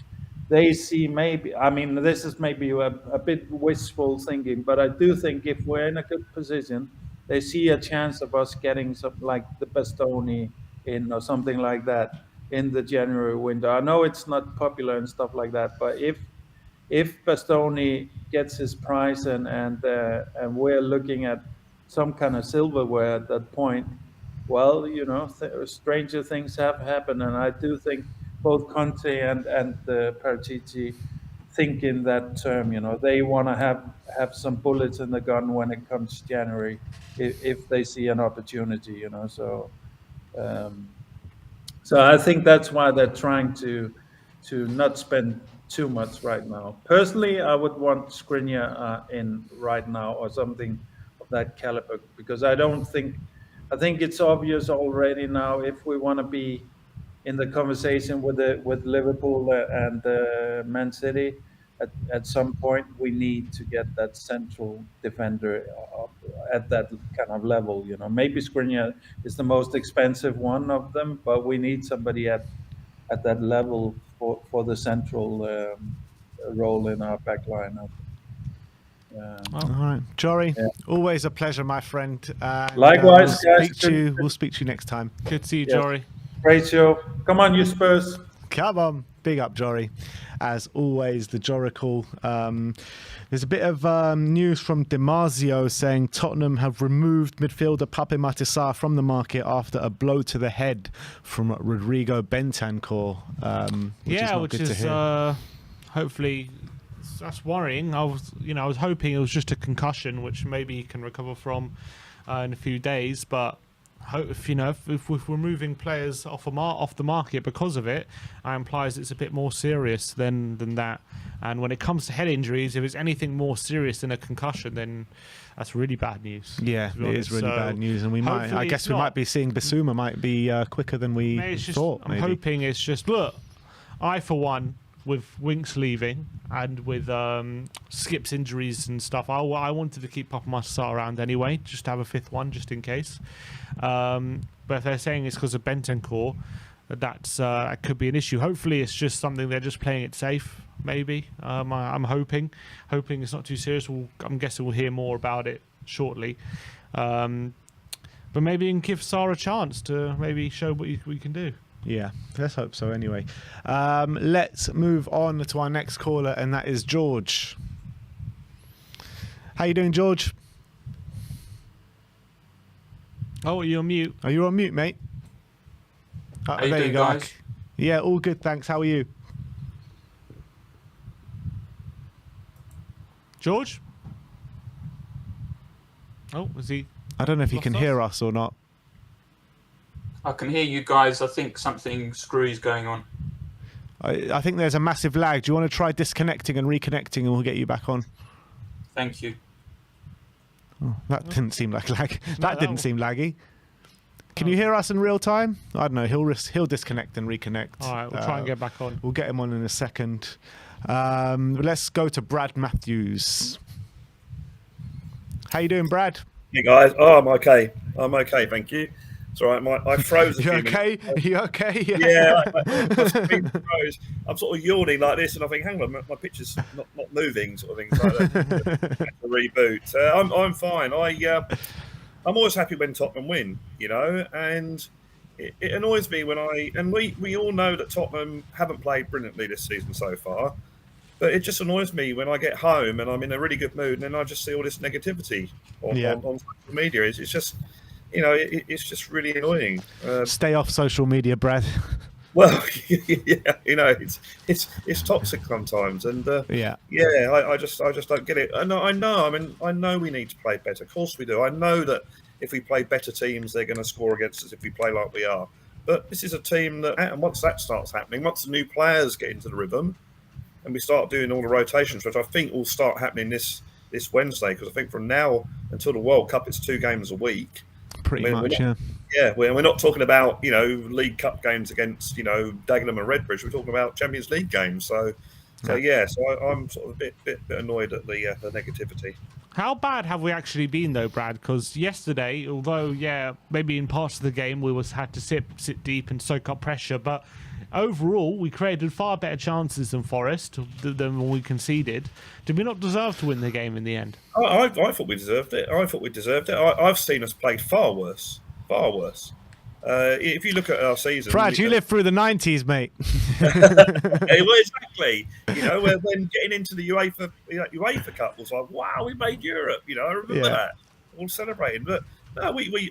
they see maybe. I mean, this is maybe a bit wishful thinking, but I do think if we're in a good position they see a chance of us getting something like the Bastoni in or something like that in the January window. I know it's not popular and stuff like that, but if Bastoni gets his price and we're looking at some kind of silverware at that point, well, stranger things have happened, and I do think both Conte and Paratici think in that term. They want to have some bullets in the gun when it comes January, if they see an opportunity. Um, so I think that's why they're trying to not spend too much right now. Personally, I would want Skriniar in right now or something of that caliber, because I think it's obvious already now, if we want to be in the conversation with Liverpool and Man City. At some point, we need to get that central defender up at that kind of level. Maybe Skriniar is the most expensive one of them, but we need somebody at that level for the central role in our back line. All right, Jory, Yeah. always a pleasure, my friend. And, Likewise, guys. We'll speak to you next time. Good to see you, Yes. Jory. Great show. Come on, you Spurs. Come on, big up, Jory. As always, the Joracle. There's a bit of news from Dimarzio saying Tottenham have removed midfielder Pape Matar from the market after a blow to the head from Rodrigo Bentancur. Which is not which good is to hear. hopefully that's worrying. I was hoping it was just a concussion, which maybe he can recover from in a few days, but. If we're moving players off the market because of it, it implies it's a bit more serious than that. And when it comes to head injuries, if it's anything more serious than a concussion, then that's really bad news. Yeah, it is really bad news, and we might be seeing Basuma might be quicker than we thought. I'm hoping it's just I for one, with Winks leaving and with Skip's injuries and stuff, I wanted to keep Papa Matar around anyway, just to have a fifth one, just in case. But if they're saying it's because of Bentancur, that could be an issue. Hopefully it's just something they're just playing it safe, maybe. I'm hoping it's not too serious. I'm guessing we'll hear more about it shortly. But maybe you can give Sarr a chance to maybe show what we can do. Yeah, let's hope so anyway. Let's move on to our next caller, and that is George. How you doing, George? Oh, you're on mute. Are you on mute, mate? How you doing, guys? Yeah, all good, thanks. How are you? George? Oh, is he? I don't know if he Lost can us? hear us or not. I can hear you guys. I think something screwy is going on. I think there's a massive lag. Do you want to try disconnecting and reconnecting, and we'll get you back on? Thank you. Oh, that didn't seem like lag. No, That didn't seem laggy. Can you hear us in real time? I don't know. He'll disconnect and reconnect. All right, we'll try and get back on. We'll get him on in a second. Let's go to Brad Matthews. How you doing, Brad? Hey guys, I'm okay. Thank you. It's all right. I froze. You okay? You okay? Yeah, my screen froze. I'm sort of yawning like this, and I think, hang on, my picture's not moving, sort of things like that. A reboot. I'm fine. I'm always happy when Tottenham win, and it annoys me when we all know that Tottenham haven't played brilliantly this season so far. But it just annoys me when I get home and I'm in a really good mood, and then I just see all this negativity on social media. It's just, it's just really annoying. Stay off social media, Brad. Well, yeah, it's toxic sometimes, and I just don't get it. And I know we need to play better. Of course we do. I know that if we play better teams, they're going to score against us if we play like we are. But this is a team that, and once that starts happening, once the new players get into the rhythm, and we start doing all the rotations, which I think will start happening this Wednesday, because I think from now until the World Cup, it's 2 games a week. Pretty much, yeah. Yeah, we're not talking about, League Cup games against, Dagenham and Redbridge. We're talking about Champions League games. So I'm sort of a bit annoyed at the negativity. How bad have we actually been, though, Brad? Because yesterday, although, maybe in parts of the game we had to sit deep and soak up pressure, but overall, we created far better chances than Forest, than we conceded. Did we not deserve to win the game in the end? I thought we deserved it. I've seen us play far worse. Far worse. If you look at our season, Brad, you lived through the 90s, mate. Well, exactly. When getting into the UEFA Cup was like, wow, we made Europe. I remember that. All celebrating, but no, we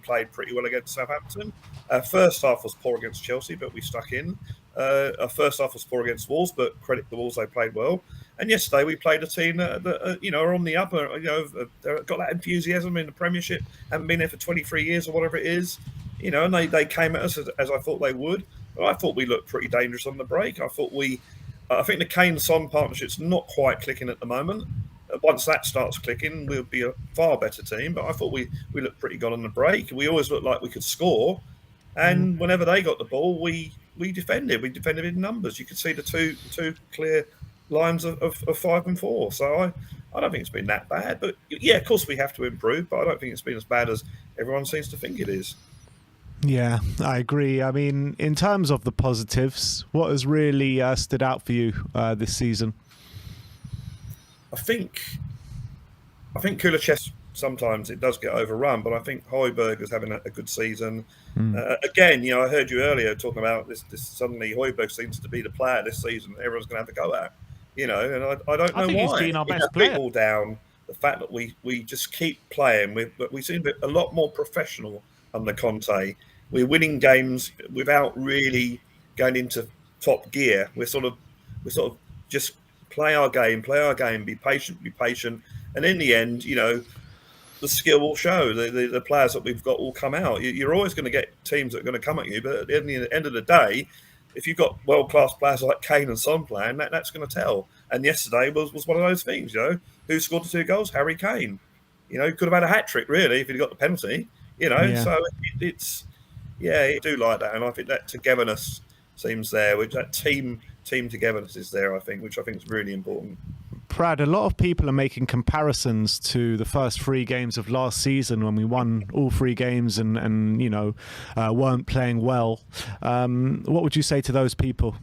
played pretty well against Southampton. Our first half was poor against Chelsea, but we stuck in. Our first half was poor against Wolves, but credit the Wolves, they played well. And yesterday we played a team that are on the upper. They've got that enthusiasm in the Premiership. Haven't been there for 23 years or whatever it is. And they came at us as I thought they would. But I thought we looked pretty dangerous on the break. I think the Kane-Son partnership's not quite clicking at the moment. Once that starts clicking, we'll be a far better team. But I thought we looked pretty good on the break. We always looked like we could score. And whenever they got the ball, we defended. We defended in numbers. You could see the two clear lines of 5 and 4. So I don't think it's been that bad. But yeah, of course we have to improve. But I don't think it's been as bad as everyone seems to think it is. Yeah, I agree. I mean, in terms of the positives, what has really stood out for you this season? I think Kulichevsky, sometimes it does get overrun, but I think Højbjerg is having a good season. Again, I heard you earlier talking about this. Suddenly, Højbjerg seems to be the player this season. Everyone's going to have to go at, and I don't know why. He's been our best player. People down the fact that we just keep playing. We seem a lot more professional under Conte. We're winning games without really going into top gear. We're sort of just play our game, be patient, and in the end, the skill will show. The players that we've got will come out. You're always going to get teams that are going to come at you, but at the end of the day, if you've got world-class players like Kane and Son playing, that's going to tell. And yesterday was one of those things. Who scored the 2 goals? Harry Kane. He could have had a hat-trick really if he'd got the penalty. So it's. Yeah, I do like that, and I think that togetherness seems there. Which that team togetherness is there, I think, which I think is really important. Brad, a lot of people are making comparisons to the first 3 games of last season when we won all 3 games and weren't playing well. What would you say to those people?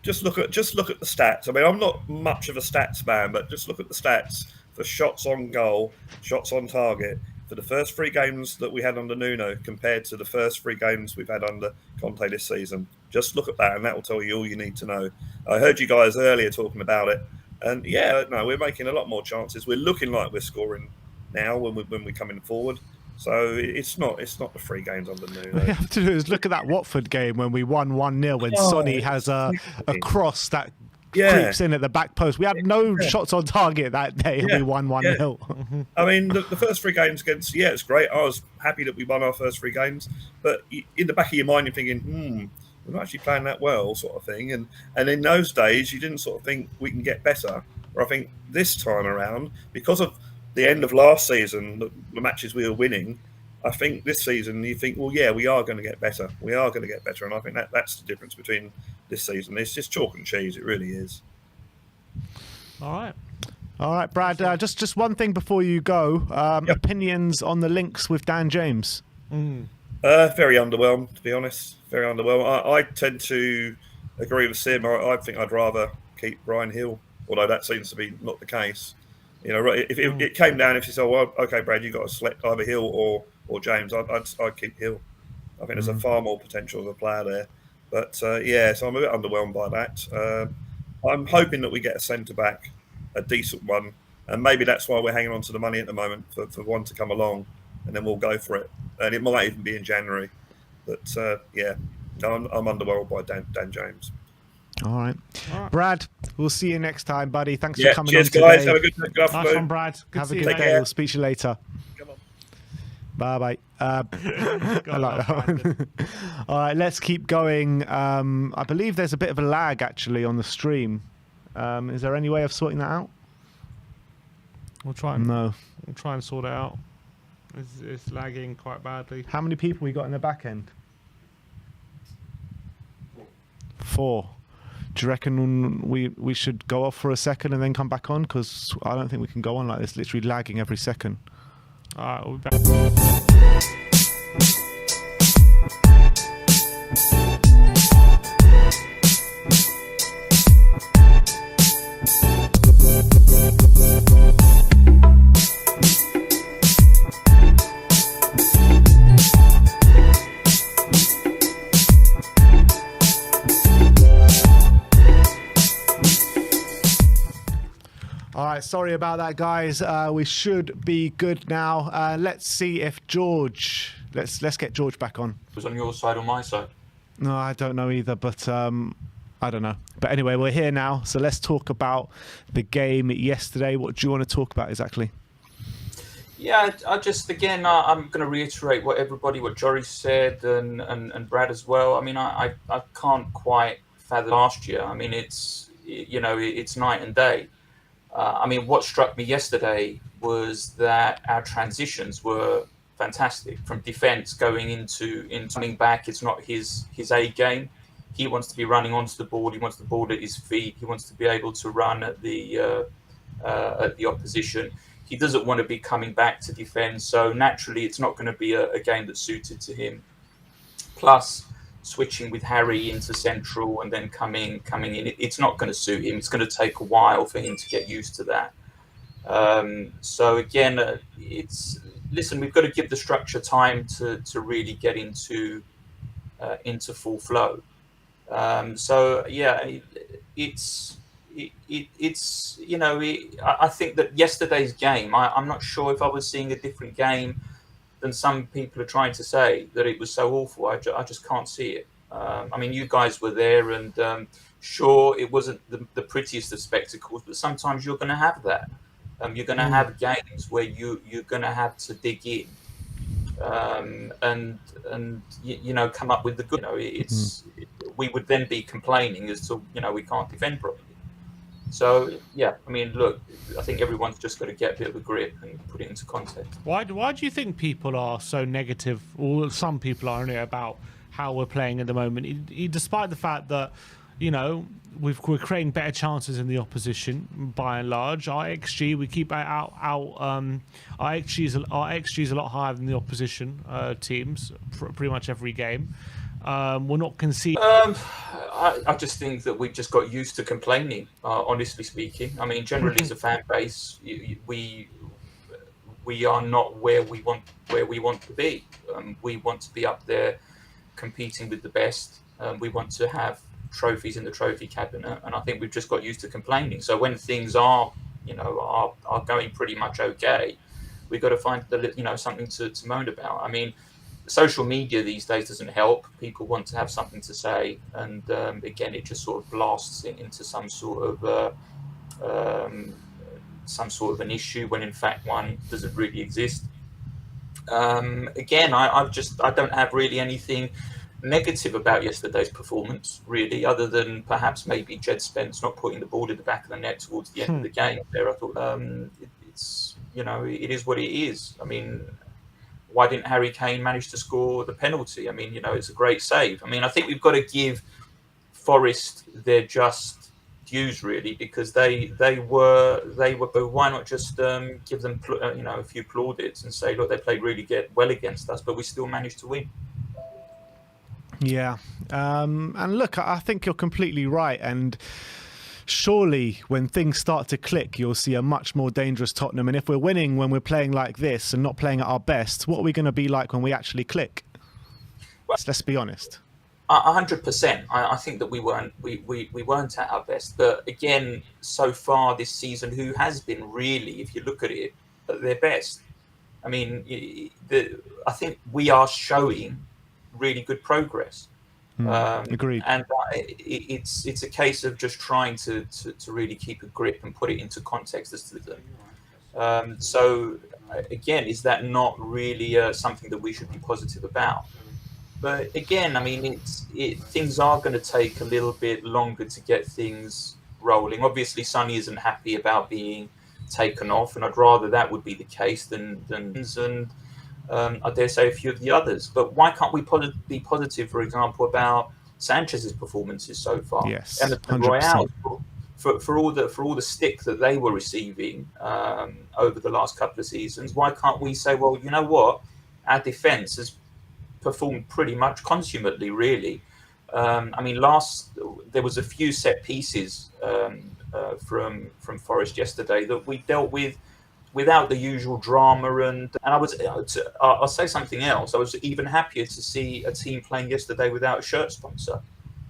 Just look at the stats. I mean, I'm not much of a stats man, but just look at the stats for shots on goal, shots on target. For the first 3 games that we had under Nuno compared to the first 3 games we've had under Conte this season. Just look at that and that will tell you all you need to know. I heard you guys earlier talking about it. And we're making a lot more chances. We're looking like we're scoring now when we're coming forward. So it's not the 3 games under Nuno. What we have to do is look at that Watford game when we won 1-0 when Sonny has a cross that creeps in at the back post. We had no shots on target that day and we won 1-0. I mean, the first 3 games against, it's great. I was happy that we won our first 3 games. But in the back of your mind, you're thinking, we're not actually playing that well, sort of thing. And in those days, you didn't sort of think we can get better. Or I think this time around, because of the end of last season, the matches we were winning, I think this season you think, well, yeah, we are going to get better. We are going to get better. And I think that's the difference between this season. It's just chalk and cheese. It really is. All right, Brad, just one thing before you go. Opinions on the links with Dan James? Very underwhelmed, to be honest. Very underwhelmed. I tend to agree with Sim. I think I'd rather keep Brian Hill, although that seems to be not the case. If it came down, if you said, well, okay, Brad, you've got to select either Hill or James, I'd keep Hill. I think there's a far more potential of a player there. But, so I'm a bit underwhelmed by that. I'm hoping that we get a centre-back, a decent one, and maybe that's why we're hanging on to the money at the moment for one to come along, and then we'll go for it. And it might even be in January. But, I'm underwhelmed by Dan James. All right. Brad, we'll see you next time, buddy. Thanks for coming on today. Cheers, guys. Have a good afternoon. Nice one, Brad. Have a good day. We'll speak to you later. Come on. Bye-bye. I like that one. All right, let's keep going. I believe there's a bit of a lag, actually, on the stream. Is there any way of sorting that out? We'll try and sort it out. It's lagging quite badly. How many people we got in the back end? 4. Do you reckon we should go off for a second and then come back on? Because I don't think we can go on like this, literally lagging every second. All right, we'll be back. All right, sorry about that, guys. We should be good now. Let's see if George. Let's get George back on. It was on your side or my side? No, I don't know either, but I don't know. But anyway, we're here now, so let's talk about the game yesterday. What do you want to talk about exactly? Yeah, I'm going to reiterate what Joris said and Brad as well. I mean, I can't quite fathom last year. I mean, it's night and day. I mean, what struck me yesterday was that our transitions were fantastic. From defence going into coming back, it's not his A game. He wants to be running onto the ball. He wants the ball at his feet. He wants to be able to run at the opposition. He doesn't want to be coming back to defend. So naturally, it's not going to be a game that's suited to him. Plus, switching with Harry into central and then coming in, it's not going to suit him. It's going to take a while for him to get used to that. So again, we've got to give the structure time to really get into full flow. So yeah, I think that yesterday's game, I'm not sure if I was seeing a different game than some people are trying to say, that it was so awful. I just can't see it. I mean, you guys were there, and sure, it wasn't the prettiest of spectacles, but sometimes you're going to have that. You're going to have games where you're going to have to dig in and come up with the good. We would then be complaining as to we can't defend properly. So yeah, I mean, look, I think everyone's just got to get a bit of a grip and put it into context. Why do you think people are so negative, or some people are, about how we're playing at the moment, despite the fact that we're creating better chances in the opposition by and large? Our XG, we keep our XG is a lot higher than the opposition teams pretty much every game. We're not conceding. I just think that we've just got used to complaining. Honestly speaking, I mean, generally as a fan base, we are not where we want to be. We want to be up there, competing with the best. We want to have trophies in the trophy cabinet, and I think we've just got used to complaining. So when things are going pretty much okay, we've got to find something to moan about. I mean, social media these days doesn't help. People want to have something to say, and again, it just sort of blasts it into some sort of an issue when in fact one doesn't really exist. Again, I don't have really anything negative about yesterday's performance, really, other than perhaps maybe Jed Spence not putting the ball in the back of the net towards the end of the game. There, I thought it is what it is. I mean, why didn't Harry Kane manage to score the penalty? I mean, it's a great save. I mean, I think we've got to give Forest their just dues, really, because they were. But why not just give them a few plaudits and say, look, they played really well against us, but we still managed to win. Yeah, and look, I think you're completely right, and surely when things start to click, you'll see a much more dangerous Tottenham. And if we're winning when we're playing like this and not playing at our best, what are we going to be like when we actually click? Let's be honest. 100%. I think that we weren't at our best. But again, so far this season, who has been really, if you look at it, at their best? I mean, I think we are showing really good progress. Agreed. And it's a case of just trying to really keep a grip and put it into context as to them. So again, is that not really something that we should be positive about? But again, I mean, things are going to take a little bit longer to get things rolling. Obviously, Sonny isn't happy about being taken off, and I'd rather that would be the case than I dare say a few of the others. But why can't we be positive, for example, about Sanchez's performances so far? Yes, Emerson Royale, for all the stick that they were receiving over the last couple of seasons. Why can't we say, well, you know what, our defence has performed pretty much consummately, really. I mean, there was a few set pieces from Forest yesterday that we dealt with without the usual drama, and I'll say something else. I was even happier to see a team playing yesterday without a shirt sponsor.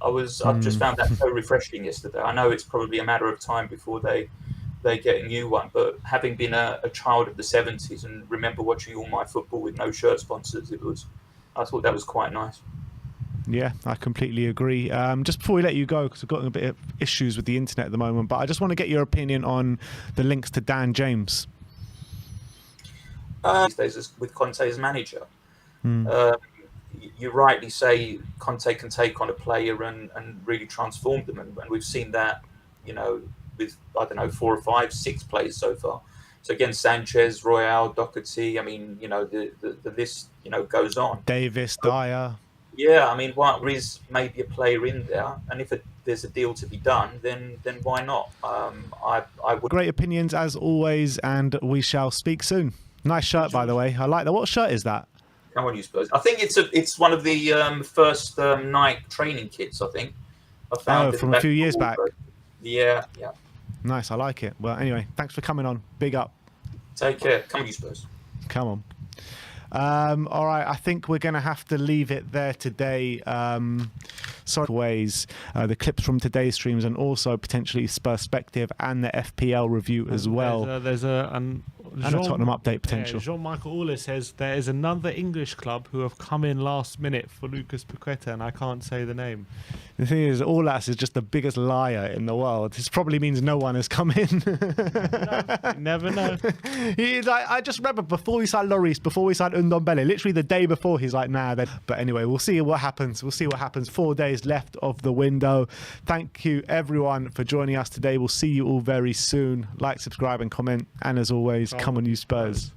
I've just found that so refreshing yesterday. I know it's probably a matter of time before they get a new one, but having been a child of the 70s and remember watching all my football with no shirt sponsors, I thought that was quite nice. Yeah, I completely agree. Just before we let you go, because we've got a bit of issues with the internet at the moment, but I just want to get your opinion on the links to Dan James. These days with Conte as manager. You rightly say Conte can take on a player and really transform them, and we've seen that, with, I don't know, 4 or 5, 6 players so far. So again, Sanchez, Royale, Doherty, I mean, the list, goes on. Davis, Dyer. Yeah, I mean, there is maybe a player in there, and if there's a deal to be done, then why not? I would. Great opinions as always, and we shall speak soon. Nice shirt, by the way. I like that. What shirt is that? Come on, you Spurs. I think it's one of the first Nike training kits, I think. I found from a few years back. Yeah. Nice, I like it. Well, anyway, thanks for coming on. Big up. Take care. Come on, you Spurs. Come on. All right, I think we're going to have to leave it there today. Sorry, ways the clips from today's streams, and also potentially Perspective and the FPL review as well. There's a Tottenham update potential. Jean-Michael Orler says there is another English club who have come in last minute for Lucas Paqueta, and I can't say the name. The thing is, Orlas is just the biggest liar in the world. This probably means no one has come in. Never know. I just remember before we signed Lloris, before we signed Ndombele, literally the day before, he's like, nah. But anyway, we'll see what happens. 4 days left of the window. Thank you, everyone, for joining us today. We'll see you all very soon. Like, subscribe, and comment. And as always, come on, you Spurs.